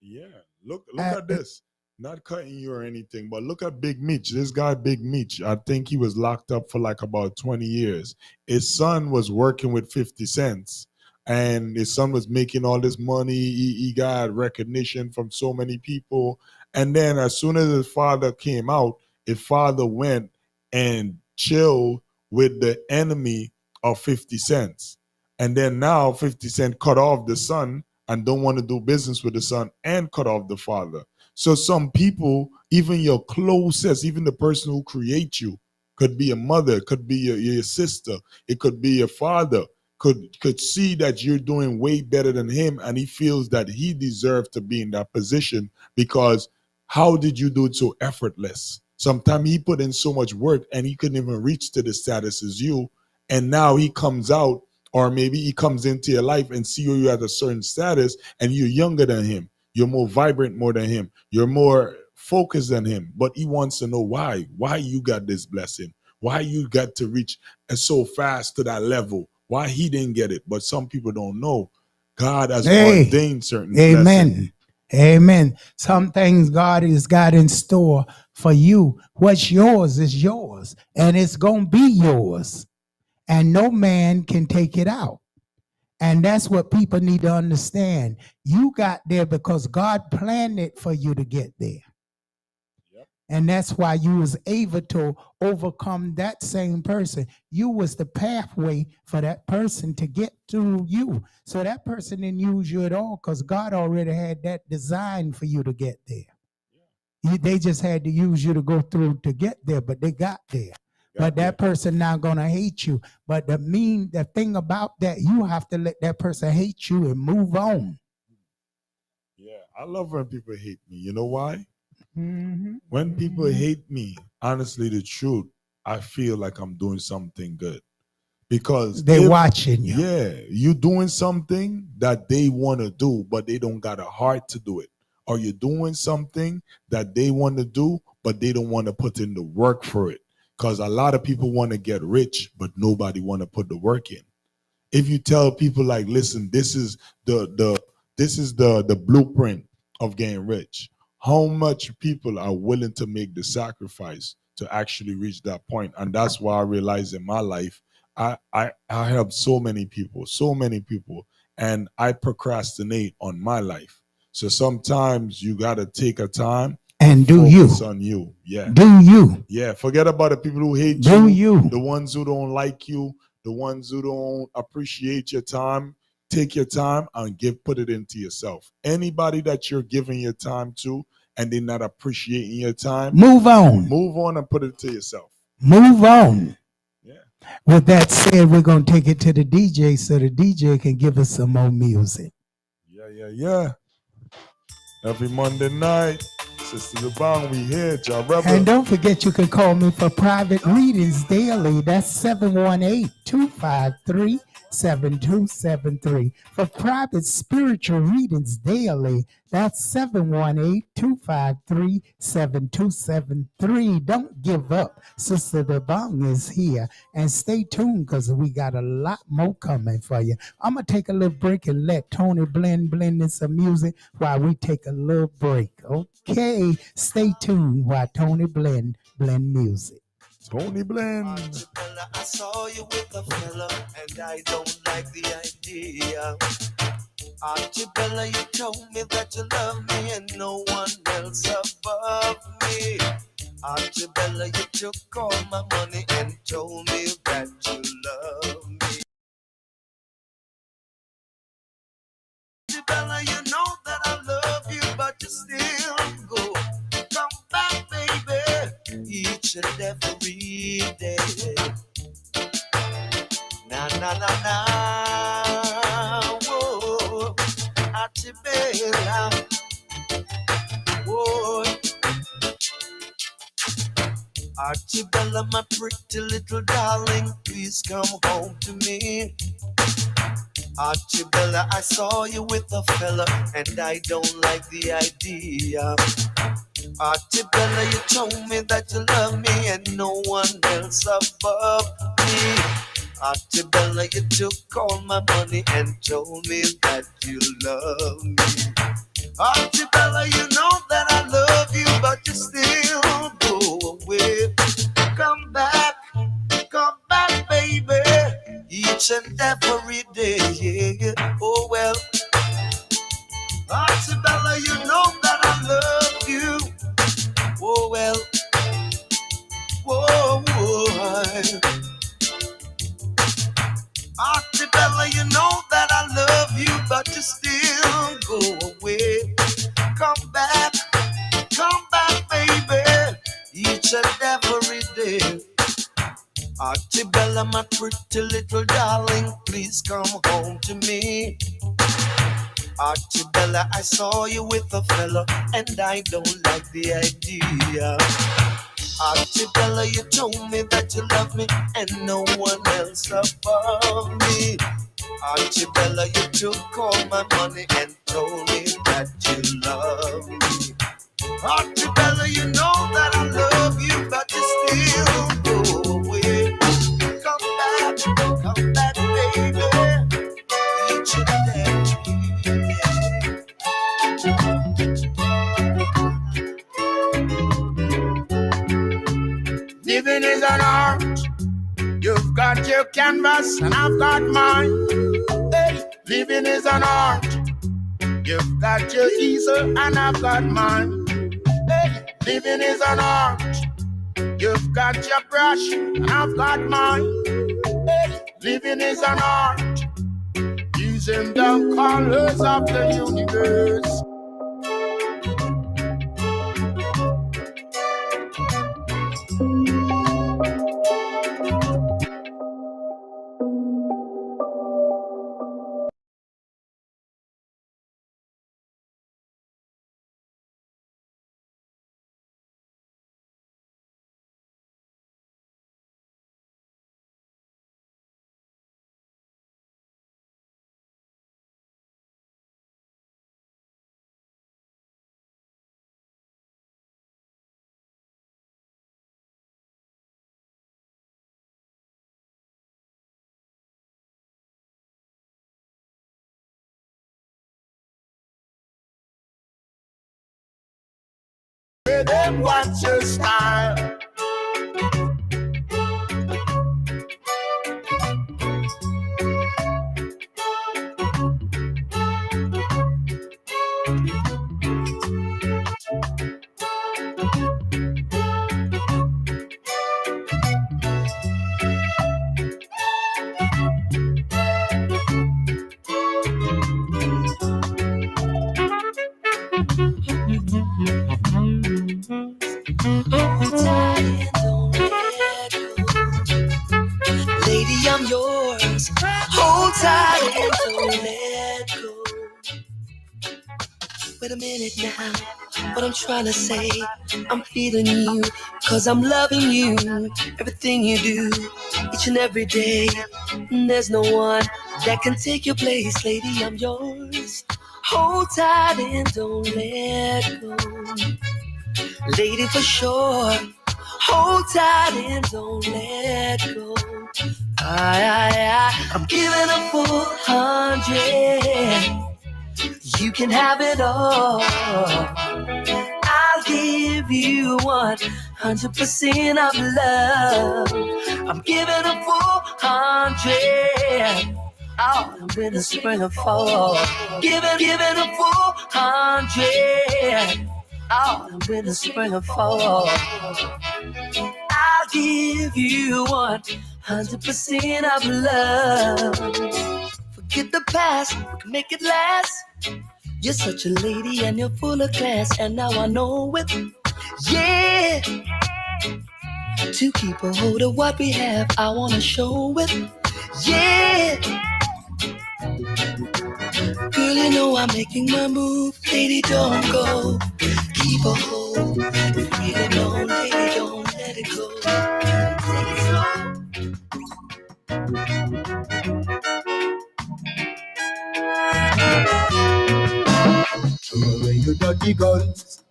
Yeah. Look at this. Not cutting you or anything, but look at Big Meech. This guy, Big Meech, I think he was locked up for like about 20 years. His son was working with 50 cents, and his son was making all this money. He got recognition from so many people. And then as soon as his father came out, his father went and chilled with the enemy of 50 cents. And then now 50 Cent cut off the son and don't want to do business with the son and cut off the father. So some people, even your closest, even the person who creates you, could be a mother, could be your sister, it could be your father, could see that you're doing way better than him, and he feels that he deserves to be in that position because how did you do it so effortless? Sometimes he put in so much work and he couldn't even reach to the status as you. And now he comes out, or maybe he comes into your life and see you at a certain status, and you're younger than him. You're more vibrant more than him. You're more focused than him. But he wants to know why you got this blessing, why you got to reach so fast to that level, why he didn't get it. But some people don't know. God has ordained certain blessings. Amen. Some things God has got in store for you. What's yours is yours, and it's going to be yours, and no man can take it out. And that's what people need to understand. You got there because God planned it for you to get there. And that's why you was able to overcome that same person. You was the pathway for that person to get through you. So that person didn't use you at all because God already had that design for you to get there. They just had to use you to go through to get there, but they got there. But that person now gonna hate you. But the thing about that, you have to let that person hate you and move on. Yeah, I love when people hate me. You know why? Mm-hmm. When people hate me, honestly, the truth, I feel like I'm doing something good. Because they're watching you. Yeah, you doing something that they want to do, but they don't got a heart to do it. Or you're doing something that they want to do, but they don't want to put in the work for it. Because a lot of people want to get rich, but nobody want to put the work in. If you tell people like, listen, this is the blueprint of getting rich, how much people are willing to make the sacrifice to actually reach that point? And that's why I realized in my life, I help so many people, and I procrastinate on my life. So sometimes you gotta take a time and do focus on you. Yeah. Do you. Yeah. Forget about the people who hate Do you. The ones who don't like you, the ones who don't appreciate your time. Take your time and put it into yourself. Anybody that you're giving your time to and they're not appreciating your time, move on. Move on and put it to yourself. Move on. Yeah. With that said, we're going to take it to the DJ so the DJ can give us some more music. Yeah. Every Monday night, Sisterdobong, we here, y'all rebel. And don't forget, you can call me for private readings daily. That's 718-253-7273. For private spiritual readings daily, that's 718-253-7273. Don't give up. Sisterdobong is here. And stay tuned because we got a lot more coming for you. I'm going to take a little break and let Tony blend in some music while we take a little break. Okay, stay tuned while Tony blend music. Tony blend. I saw you with a fella and I don't like the idea. Archibella, you told me that you love me and no one else above me. Archibella, you took all my money and told me that you love me. Archibella, you know that I love you, but you still go. Come back, baby, each and every day. Na na na na, whoa, Archibella, whoa. Archibella, my pretty little darling, please come home to me. Archibella, I saw you with a fella and I don't like the idea. Archibella, you told me that you love me and no one else above me. Archibella, you took all my money and told me that you love me. Archibella, you know that I love you, but you still go away. Come back, baby, each and every day. Yeah. Oh well, Archibella, you know that I love you. Oh well, whoa. Archibella, you know that I love you, but you still go away. Come back, baby, each and every day. Archibella, my pretty little darling, please come home to me. Archibella, I saw you with a fella, and I don't like the idea. Archibella, you told me that you love me and no one else above me. Archibella, you took all my money and told me that you love me. Archibella, you know that I love you, but you still go away. Come back, baby. Each and every day. Living is an art. You've got your canvas and I've got mine. Hey, living is an art. You've got your easel and I've got mine. Hey, living is an art. You've got your brush and I've got mine. Hey, living is an art. Using the colors of the universe. Where them watch your style. Lady, I'm yours. Hold tight and don't let go. Wait a minute now. What I'm trying to say, I'm feeling you, cause I'm loving you. Everything you do, each and every day. There's no one that can take your place. Lady, I'm yours. Hold tight and don't let go. Lady, for sure. Hold tight and don't let go. I'm giving a full 100. You can have it all. I'll give you 100% of love. I'm giving a full 100. Autumn, winter, spring, and fall. Giving a full 100. Autumn, winter, spring, and fall. I'll give you 100% of love. Forget the past, we can make it last. You're such a lady and you're full of class, and now I know it. Yeah. To keep a hold of what we have, I wanna show it. Yeah. Girl, you know I'm making my move. Lady, don't go. Keep a hold. If you really know, lady, don't let it go. Take it slow. Throw away your dirty guns.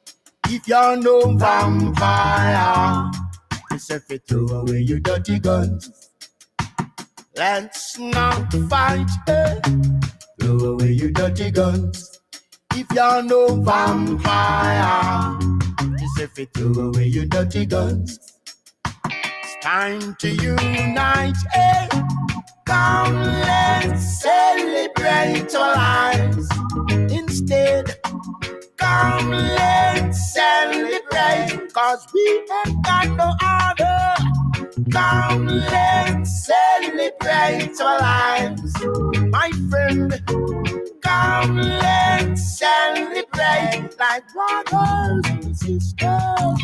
If you're no vampire, it's if you throw away your dirty guns. Let's not fight, eh? Throw away your dirty guns. If you're no vampire, it's if you throw away your dirty guns. It's time to unite, eh? Come, let's celebrate our lives. Instead, come, let's celebrate, cause we ain't got no other. Come, let's celebrate our lives. My friend, come, let's celebrate like brothers and sisters.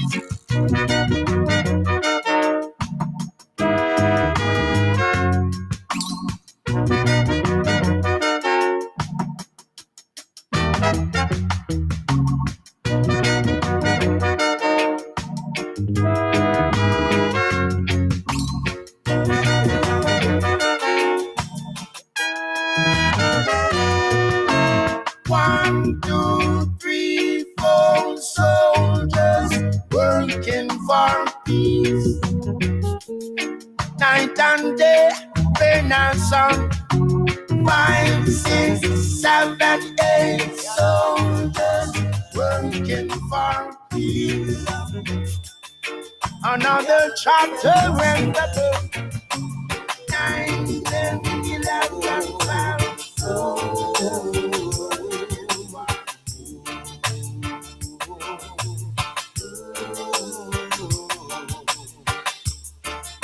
and day, rain and sun. 5, 6, 7, 8 soldiers working for peace. Another chapter in the book. 9, 10, 11, 12.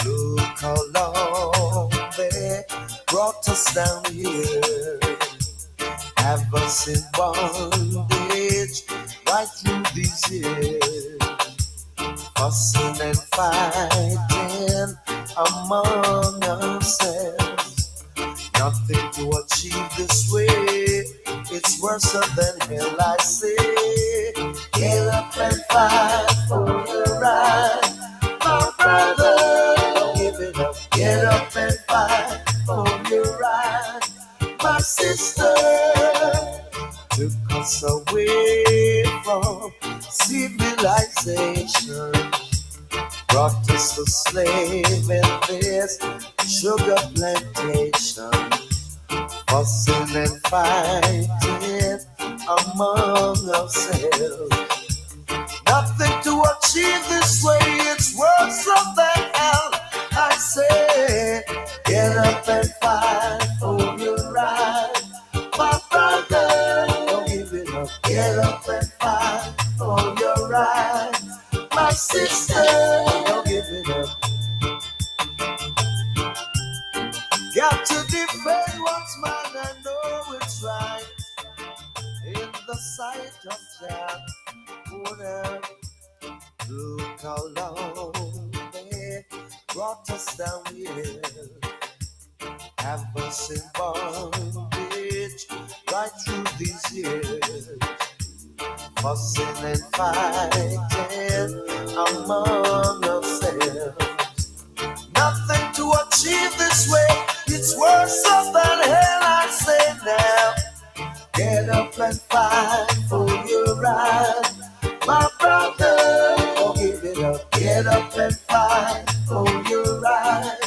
Look how long they brought us down here, have us in bondage right through these years, fussing and fighting among ourselves. Nothing to achieve this way, it's worse than hell, I say. Get up and fight for your right, my brother, don't give it up. Get up and fight for your right, my sister. Took us away from civilization, brought us a slave in this sugar plantation, fussing and fighting among ourselves. Nothing to achieve this way, it's worse than hell, I say. Get up and fight for your right, my brother, don't give it up. Get up and fight for your right, my sister, don't give it up. Got to defend what's mine, I know it's right in the sight of Jah. Look how long they brought us down here, have us in bondage right through these years, fussing and fighting among ourselves. Nothing to achieve this way, it's worse than hell, I say now. Get up and fight for your right, my brother, don't give it up. Get up and fight for your right,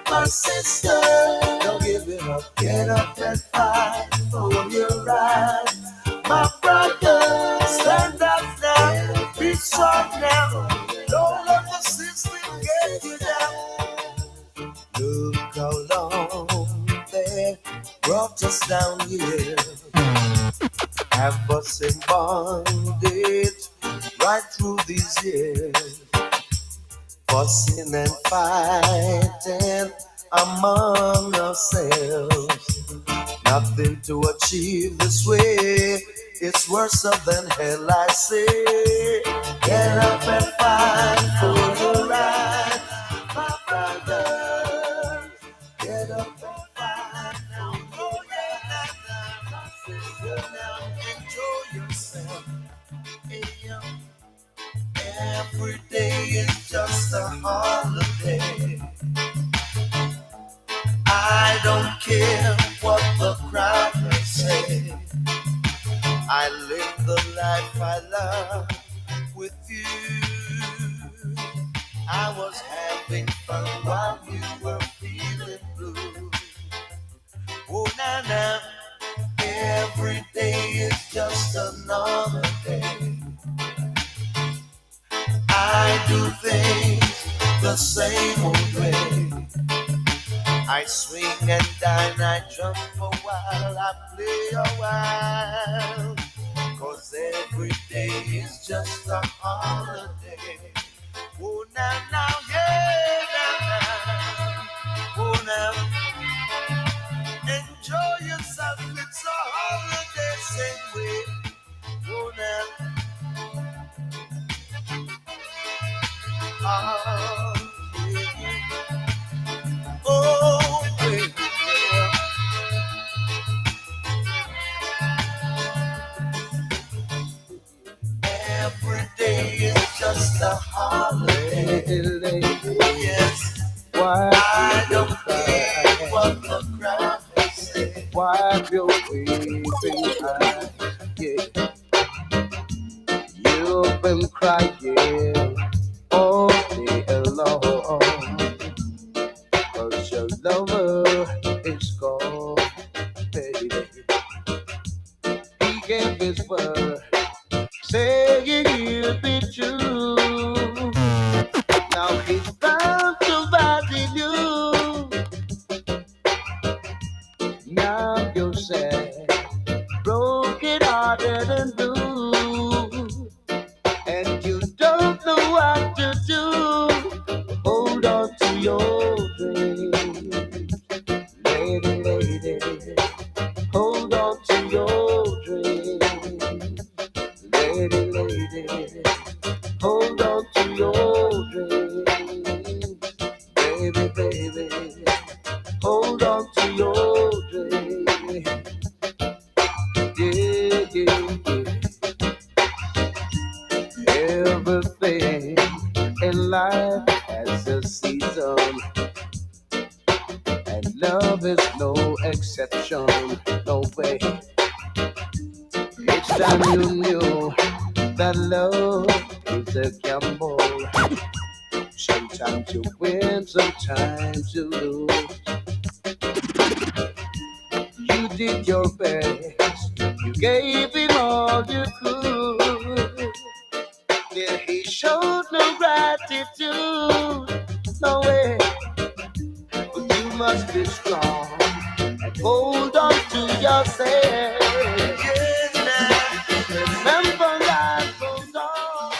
my sister, don't give it up. Get up and fight for your right, my brother. Stand up now, be strong now. Don't let the system get you down. Look how long they brought us down here, have us in bondage right through these years, fussing and fighting among ourselves. Nothing to achieve this way, it's worse than hell, I say. Get up and fight for your right, my brother. Get up and fight now, oh yeah, my sister, now enjoy yourself. Every day is just a holiday. I don't care what the crowd may say. I live the life I love with you. I was having fun while you were feeling blue. Oh, na na. Every day is just another day. I do things the same old way. I swing and dine, I jump a while, I play a while. 'Cause every day is just a holiday. Oh, now, now, yeah, now, oh, now. Enjoy yourself, it's a holiday, same way. Oh, now. Oh, yeah. Oh, baby. Every day is just a holiday. Yes. Why I don't care what the crowd may say. Why you're weeping eye? Yeah. You've been crying all day long, 'cause your dreams. Lady, lady, hold on to your dreams. Lady, lady, hold on to your dreams. Baby, baby, hold on to your dreams. Yeah, yeah, yeah. Everything in life has a season, and love is no exception. No way. Each time you knew that love is a gamble. Sometimes you win, sometimes you lose. You did your best, you gave him all you could. Then he showed no gratitude. No way, but you must be strong and hold on to yourself. Yes, now, remember life goes on.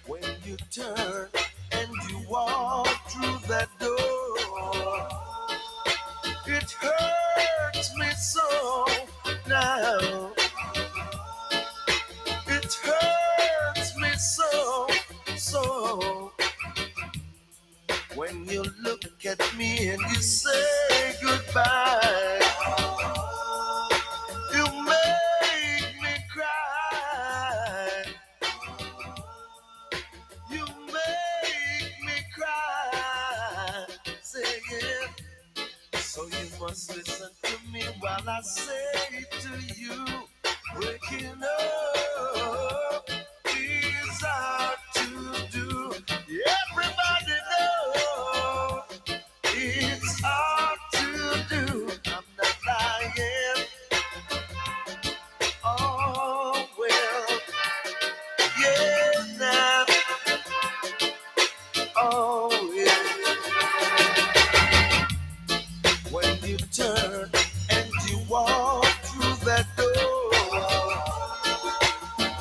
When you turn and you walk through that door, it hurts me so now. It hurts me so, so. When you look at me and you say goodbye, you make me cry. You make me cry. Say it. So you must listen to me while I say to you, waking up is hard to do. Everybody knows it's hard to do. I'm not lying. Oh well, yeah now. Oh yeah. When you turn and you walk through that door,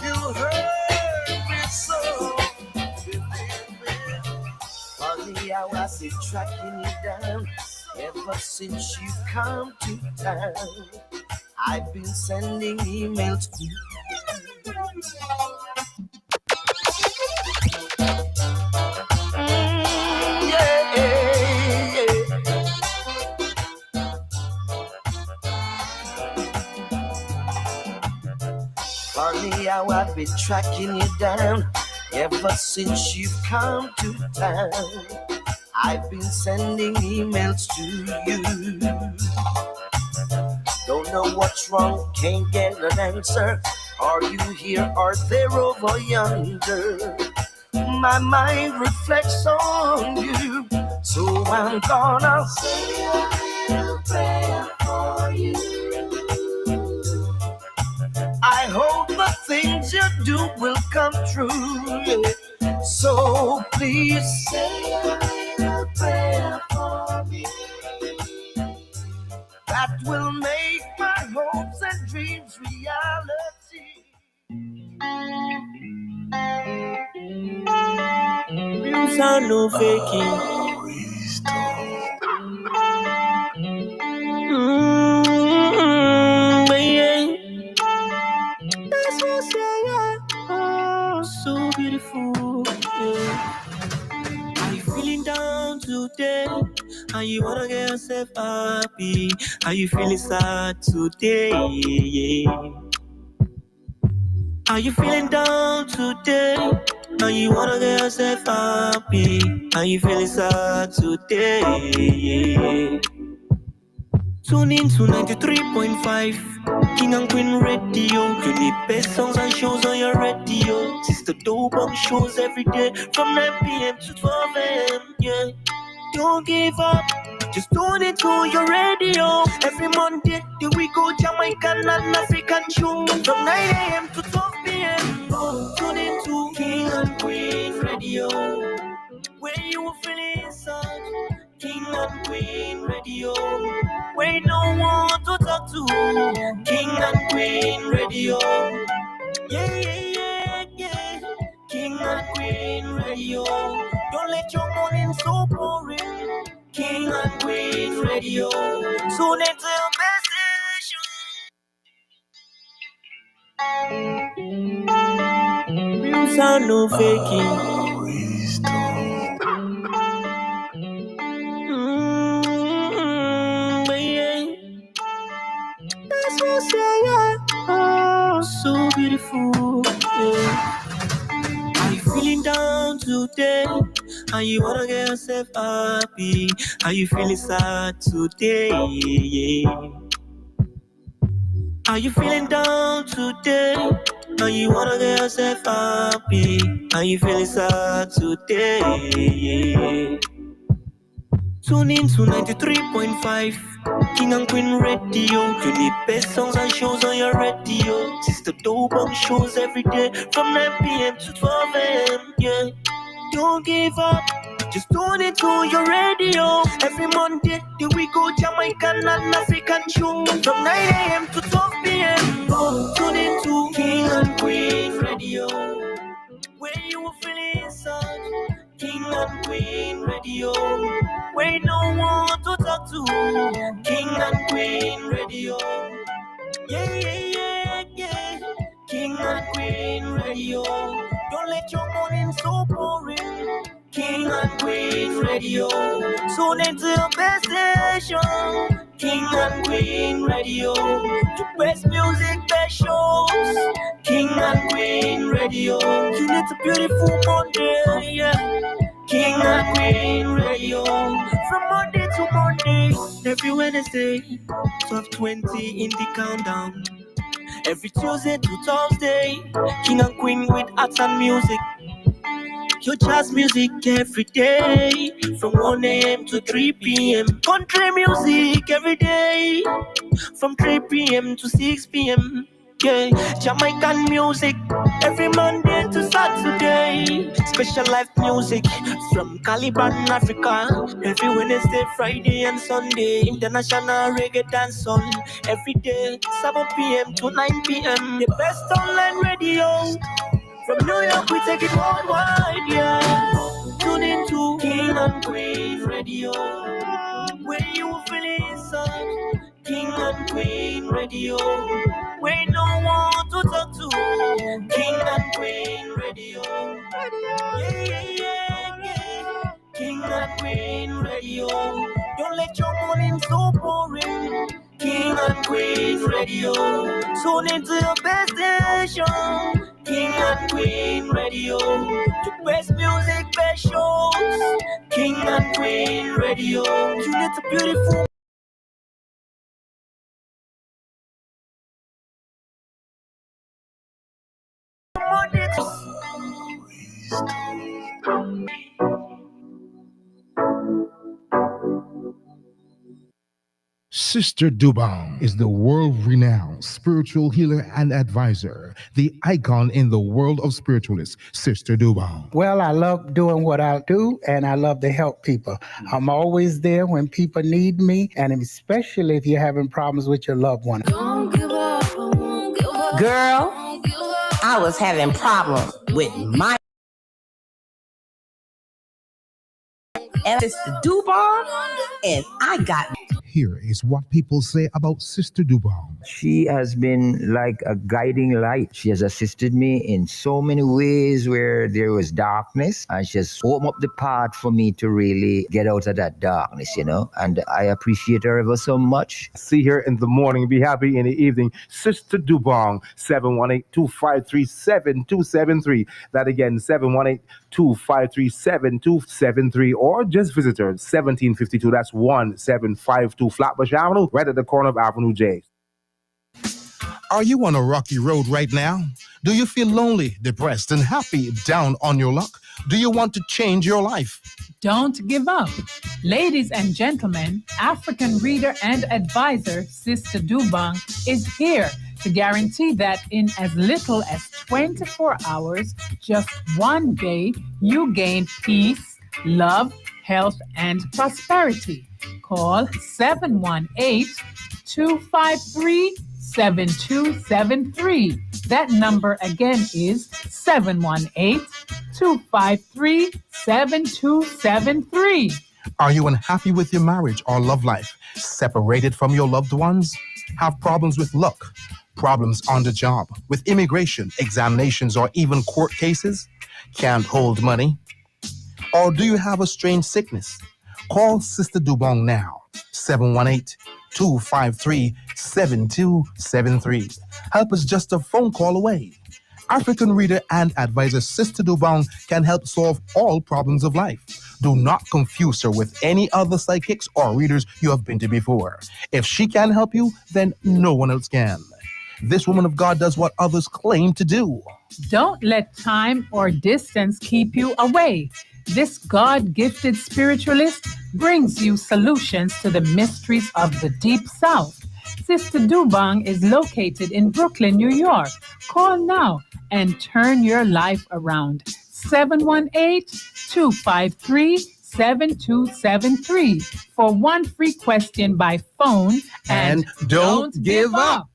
you hurt me so. Believe me, Polly, I was tracking you down ever since you come to town. I've been sending emails to you. Yeah, yeah. Funny how I've been tracking you down ever since you've come to town. I've been sending emails to you. Don't know what's wrong, can't get an answer. Are you here or there over yonder? My mind reflects on you, so I'm gonna say a little prayer for you. I hope the things you do will come true. Yeah. So please say a little prayer for me. That will make my hopes and dreams reality. Blues are no faking. Yeah. That's what I oh, so beautiful. Yeah. Are you feeling down today? Are you wanna get yourself happy? Are you feeling sad today? Yeah. Are you feeling down today? Are you wanna get yourself happy? Are you feeling sad today? Yeah. Tune in to 93.5 King and Queen Radio. You need best songs and shows on your radio. Sisterdobong shows every day from 9 p.m. to 12 a.m. Yeah. Don't give up, just tune it to your radio. Every Monday, we go Jamaican and African tunes from 9 a.m. to 12 p.m. Tune in to King and Queen Radio, where you will feel inside. King and Queen Radio, where no one to talk to. King and Queen Radio, yeah, yeah, yeah, yeah. King and Queen Radio, King and Queen Radio. Tune into your best station. Real sound, no faking. Yeah. That's what I say, yeah. Oh, so beautiful. Yeah. Are you feeling down today? And you wanna get yourself happy? Are you feeling sad today? Yeah. Are you feeling down today? And you wanna get yourself happy? Are you feeling sad today? Yeah. Tune in to 93.5 King and Queen Radio. You need best songs and shows on your radio. Sisterdobong shows every day from 9 p.m. to 12 a.m. Yeah. Don't give up. Just tune into your radio. Every Monday, we go Jamaican and African show from 9 a.m. to 12 p.m. Tune into King and Queen Radio, where you will feel inside. King and Queen Radio, where no one to talk to. King and Queen Radio. Yeah, yeah, yeah, yeah. King and Queen Radio. Don't let your morning so boring. King and Queen Radio. Tune into your best station. King and Queen Radio. The best music, best shows. King and Queen Radio. You need a beautiful Monday, yeah. King and Queen Radio. From Monday to Monday, every Wednesday, 12:20 in the countdown. Every Tuesday to Thursday, King and Queen with arts and music. Your jazz music every day, from 1 a.m. to 3 p.m. Country music every day, from 3 p.m. to 6 p.m. Yeah, Jamaican music every Monday to Saturday. Special life music from Caliban, Africa. Every Wednesday, Friday, and Sunday. International reggae dancehall every day, 7 p.m. to 9 p.m. The best online radio. From New York, we take it worldwide, yeah. Tune into King and Queen Radio, where you will feel inside. King and Queen Radio, where no one to talk to. King and Queen Radio. Yeah, yeah, yeah, yeah. King and Queen Radio. Don't let your morning so boring. King and Queen Radio. Tune into your best station. King and Queen Radio. The best music, best shows. King and Queen Radio. You need a beautiful Monday. Sisterdobong is the world-renowned spiritual healer and advisor, the icon in the world of spiritualists, Sisterdobong. Well, I love doing what I do, and I love to help people. I'm always there when people need me, and especially if you're having problems with your loved one. Don't give up, I won't give up. Girl, I was having problems with my Sisterdobong, and I got. Here is what people say about Sisterdobong. She has been like a guiding light. She has assisted me in so many ways where there was darkness, and she has opened up the path for me to really get out of that darkness, you know, and I appreciate her ever so much. See her in the morning, be happy in the evening. Sisterdobong, 718-253-7273. That again, 718-253-7273, or just visit her, 1752, that's 1752 Flatbush Avenue, right at the corner of Avenue J. Are you on a rocky road right now? Do you feel lonely, depressed, and happy, down on your luck? Do you want to change your life? Don't give up. Ladies and gentlemen, African reader and advisor Sisterdobong is here to guarantee that in as little as 24 hours, just one day, you gain peace, love, health, and prosperity. Call 718-253-7273. That number again is 718-253-7273. Are you unhappy with your marriage or love life? Separated from your loved ones? Have problems with luck? Problems on the job, with immigration, examinations, or even court cases? Can't hold money? Or do you have a strange sickness? Call Sisterdobong now, 718-253-7273. Help is just a phone call away. African reader and advisor Sisterdobong can help solve all problems of life. Do not confuse her with any other psychics or readers you have been to before. If she can help you, then no one else can. This woman of God does what others claim to do. Don't let time or distance keep you away. This God-gifted spiritualist brings you solutions to the mysteries of the Deep South. Sisterdobong is located in Brooklyn, New York. Call now and turn your life around. 718-253-7273 for one free question by phone. And don't give up.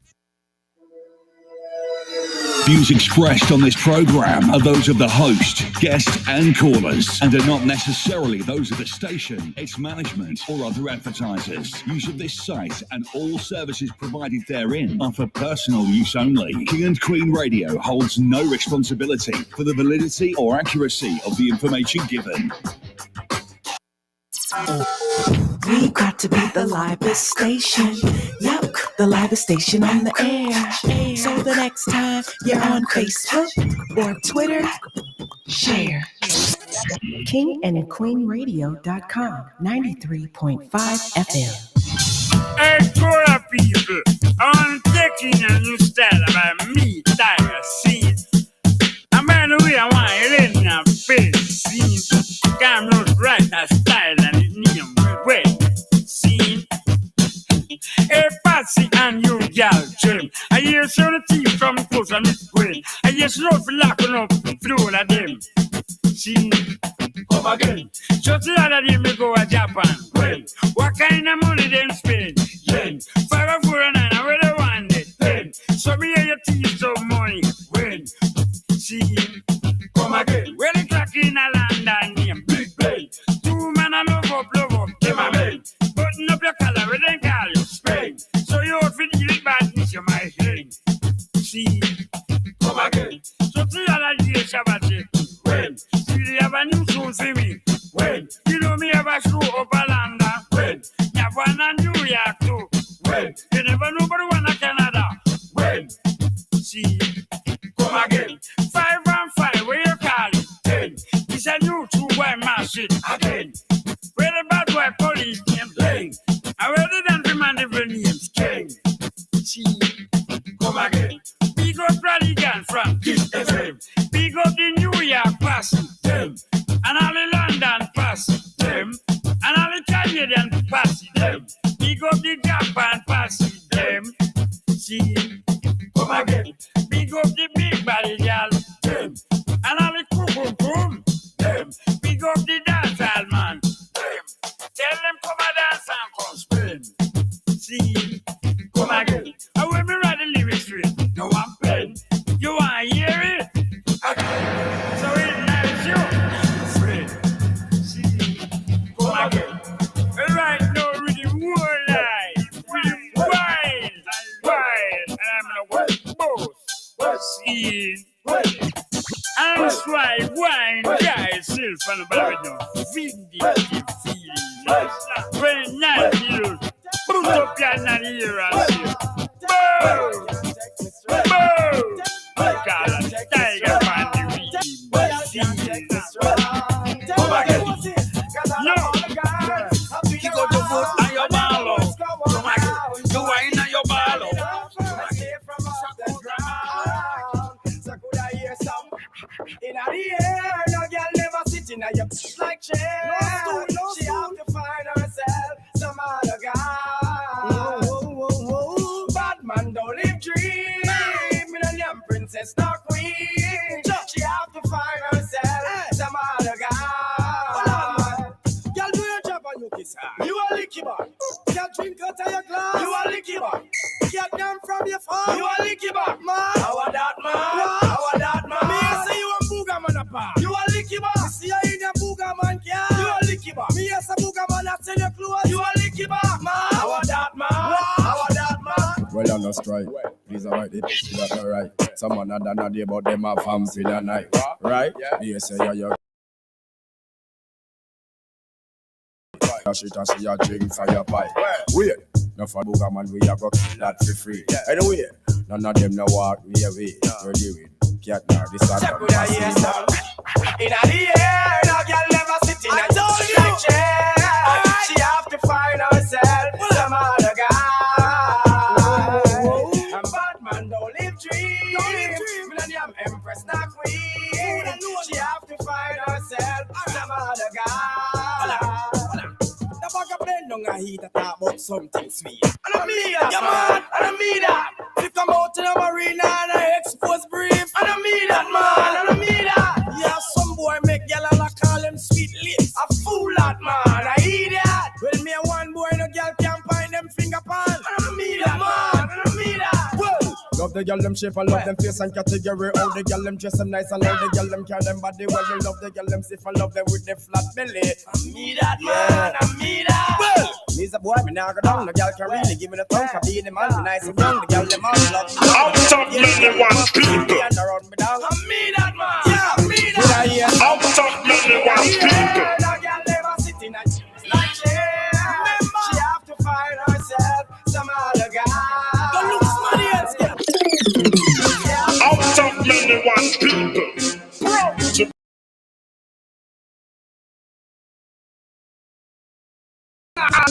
Views expressed on this program are those of the host, guests, and callers, and are not necessarily those of the station, its management, or other advertisers. Use of this site and all services provided therein are for personal use only. King and Queen Radio holds no responsibility for the validity or accuracy of the information given. We got to be the livest station. Yep, the livest station on the air. So the next time you're on Facebook or Twitter, share. KingandQueenRadio.com 93.5 FM. Hey, Cora people, I'm taking a new style about me, Tiger Scene. And by the way, I want to learn a face scene. I'm not right a style and it name way scene. Hey, Patsy and you, gal, Jim. I hear some of the team from close and it's great. I just love for locking up through all of them. See, come again. Just the other day, me go to Japan. Well, what kind of money them spend? Yen. 549, I really want it. Yen. So me hear your teeth some money. When? See, come again. Well, the clock in a London name. Big Bay. Two man I love up, them a bed. Button up your collar, we then call you Spain. So you out for deal with badness, you my friend. See, come again. So the other day, Shabbat. When? See, they have a new show for me. When? You know me have a show up a London. When? You have one in New York too. When? You never know but one in Canada. When? See, come again. 5 and 5, where you call it? 10. It's a new two-way machine again. Where the bad boy police name Lane. And where the dance man different names King. See, come again. Big up Radigan from Kiss FM. Big up the New York pass them. And all the London pass them. And all the Canadian pass them. Big up the Japan pass them. See, come again. Big up the big body girl them. And all the boom them. Big up the dancehall man them. Tell them come and dance and come spin. See, come again. And when me write the lyrics straight, no one pen. You want to hear it? Okay. So it's nice you, friend. See, come again. Right now, with the whole life, with the wild, and I'm gonna work both. See, and that's why wine guys still from the Babylon. Vindictive feelings. Very nice, you. Put up your nanny here and see. Boom! Boom! Call a tiger man the weed. Come again. No! You got your foot on your ball. Come again. You wine on your ball. In the air, no girl never sitting at your like chair. She have to find herself some other guy. Bad man don't live dream. Millennium princess, not queen. She have to find herself some other guy. Girl, do your job and you kiss her. You a licky boy. Girl, drink out of your glass. You a licky boy. Get them from your farm. You a licky boy, man. How are that, man? How are that, man? Me say you a booger man apart. You a licky boy. See you in your booger man car. You a no strike. Please avoid it, you got no right. Someone had an idea about them have hams in a night. Right? You say you're shit and she a drink fire pipe. Wait, no for booger man we a go kill that for free. Anyway, none of them no walk me away. We're doing cat now this and that. In the air, no girl never sit in a chair. She have to find herself some other guy. And bad man don't live dreams. Millennium Empress not queen. She have to find herself some other guy. The bag of blend on a heat to talk about something sweet. And I mean that, yeah, man. And I mean that. If come out in a marina and I expose brief. And I mean that, man. And I mean that. Yeah, some boy make gyal and I call them sweet lips. A fool that, man. I hear that. Well, me and one boy no gyal can't find them finger pan. And I mean that, man. And I mean that. Well, love the gyal them shape and love them face and category. All the gyal them dress them nice and all the gyal them carry them body well. You love the gyal them stiff and love them with the flat belly. I mean that, man. I mean that. Well, me's a boy, me now go down. The girl can really give me the tongue. Can be the man, be nice and young. The girl them all love me. Out of many one people. And around me down. I mean that, man. Yeah, I mean that. Out of many one people. The girl never sit in a chair. Remember, she have to find herself some other guy. Don't look smarty and scared. Out of many one people. Proud to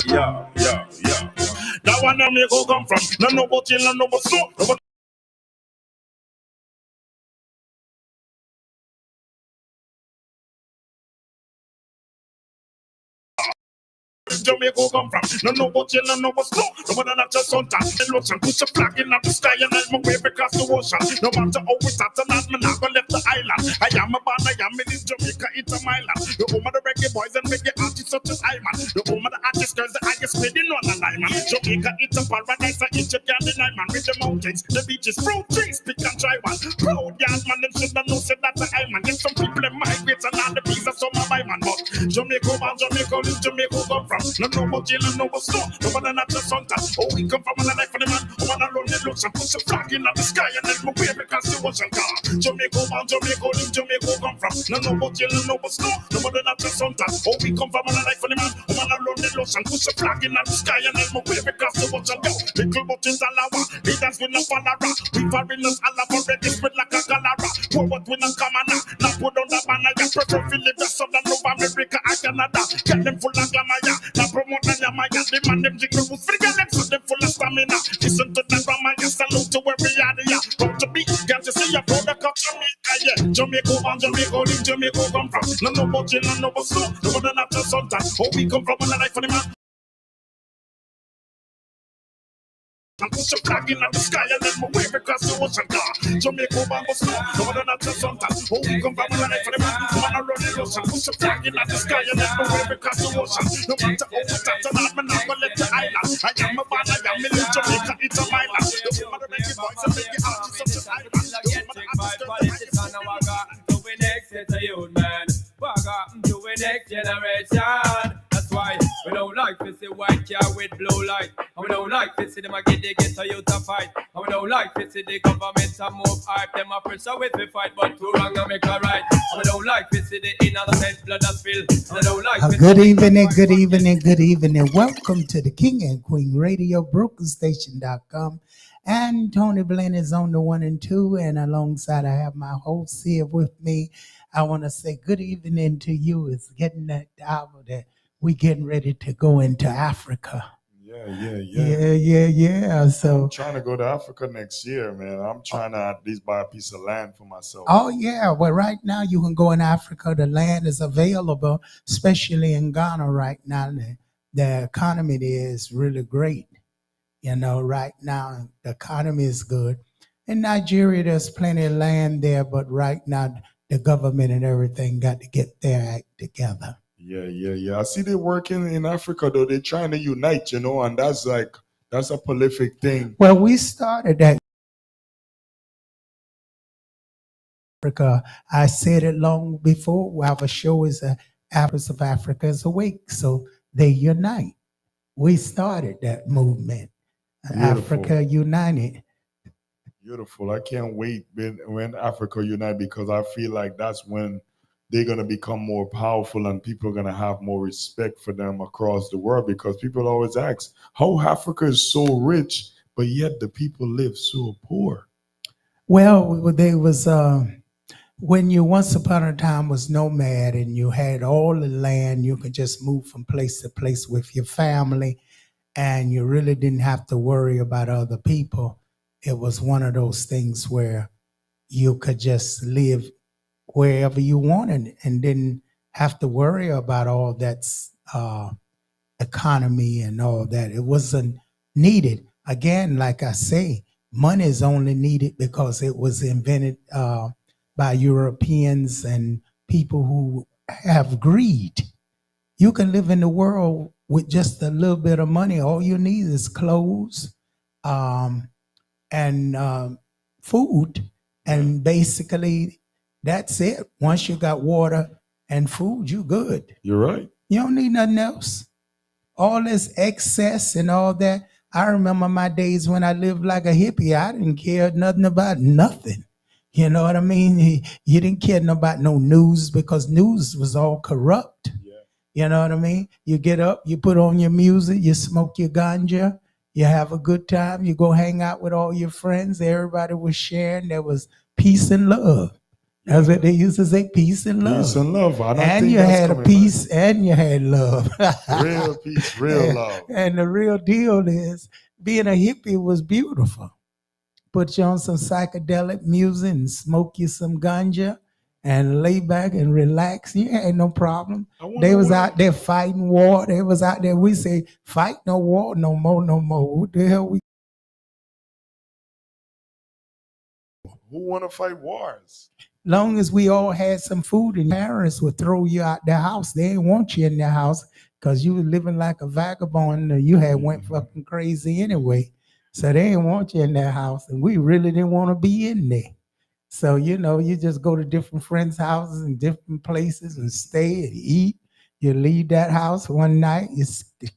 Yeah. that one I may go come from. No but chill, no but so. No but Jamaica come from. No but chill, no but slow. No matter not just on time. And lotion, put your flag in the sky and I'm away across the ocean. No matter how we start to land, me not gonna left the island. I am a man, I am in Jamaica, it's a my land. The home of the reggae boys and reggae artists such as I man. The home of the artists girls, the highest paid on the line man. Jamaica, it's a paradise, I eat your can't deny man. With the mountains, the beaches, fruit trees, pick and try one. Proud yard man, them should not know say that's the I man. Get some people in migrate and all the pieces of some of my man. But Jamaica man, Jamaica, live Jamaica come from. No but jail, no but snow. No matter not just hunter. Oh, we come from a life for the man. Oh, man alone the looks and put your flag in the sky and then move away because the ocean car. Jamaica man, Jamaica, live Jamaica come from. No but jail, no but snow. No matter not just hunter. Oh, we come from a life for the man. Oh, man alone the looks and put your flag in the sky and then move away because the ocean car. Little buttons all our leaders with no follower. We foreigners all our ready spread like a galara. Forward with no commoner. Now put on the banner. You prefer to live the southern North America and Canada. Get them full of glamour. Now promote the Yamaya. The man them jingle with free them so them full of stamina. Listen to the drama. You salute to every area. Proud to be. Can't you see your brother come Jamaica? Yeah. Jamaica man, Jamaica live Jamaica come from. No but jail, no but snow. No matter not just sometimes. Oh, we come from a life for the man. And put your flag in the sky and then move away because the ocean car. Jamaica man was snow. No matter not just sometimes. Oh, we come from a life for the man. Man around the ocean. Put your flag in the sky and then move away because the ocean. No matter how we start to land, man, I'm gonna let the island. I am a man, I am in Jamaica, it's a my land. The woman that make it boys and make it artists such as I man. The woman that artists girls and make it to the next youth, man. To the next generation. That's why we don't like to see white car with blue light. And we don't like to see them get a youth to fight. And we don't like to see the government to move hype. Them a pressure with we fight, but too wrong and make a right. And we don't like to see the innocent blood that spill. And we don't like Good evening, good evening, good evening. Welcome to the King and Queen Radio, BrokenStation.com. And Tony Blinn is on the 1 and 2. And alongside, I have my host here with me. I want to say good evening to you. It's getting that hour that we getting ready to go into Africa. Yeah. So I'm trying to go to Africa next year, man. I'm trying to at least buy a piece of land for myself. Oh yeah, well right now you can go in Africa. The land is available, especially in Ghana right now. The economy there is really great. You know, right now the economy is good. In Nigeria, there's plenty of land there, but right now the government and everything got to get their act together. Yeah. I see they working in Africa though. They're trying to unite, you know, and that's a prolific thing. Well, we started that. Africa. I said it long before. Our show is Apples of Africa is Awake, so they unite. We started that movement. Africa united. Beautiful. I can't wait when Africa unite, because I feel like that's when they're going to become more powerful and people are going to have more respect for them across the world, because people always ask how Africa is so rich, but yet the people live so poor. Well, they was when you once upon a time was nomad and you had all the land, you could just move from place to place with your family, and you really didn't have to worry about other people. It was one of those things where you could just live wherever you wanted and didn't have to worry about all that economy and all that. It wasn't needed. Again, like I say, money is only needed because it was invented by Europeans and people who have greed. You can live in the world with just a little bit of money. All you need is clothes and food, and basically that's it. Once you got water and food, you good. You're right. You don't need nothing else. All this excess and all that. I remember my days when I lived like a hippie. I didn't care nothing about nothing. You know what I mean? You didn't care about no news, because news was all corrupt. You know what I mean? You get up, you put on your music, you smoke your ganja, you have a good time, you go hang out with all your friends. Everybody was sharing. There was peace and love. That's what they used to say, peace and love. Peace and love. And you had a peace and you had love. Real peace, real love. And the real deal is, being a hippie was beautiful. Put you on some psychedelic music and smoke you some ganja and lay back and relax. You had no problem. They was out there fighting war. They was out there. We say, fight no war no more, no more. What the hell we? Who want to fight wars? Long as we all had some food, and parents would throw you out their house. They didn't want you in their house because you were living like a vagabond. And you had went fucking crazy anyway. So they didn't want you in their house. And we really didn't want to be in there. So, you know, you just go to different friends' houses and different places and stay and eat. You leave that house one night, you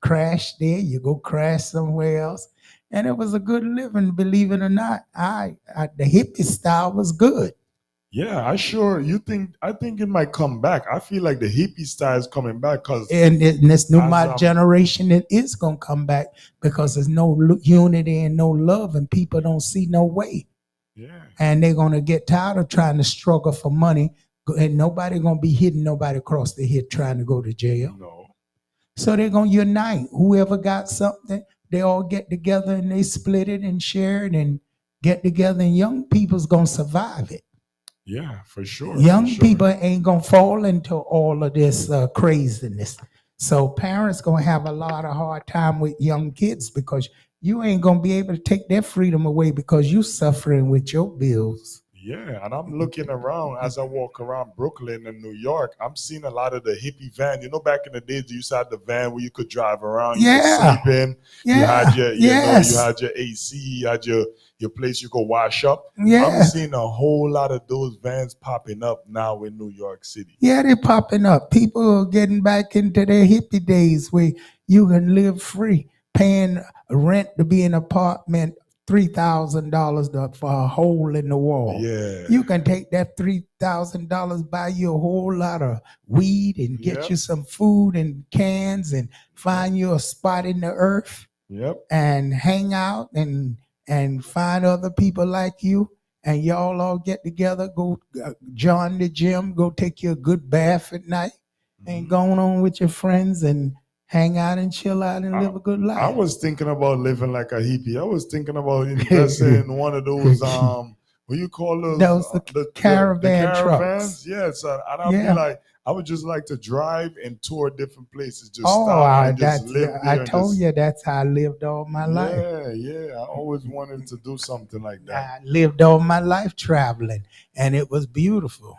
crash there, you go crash somewhere else. And it was a good living, believe it or not. The hippie style was good. Yeah, I think it might come back. I feel like the hippie style is coming back, because and this new generation, it is gonna come back, because there's no unity and no love, and people don't see no way. Yeah. And they're gonna get tired of trying to struggle for money, and nobody gonna be hitting nobody across the head trying to go to jail. No. So they're gonna unite. Whoever got something, they all get together and they split it and share it and get together, and young people's gonna survive it. Yeah, for sure. Young people ain't gonna fall into all of this craziness. So parents gonna have a lot of hard time with young kids, because you ain't gonna be able to take their freedom away because you suffering with your bills. Yeah, and I'm looking around as I walk around Brooklyn and New York. I'm seeing a lot of the hippie van. You know, back in the days, you used to have the van where you could drive around, you could sleep in. Yeah. You had your, you Yes. know, you had your AC, you had your place you could wash up. Yeah. I'm seeing a whole lot of those vans popping up now in New York City. Yeah, they're popping up. People are getting back into their hippie days where you can live free, paying rent to be in an apartment, $3,000 for a hole in the wall. Yeah. You can take that $3,000, buy you a whole lot of weed and get you some food and cans and find you a spot in the earth. Yep. And hang out and find other people like you, and y'all all get together, go join the gym, go take you a good bath at night, and going on with your friends and hang out and chill out and live a good life. I was thinking about living like a hippie. I was thinking about investing in one of those what you call those the caravan the trucks. Yes, and I'd be like, I would just like to drive and tour different places, just Oh, stop and just live there. I told you that's how I lived all my life. Yeah. I always wanted to do something like that. I lived all my life traveling, and it was beautiful.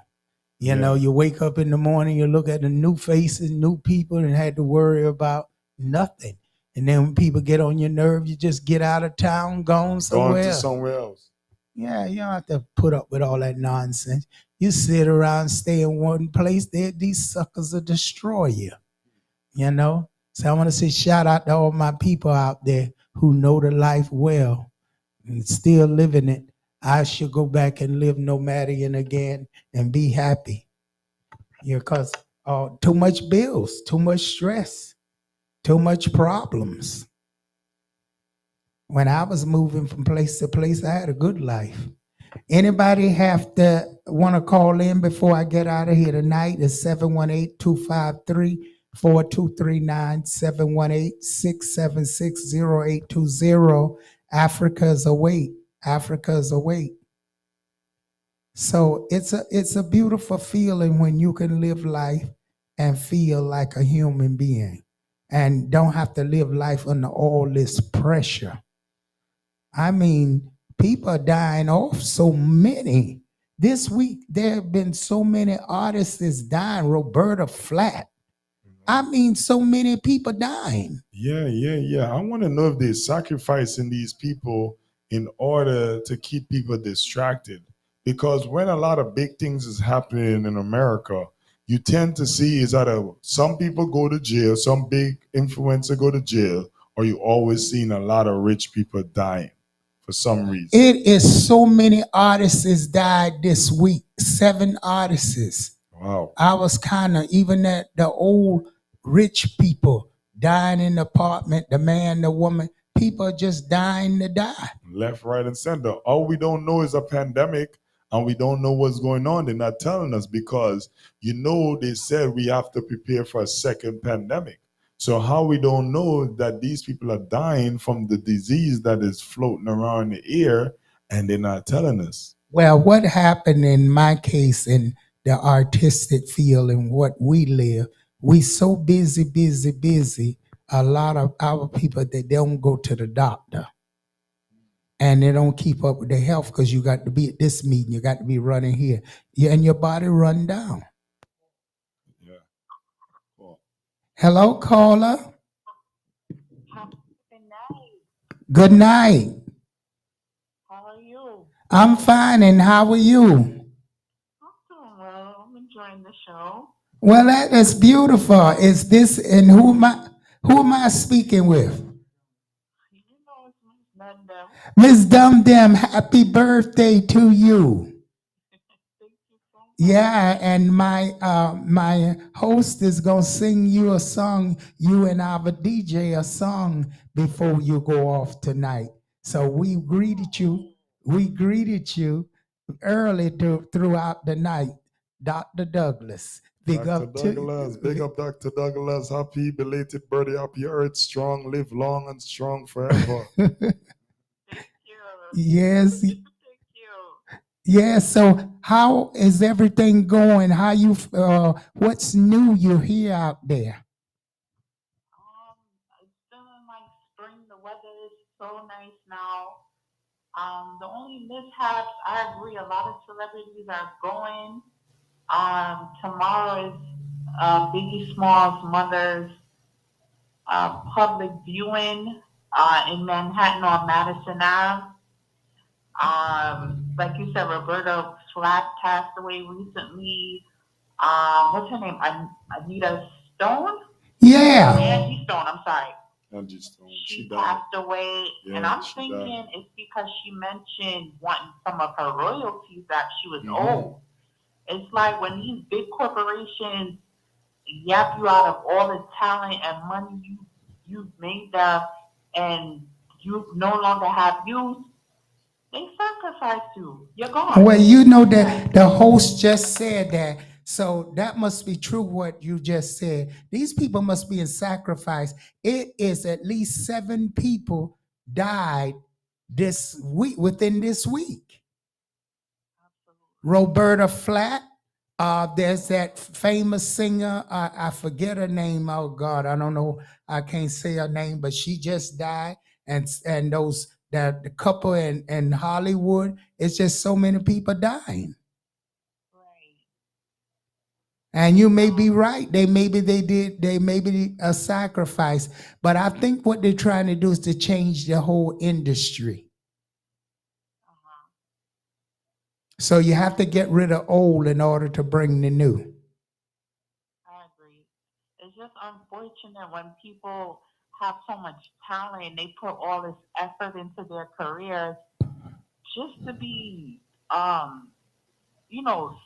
You know, you wake up in the morning, you look at the new faces, new people, and had to worry about nothing. And then when people get on your nerves, you just get out of town, gone somewhere. Going to somewhere else. Yeah, you don't have to put up with all that nonsense. You sit around, stay in one place, these suckers will destroy you. You know? So I want to say shout out to all my people out there who know the life well and still living it, I should go back and live nomadian again and be happy. Because too much bills, too much stress, too much problems. When I was moving from place to place, I had a good life. Anybody have to want to call in before I get out of here tonight? It's 718-253-4239, 718-676-0820. Africa's awake. Africa's awake. So it's a beautiful feeling when you can live life and feel like a human being and don't have to live life under all this pressure. I mean, people are dying off, so many. This week, there have been so many artists that's dying. Roberta Flack. I mean, so many people dying. Yeah. I want to know if they're sacrificing these people in order to keep people distracted. Because when a lot of big things is happening in America, you tend to see is either some people go to jail, some big influencer go to jail, or you always seeing a lot of rich people dying for some reason. It is so many artists died this week. 7 artists. Wow. I was kind of, even at the old rich people dying in the apartment, the man, the woman, people are just dying to die. Left, right, and center. All we don't know is a pandemic, and we don't know what's going on. They're not telling us because, they said we have to prepare for a second pandemic. So how we don't know that these people are dying from the disease that is floating around the air, and they're not telling us. Well, what happened in my case in the artistic field and what we live, we so busy. A lot of our people, they don't go to the doctor. And they don't keep up with their health because you got to be at this meeting, you got to be running here. And your body run down. Yeah. Cool. Hello, caller. Good night. How are you? I'm fine, and how are you? I'm doing well. I'm enjoying the show. Well, that is beautiful. Is this, and who am I speaking with? Miss Dum Dum, happy birthday to you. Yeah, and my host is gonna sing you a song, you and our DJ a song before you go off tonight. So we greeted you early throughout the night, Dr. Douglas. Big Dr. up Douglas, big up Dr. Douglas. Happy belated birthday, happy earth, strong, live long and strong forever. Yes. Yeah, so how is everything going? How you what's new you hear out there? It's feeling like spring. The weather is so nice now. The only mishaps, I agree, a lot of celebrities are going. Tomorrow is Biggie Smalls' mother's public viewing in Manhattan on Madison Ave. Like you said, Roberta Flack passed away recently. What's her name? Anita Stone? Yeah. Angie Stone, I'm sorry. Angie Stone. She passed away. Yeah, and I'm thinking it's because she mentioned wanting some of her royalties that she was old. It's like when these big corporations yap you out of all the talent and money you've made up and you no longer have use, they sacrifice you. You're gone. Well, you know that the host just said that. So that must be true what you just said. These people must be in sacrifice. It is at least 7 people died this week, within this week. Roberta Flack. There's that famous singer, I forget her name. Oh God, I don't know. I can't say her name, but she just died. And those that the couple in Hollywood, it's just so many people dying. And you may be right. They may be a sacrifice. But I think what they're trying to do is to change the whole industry. So you have to get rid of old in order to bring the new. I agree. It's just unfortunate when people have so much talent. They put all this effort into their careers just to be,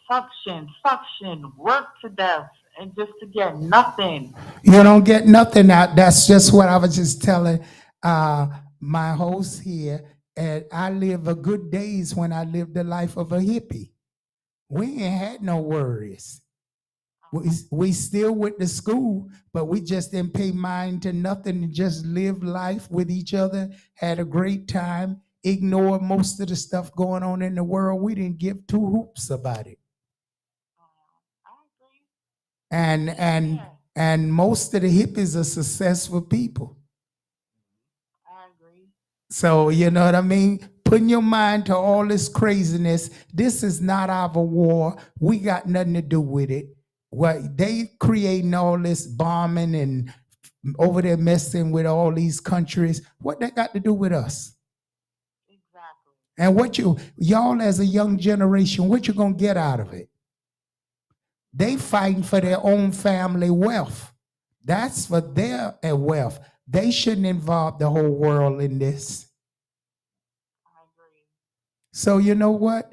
suction, work to death, and just to get nothing. You don't get nothing out. That's just what I was just telling my host here. And I live a good days when I lived the life of a hippie. We ain't had no worries. We still went to school, but we just didn't pay mind to nothing and just lived life with each other, had a great time, ignored most of the stuff going on in the world. We didn't give two hoops about it. And most of the hippies are successful people. I agree. So you know what I mean? Putting your mind to all this craziness. This is not our war. We got nothing to do with it. What they creating all this bombing and over there messing with all these countries. What that got to do with us? Exactly. And what y'all as a young generation, what you gonna get out of it? They fighting for their own family wealth. That's for their wealth. They shouldn't involve the whole world in this. I agree. So you know what?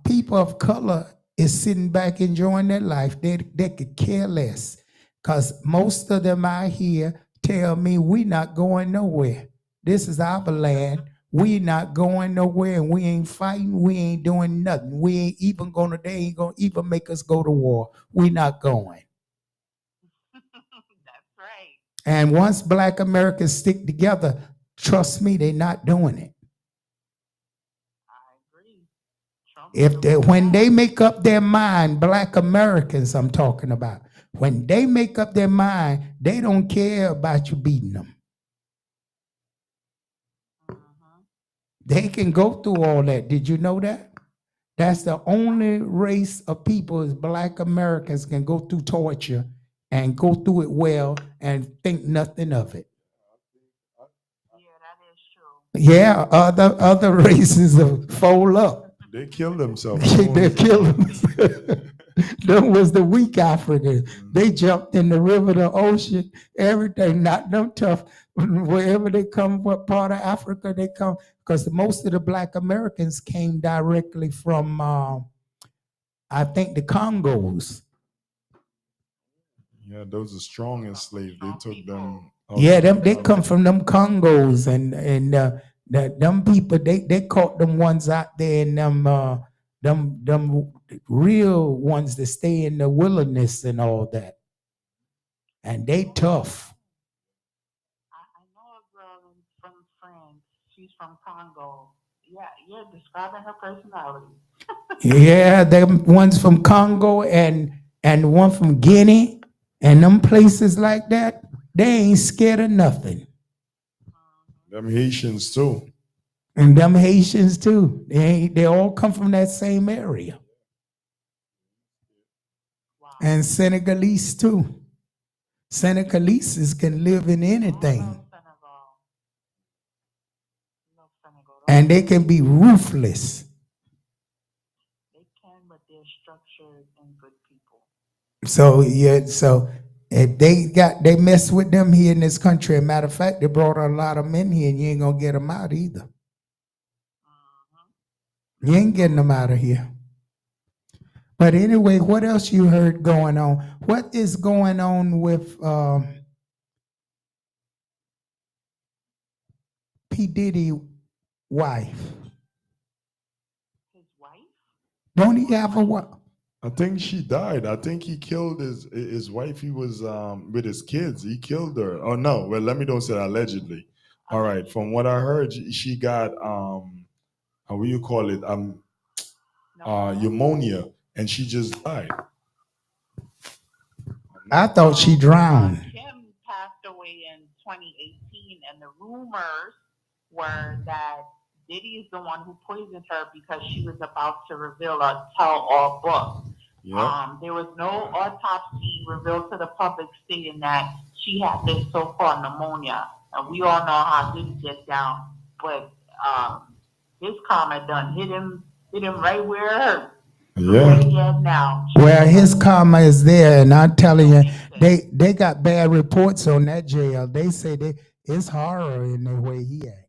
People of color is sitting back enjoying their life. They could care less. Because most of them out here tell me we not going nowhere. This is our land. We not going nowhere, and we ain't fighting. We ain't doing nothing. We ain't even gonna, they ain't gonna even make us go to war. We not going. That's right. And once Black Americans stick together, trust me, they're not doing it. When they make up their mind, Black Americans I'm talking about, when they make up their mind, they don't care about you beating them. They can go through all that. Did you know that? That's the only race of people is Black Americans can go through torture and go through it well and think nothing of it. Yeah, other races will fold up. They kill themselves. They kill themselves. Them was the weak Africans. They jumped in the river, the ocean, everything. Not them tough. Wherever they come, what part of Africa they come, because most of the Black Americans came directly from, I think, the Congos. Yeah, those are strong enslaved. They took them. Yeah, they come from them Congos, and them people they caught them ones out there, and them real ones that stay in the wilderness and all that, and they tough. I know a girl from France. She's from Congo. Yeah, you're describing her personality. Yeah, them ones from Congo and one from Guinea and them places like that. They ain't scared of nothing. Them Haitians too. And them Haitians too. They all come from that same area. Wow. And Senegalese too. Senegaleses can live in anything. And they can be ruthless. They can, but they're structured and good people. So yeah, so if they mess with them here in this country. As a matter of fact, they brought a lot of men here, and you ain't gonna get them out either. You ain't getting them out of here. But anyway, what else you heard going on? What is going on with P. Diddy wife? His wife? Don't he have a wife? I think she died. I think he killed his wife. He was with his kids. He killed her. Oh no! Well, let me don't say that allegedly. All right. From what I heard, she got how will you call it? Pneumonia, and she just died. I thought she drowned. Kim passed away in 2018, and the rumors were that Diddy is the one who poisoned her because she was about to reveal a tell-all book. Yep. There was no autopsy revealed to the public stating that she had this so-called pneumonia. And we all know how Diddy gets down. But his karma done hit him right where it hurt. Yeah. Now. Well, his karma is there, and I'm telling you, They got bad reports on that jail. They say it's horror in the way he act.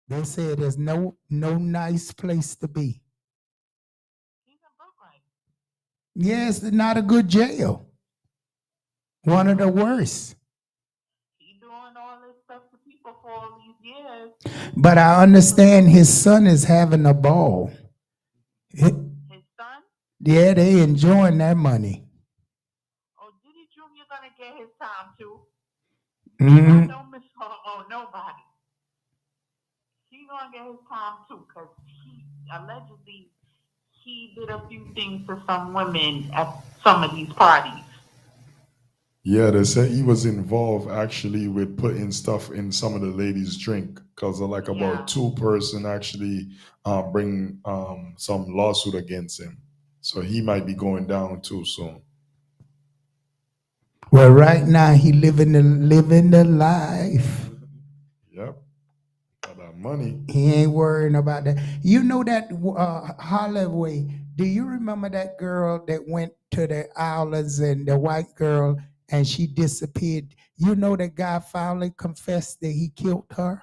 They say there's no nice place to be. Yes, it's not a good jail. One of the worst. He doing all this stuff to people for all these years. But I understand his son is having a ball. His son? Yeah, they enjoying that money. Oh, Diddy Jr. gonna get his time too. Mhm. Don't miss nobody. He gonna get his time too, cause he allegedly he did a few things to some women at some of these parties. Yeah, they said he was involved actually with putting stuff in some of the ladies' drink because like about 2 person actually bring some lawsuit against him. So he might be going down too soon. Well, right now he living the life. Yep. Got that money. He ain't worrying about that. You know that Holloway. Do you remember that girl that went to the islands and the white girl and she disappeared? You know that guy finally confessed that he killed her?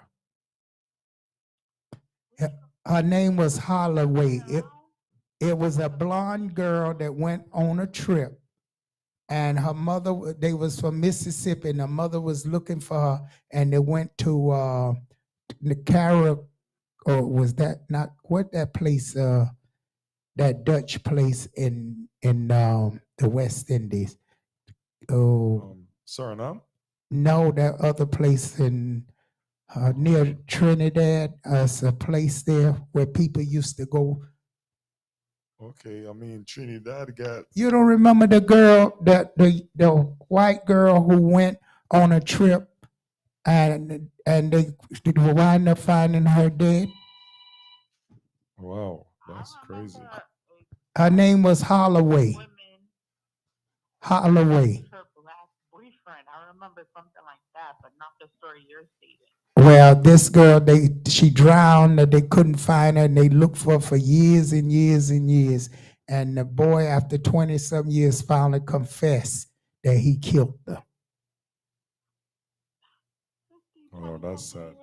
Her name was Holloway. It was a blonde girl that went on a trip, and her mother, they was from Mississippi, and her mother was looking for her, and they went to the Carib, or was that not what that place? That Dutch place in the West Indies. Oh, Suriname? no, that other place in near Trinidad. It's a place there where people used to go. Okay, I mean Trinidad got. You don't remember the girl, the white girl who went on a trip, and they wind up finding her dead. Wow, that's crazy. Her name was Holloway. Holloway. Her black boyfriend. I remember something like that, but not the story you're stating. Well, this girl, she drowned. They couldn't find her, and they looked for her for years and years and years. And the boy, after 20-some years, finally confessed that he killed her. Oh, that's sad.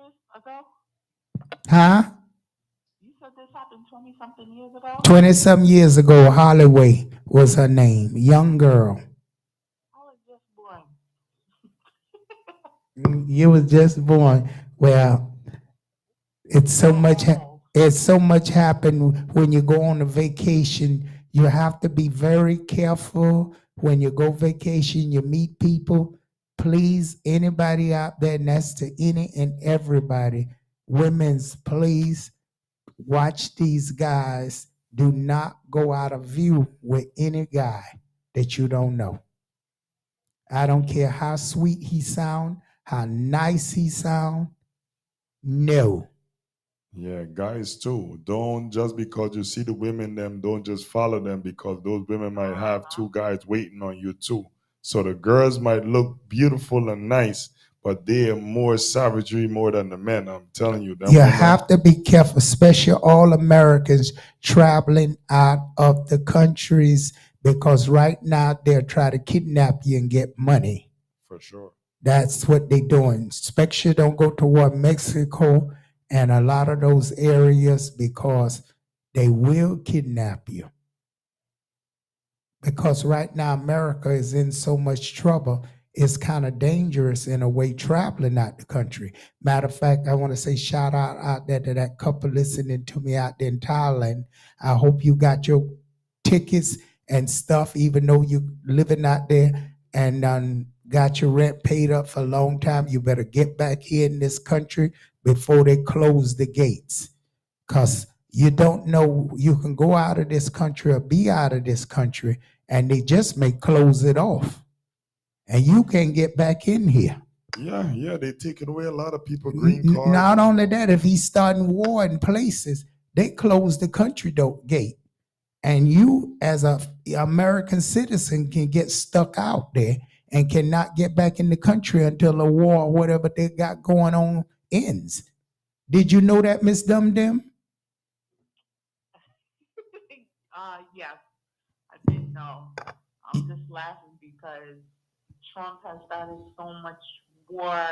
Huh? You said this happened 20-something years ago? 20-some years ago, Holloway was her name. Young girl. I was just born. You was just born. Well, it's so much happened when you go on a vacation. You have to be very careful when you go vacation. You meet people. Please, anybody out there, and that's to any and everybody. Women's, please watch these guys. Do not go out of view with any guy that you don't know. I don't care how sweet he sound, how nice he sound. No. Yeah, guys too. Don't just because you see the women them, don't just follow them because those women might have 2 guys waiting on you too. So the girls might look beautiful and nice, but they are more savagery more than the men. I'm telling you. You have to be careful, especially all Americans traveling out of the countries, because right now they're trying to kidnap you and get money. For sure. That's what they're doing. Especially don't go toward Mexico and a lot of those areas, because they will kidnap you. Because right now America is in so much trouble, it's kind of dangerous in a way traveling out the country. Matter of fact, I want to say shout out there to that couple listening to me out there in Thailand. I hope you got your tickets and stuff, even though you're living out there and got your rent paid up for a long time. You better get back here in this country before they close the gates. Because you don't know, you can go out of this country or be out of this country, and they just may close it off. And you can't get back in here. Yeah, they taking away a lot of people green cards. Not only that, if he's starting war in places, they close the country gate. And you, as a American citizen, can get stuck out there and cannot get back in the country until the war or whatever they got going on ends. Did you know that, Miss Dum Dum? Yes, I did know. I'm just laughing because Trump has started so much war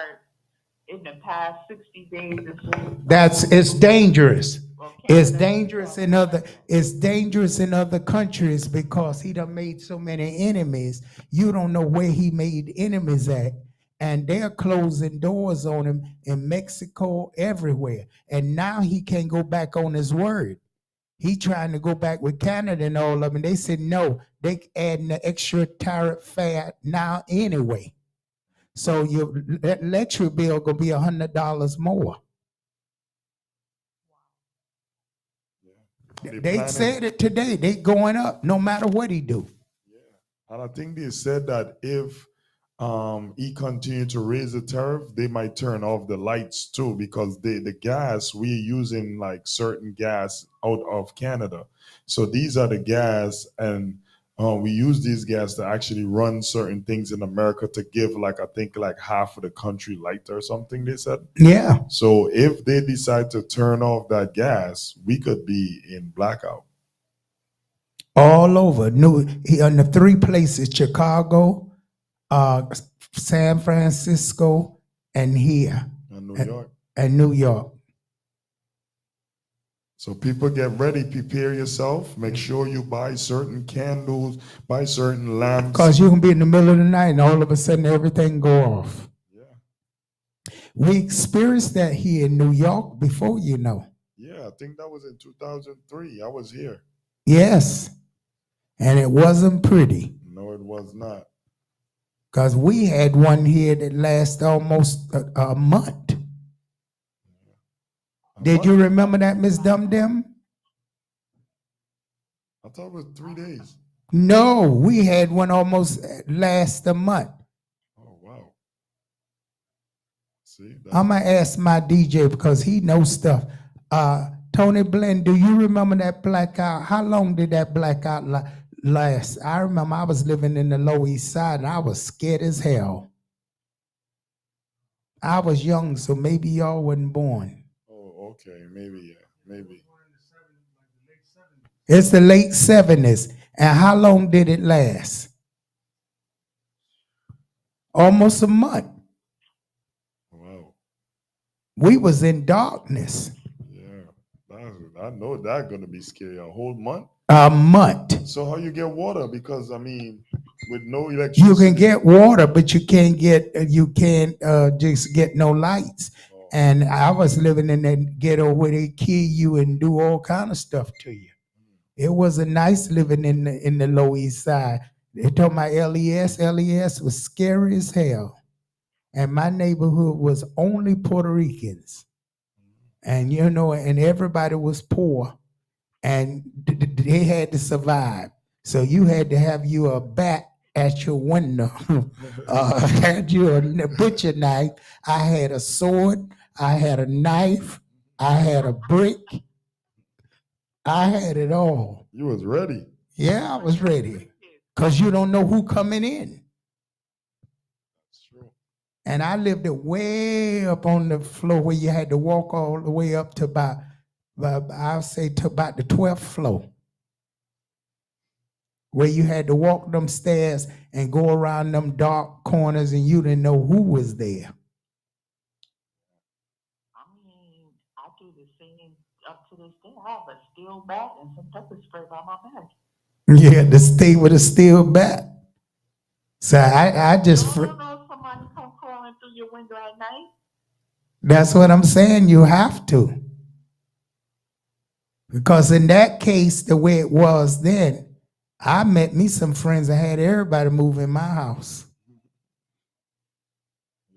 in the past 60 days. It's dangerous. It's dangerous in other countries because he done made so many enemies. You don't know where he made enemies at. And they're closing doors on him in Mexico, everywhere. And now he can't go back on his word. He trying to go back with Canada and all of them. They said no, they adding the extra tariff fare now anyway. So your electric bill gonna be $100 more. They said it today. They going up no matter what he do. And I think they said that if he continued to raise the tariff, they might turn off the lights too, because the gas, we're using like certain gas out of Canada. So these are the gas, and we use these gas to actually run certain things in America to give like, I think like half of the country light or something, they said. Yeah. So if they decide to turn off that gas, we could be in blackout. All over. In the three places, Chicago, San Francisco, and here. And New York. And New York. So people get ready, prepare yourself, make sure you buy certain candles, buy certain lamps. Because you can be in the middle of the night and all of a sudden everything go off. Yeah. We experienced that here in New York before, you know. Yeah, I think that was in 2003. I was here. Yes. And it wasn't pretty. No, it was not. Because we had one here that lasted almost a month. Did you remember that, Miss Dum Dum? I thought it was 3 days. No, we had one almost last a month. Oh, wow. See, I'm going to ask my DJ because he knows stuff. Tony Blend, do you remember that blackout? How long did that blackout last? I remember I was living in the Lower East Side and I was scared as hell. I was young, so maybe y'all wasn't born. Oh, okay, maybe, yeah, maybe. It's the late 70s. And how long did it last? Almost a month. Wow. We was in darkness. Yeah, I know that's going to be scary. A whole month? A month. So how you get water? Because, I mean, with no electricity. You can get water, but you can't just get no lights. Oh. And I was living in that ghetto where they kill you and do all kind of stuff to you. It wasn't nice living in the Lower East Side. They told my LES was scary as hell. And my neighborhood was only Puerto Ricans. And you know, and everybody was poor. And they had to survive. So you had to have you a bat at your window. Had you a butcher knife. I had a sword. I had a knife. I had a brick. I had it all. You was ready. Yeah, I was ready. Because you don't know who coming in. That's true. And I lived it way up on the floor where you had to walk all the way up to about I'll say to about the 12th floor. Where you had to walk them stairs and go around them dark corners and you didn't know who was there. I mean, I do the same up to this day. I have a steel bat and some pepper spray by my back. You had to stay with a steel bat. So I just... You don't know if somebody come crawling through your window at night? That's what I'm saying. You have to. Because in that case, the way it was then, I met me some friends that had everybody move in my house.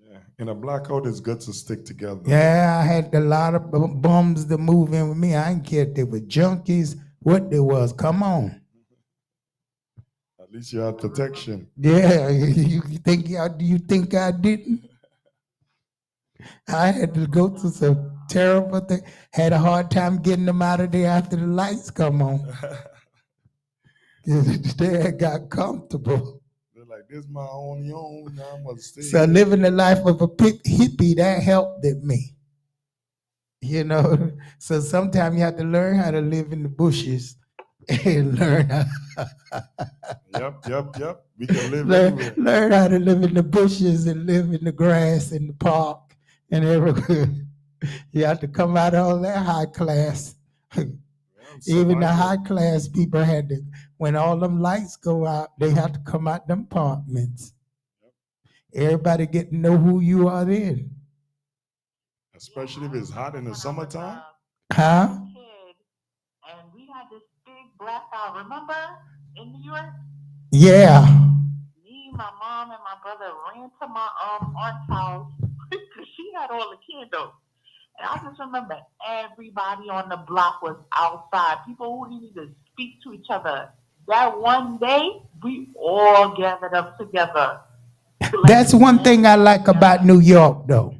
Yeah, in a blackout, it's good to stick together. Yeah, I had a lot of bums to move in with me. I didn't care if they were junkies, what they was. Come on. At least you had protection. Yeah, you think I didn't? I had to go through some terrible thing. Had a hard time getting them out of there after the lights come on. They got comfortable. They're like, this is my only home. Now I must stay. So living the life of a hippie, that helped me. You know, so sometimes you have to learn how to live in the bushes and learn Yep. We can live anywhere. learn how to live in the bushes and live in the grass in the park and everywhere. You have to come out of all that high class. Even the high class people had to, when all them lights go out, they have to come out them apartments. Everybody get to know who you are then. Especially if it's hot in the summertime. Huh? And we had this big blackout, remember, in New York? Yeah. Me, my mom, and my brother ran to my aunt's house because she had all the candles. And I just remember everybody on the block was outside. People who didn't even speak to each other. That one day, we all gathered up together. That's one thing I like about New York, though.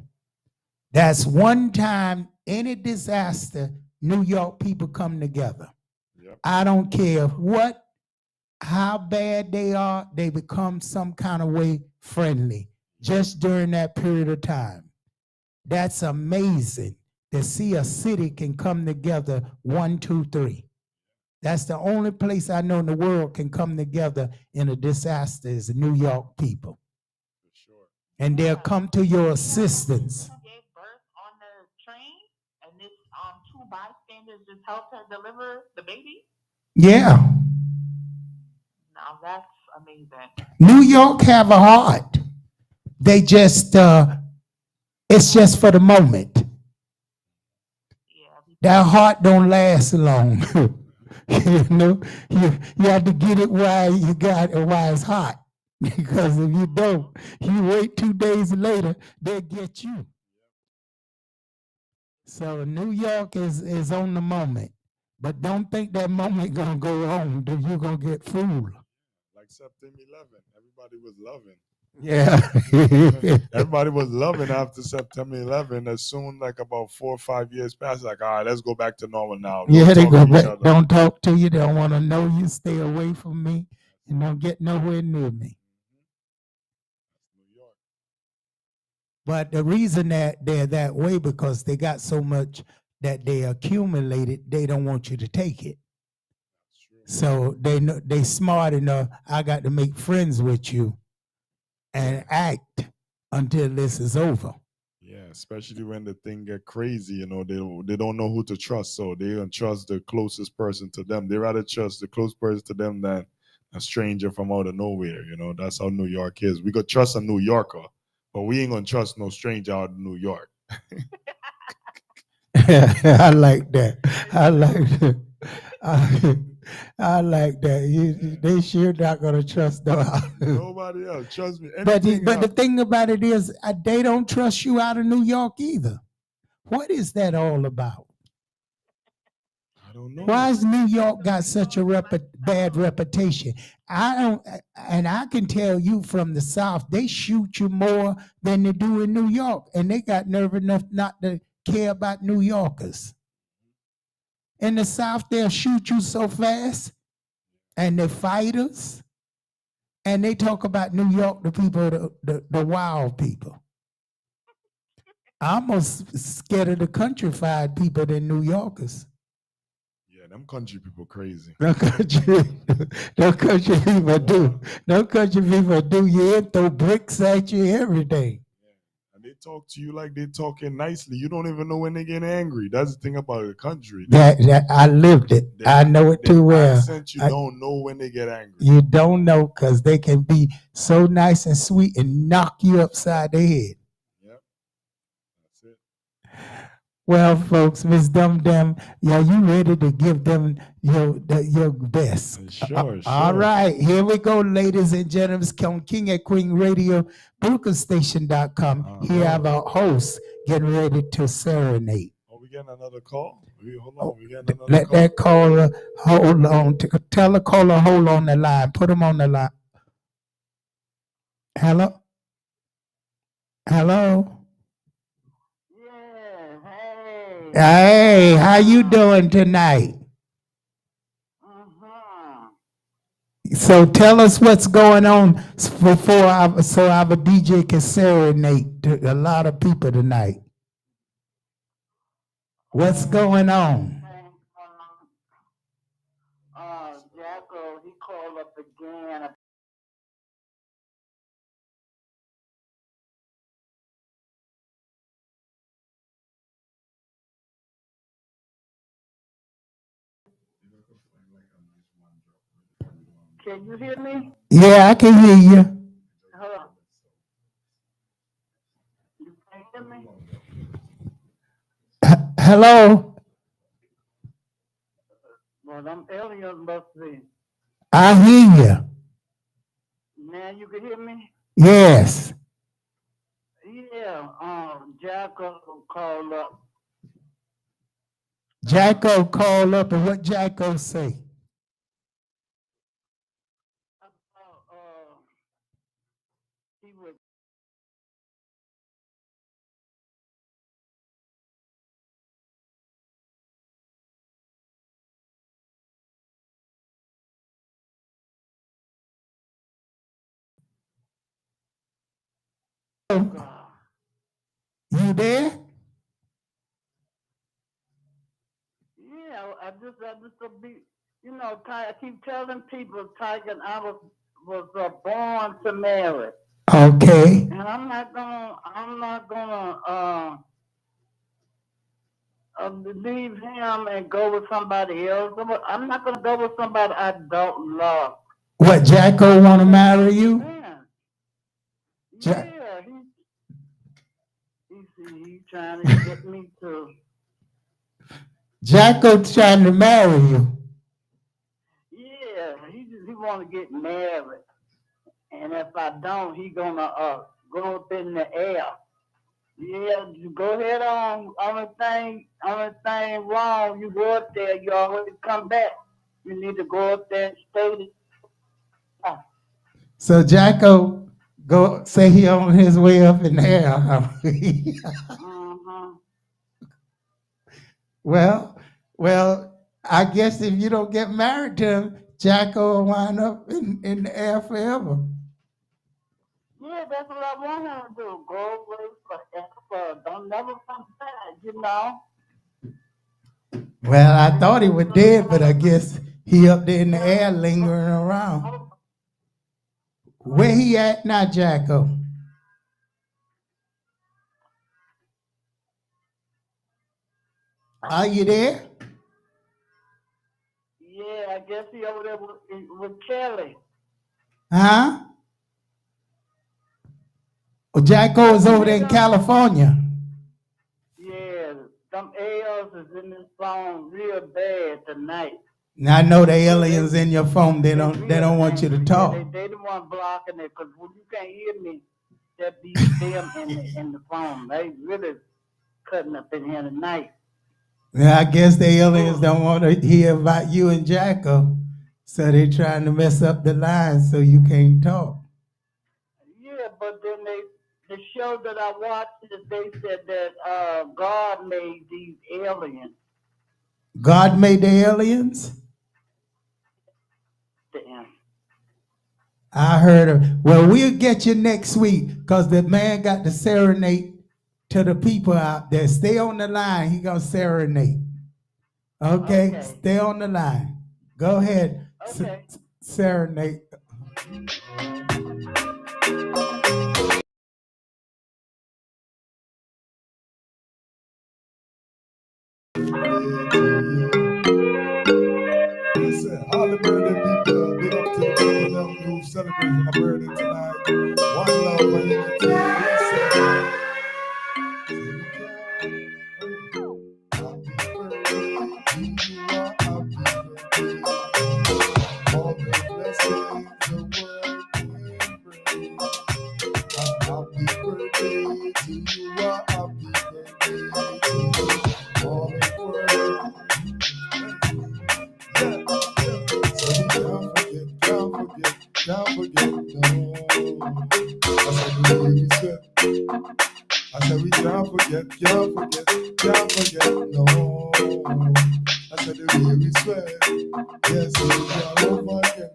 That's one time any disaster, New York people come together. I don't care how bad they are, they become some kind of way friendly just during that period of time. That's amazing to see a city can come together 1, 2, 3. That's the only place I know in the world can come together in a disaster is the New York people. And they'll come to your assistance. Gave birth on the train, and this two bystanders just helped her deliver the baby. Yeah. Now that's amazing. New York have a heart. They just it's just for the moment. That heart don't last long. You know, you have to get it while you got it while it's hot. Because if you don't, you wait 2 days later, they'll get you. So New York is on the moment. But don't think that moment gonna go on, that you're gonna get fooled. Like September 11, everybody was loving. Yeah. Everybody was loving after September 11. As soon like about 4 or 5 years passed, like, all right, let's go back to normal now. Yeah, they go back. Don't talk to you. They don't want to know you. Stay away from me. And don't get nowhere near me. But the reason that they're that way because they got so much that they accumulated, they don't want you to take it. So they smart enough. I got to make friends with you and act until this is over. Yeah, especially when the thing get crazy, you know, they don't know who to trust, so they don't trust the closest person to them. They rather trust the close person to them than a stranger from out of nowhere. You know, that's how New York is. We could trust a New Yorker, but we ain't gonna trust no stranger out of New York. I like that. I like that. I like that. They sure not gonna trust nobody else. Trust me. But the thing about it is, they don't trust you out of New York either. What is that all about? I don't know. Why has New York got such a bad reputation? And I can tell you from the South, they shoot you more than they do in New York, and they got nerve enough not to care about New Yorkers. In the South, they'll shoot you so fast, and they're fighters, and they talk about New York, the people, the wild people. I'm more scared of the countrified people than New Yorkers. Yeah, them country people crazy. No country people do. No country people do. You throw bricks at you, everything. And they talk to you like they talking nicely. You don't even know when they get angry. That's the thing about the country. That I lived it. I know it too well. Accent, you don't know when they get angry. You don't know because they can be so nice and sweet and knock you upside the head. Yep. That's it. Well, folks, Miss Dum Dum, are you ready to give them your best? Sure. All right, here we go, ladies and gentlemen. On King and Queen Radio, BrooklynStation.com. Here have our host getting ready to serenade. Oh, we getting another call? Hold on, we getting another Let call? that caller hold on. Tell the caller hold on the line. Put him on the line. Hello? Hello? Hey, how you doing tonight? So tell us what's going on before so our DJ can serenade to a lot of people tonight. What's going on? Can you hear me? Yeah, I can hear you. Hello. You can't hear me? Hello? Well, them aliens must be. I hear you. Now you can hear me? Yes. Yeah, Jacko called up. Jacko called up, and what Jacko say? He was You there? yeah, I just be, I keep telling people, Tiger, I was born to marry. Okay. And I'm not gonna leave him and go with somebody else. I'm not gonna go with somebody I don't love. What, Jacko want to marry you? Yeah, he's trying to get me to. Jacko trying to marry you. Yeah, he want to get married, and if I don't, he gonna go up in the air. Yeah, you go ahead on. Only thing wrong, you go up there, you always come back. You need to go up there and stay. So Jacko go say he on his way up in the air. Well, I guess if you don't get married to him, Jacko will wind up in the air forever. Yeah, that's what I want him to do. Go away forever. Don't never come back, you know. Well, I thought he was dead, but I guess he up there in the air lingering around. Where he at now, Jacko? Are you there? Yeah, I guess he over there with Kelly. Huh? Well, Jacko is over there in California. Yeah, them ALs is in this phone real bad tonight. Now I know the aliens in your phone. They don't want you to talk. Yeah, they the one blocking it because when you can't hear me, that be them in the phone. They really cutting up in here tonight. Yeah, I guess the aliens don't want to hear about you and Jacko, so they trying to mess up the line so you can't talk. Yeah, but then the show that I watched, they said that God made these aliens. God made the aliens? Damn. I heard of. Well, we'll get you next week because the man got to serenade to the people out there. Stay on the line. He gonna serenade. Okay? Stay on the line. Go ahead. Serenade. Listen, all the birthday people, big up to the people them who celebrating a birthday tonight. One love and unity. Listen. All the blessings the world can bring. Happy birthday to you. Happy birthday to you. All the world. Can't forget, no. I said the way we sweat. I said we can't forget, no. I said the way we sweat. Yes, we all over again.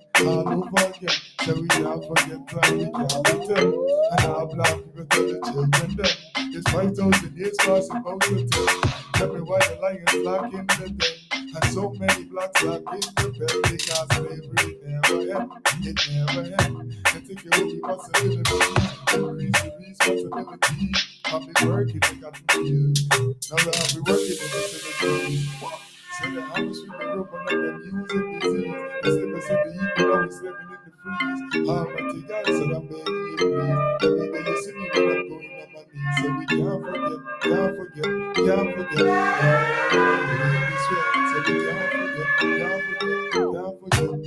So we can't forget plan, we can't pretend. And our black people tell the children them. It's 5,000 years past about to tell. Tell me why the lions lock in the den. And so many blacks lock in the bed. Because slavery never end. It never end. I think it will be possibility. Increase the responsibility. I'll be working in the field. Now I'll be working in the facility. So the house we be open up and using this can't forget. We swear, so we can't forget. We swear,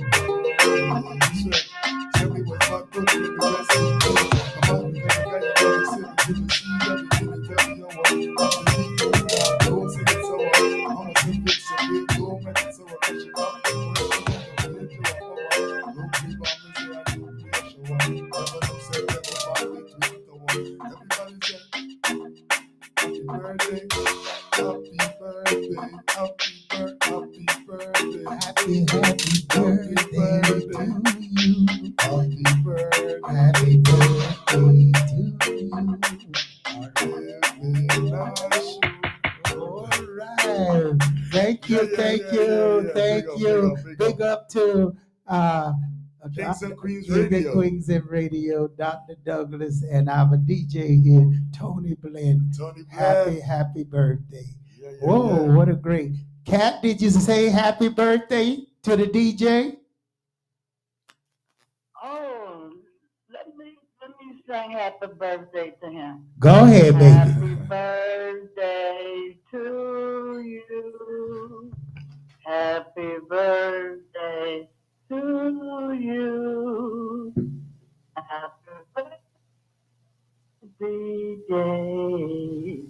tell me what's my good, let me rest in peace. I'm on the guy, you say me to the sea, everything you tell me, I'm the lead, don't sing it so I'm a sing it so big, don't make it so I should not be don't keep on me, say I don't play a show, never know, say never find me to the one. Everybody say, happy birthday, happy birthday, happy birthday, happy birthday to you. Happy birthday, happy birthday to you. All right. Thank you. Big up to Kings and Queens Radio, Dr. Douglas, and our DJ here, Tony Blinn. Happy birthday. Whoa, what a great. Kat, did you say happy birthday to the DJ? Oh, let me sing happy birthday to him. Go ahead, baby. Happy birthday to you. Happy birthday to you. Happy birthday, DJ.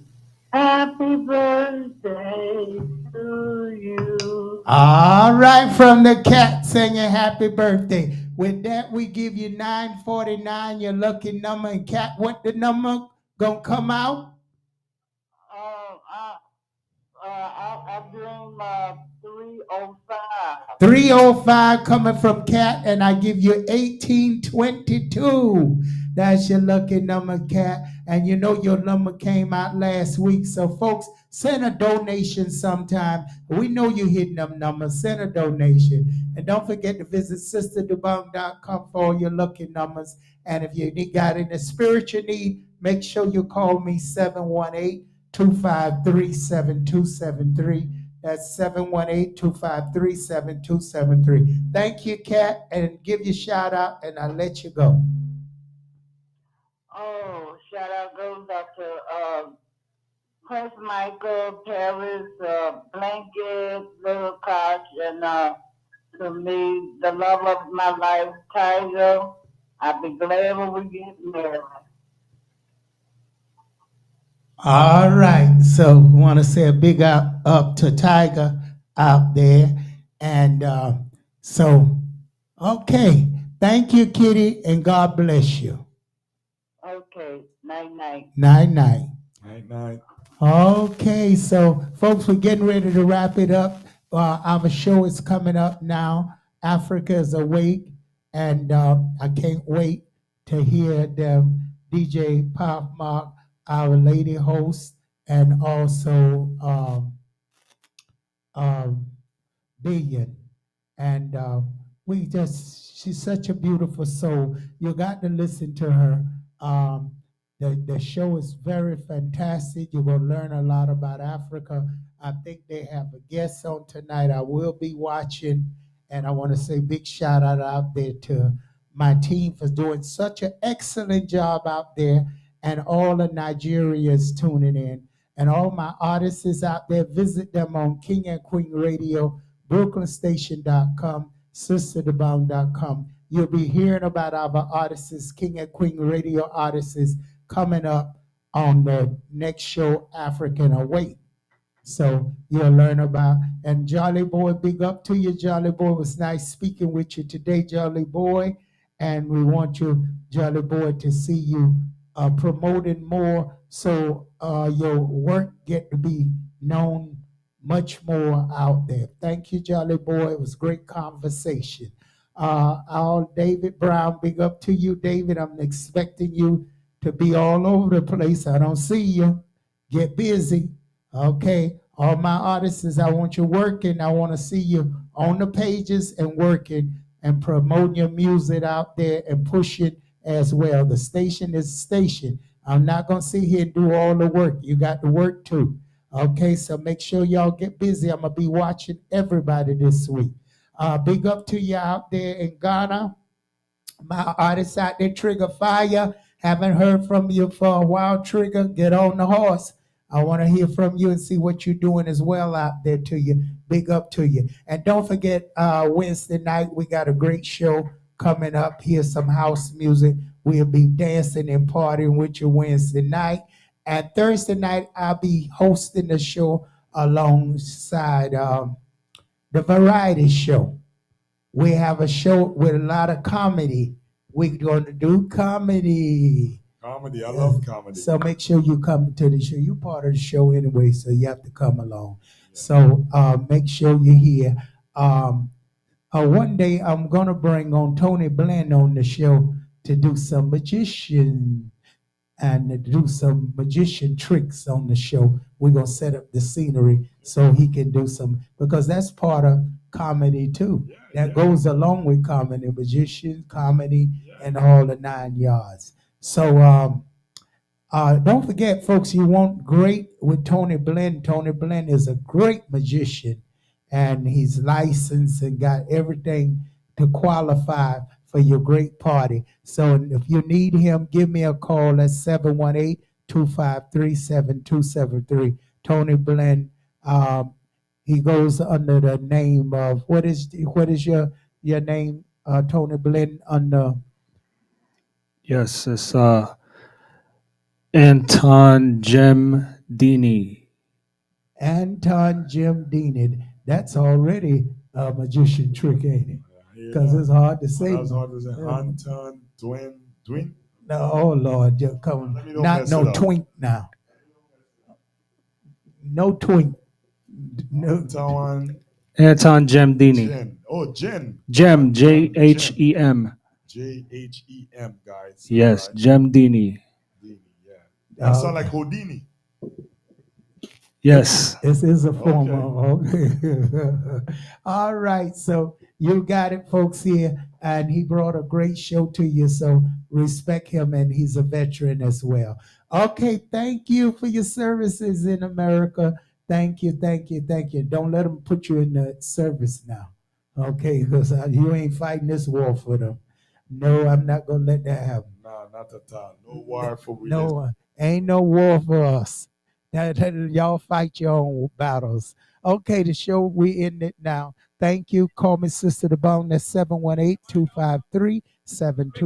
Happy birthday to you. All right, from the Cat singing happy birthday. With that, we give you 949, your lucky number. And Cat, what the number gonna come out? I'm doing 305. 305 coming from Cat, and I give you 1822. That's your lucky number, Cat. And you know your number came out last week. So, folks, send a donation sometime. We know you're hitting them numbers. Send a donation. And don't forget to visit Sisterdobong.com for all your lucky numbers. And if you got any spiritual need, make sure you call me 718-253-7273. That's 718-253-7273. Thank you, Kat, and give you a shout out, and I'll let you go. Oh, shout out goes out to Prince Michael, Paris, Blanket, Little Koch, and to me, the love of my life, Tiger. I'll be glad when we get married. All right, so we want to say a big up to Tiger out there. And okay. Thank you, Kitty, and God bless you. Okay, night-night. Night-night. Night-night. Okay, so folks, we're getting ready to wrap it up. Our show is coming up now. Africa is awake, and I can't wait to hear them DJ Pop Mark, our lady host, and also Billion. And she's such a beautiful soul. You got to listen to her. The show is very fantastic. You're going to learn a lot about Africa. I think they have a guest on tonight. I will be watching, and I want to say big shout out there to my team for doing such an excellent job out there, and all the Nigerians tuning in. And all my artists out there, visit them on King and Queen Radio, BrooklynStation.com, Sisterdobong.com. You'll be hearing about our artists, King and Queen Radio artists, coming up on the next show, African Awake. So you'll learn about, and Jolly Boy, big up to you, Jolly Boy. It was nice speaking with you today, Jolly Boy. And we want you, Jolly Boy, to see you promoting more, so your work get to be known much more out there. Thank you, Jolly Boy. It was great conversation. David Brown, big up to you, David. I'm expecting you to be all over the place. I don't see you. Get busy. Okay. All my artists, I want you working. I want to see you on the pages and working and promoting your music out there and push it as well. The station is station. I'm not going to sit here and do all the work. You got to work too. Okay, so make sure y'all get busy. I'm going to be watching everybody this week. Big up to you out there in Ghana. My artists out there, Trigger Fire. Haven't heard from you for a while, Trigger. Get on the horse. I want to hear from you and see what you're doing as well out there to you. Big up to you. And don't forget, Wednesday night, we got a great show coming up. Here's some house music. We'll be dancing and partying with you Wednesday night. And Thursday night, I'll be hosting the show alongside the variety show. We have a show with a lot of comedy. We're going to do comedy. Comedy, I love comedy. So make sure you come to the show. You're part of the show anyway, so you have to come along. So make sure you're here. One day I'm going to bring on Tony Bland on the show to do some magician and to do some magician tricks on the show. We're going to set up the scenery so he can do some, because that's part of comedy too. That goes along with comedy, magician, comedy, and all the 9 yards. So don't forget, folks, you want great with Tony Blend. Tony Blend is a great magician, and he's licensed and got everything to qualify for your great party. So if you need him, give me a call at 718-253-7273. Tony Blend. He goes under the name of what is your name, Tony Blend, under? Yes, it's Anton Gemdini. Anton Gemdini. That's already a magician trick, ain't it? Because it's hard to say. That's hard to say. Anton Dwin. No, oh Lord, just come. Not no twink now. No twink. No. Anton Gemdini. Jen. Gem, Jem. Jem, guys. Yes, right. Gemdini. That sound like Houdini. Yes. This is a form of. Okay. All right. So you got it, folks, here. And he brought a great show to you. So respect him. And he's a veteran as well. Okay. Thank you for your services in America. Thank you. Don't let them put you in the service now. Okay. Because you ain't fighting this war for them. No, I'm not going to let that happen. Nah, not at all. No war for religion. No, ain't no war for us. Y'all fight your own battles. Okay, the show, we end it now. Thank you. Call me Sisterdobong. That's 718-253-72.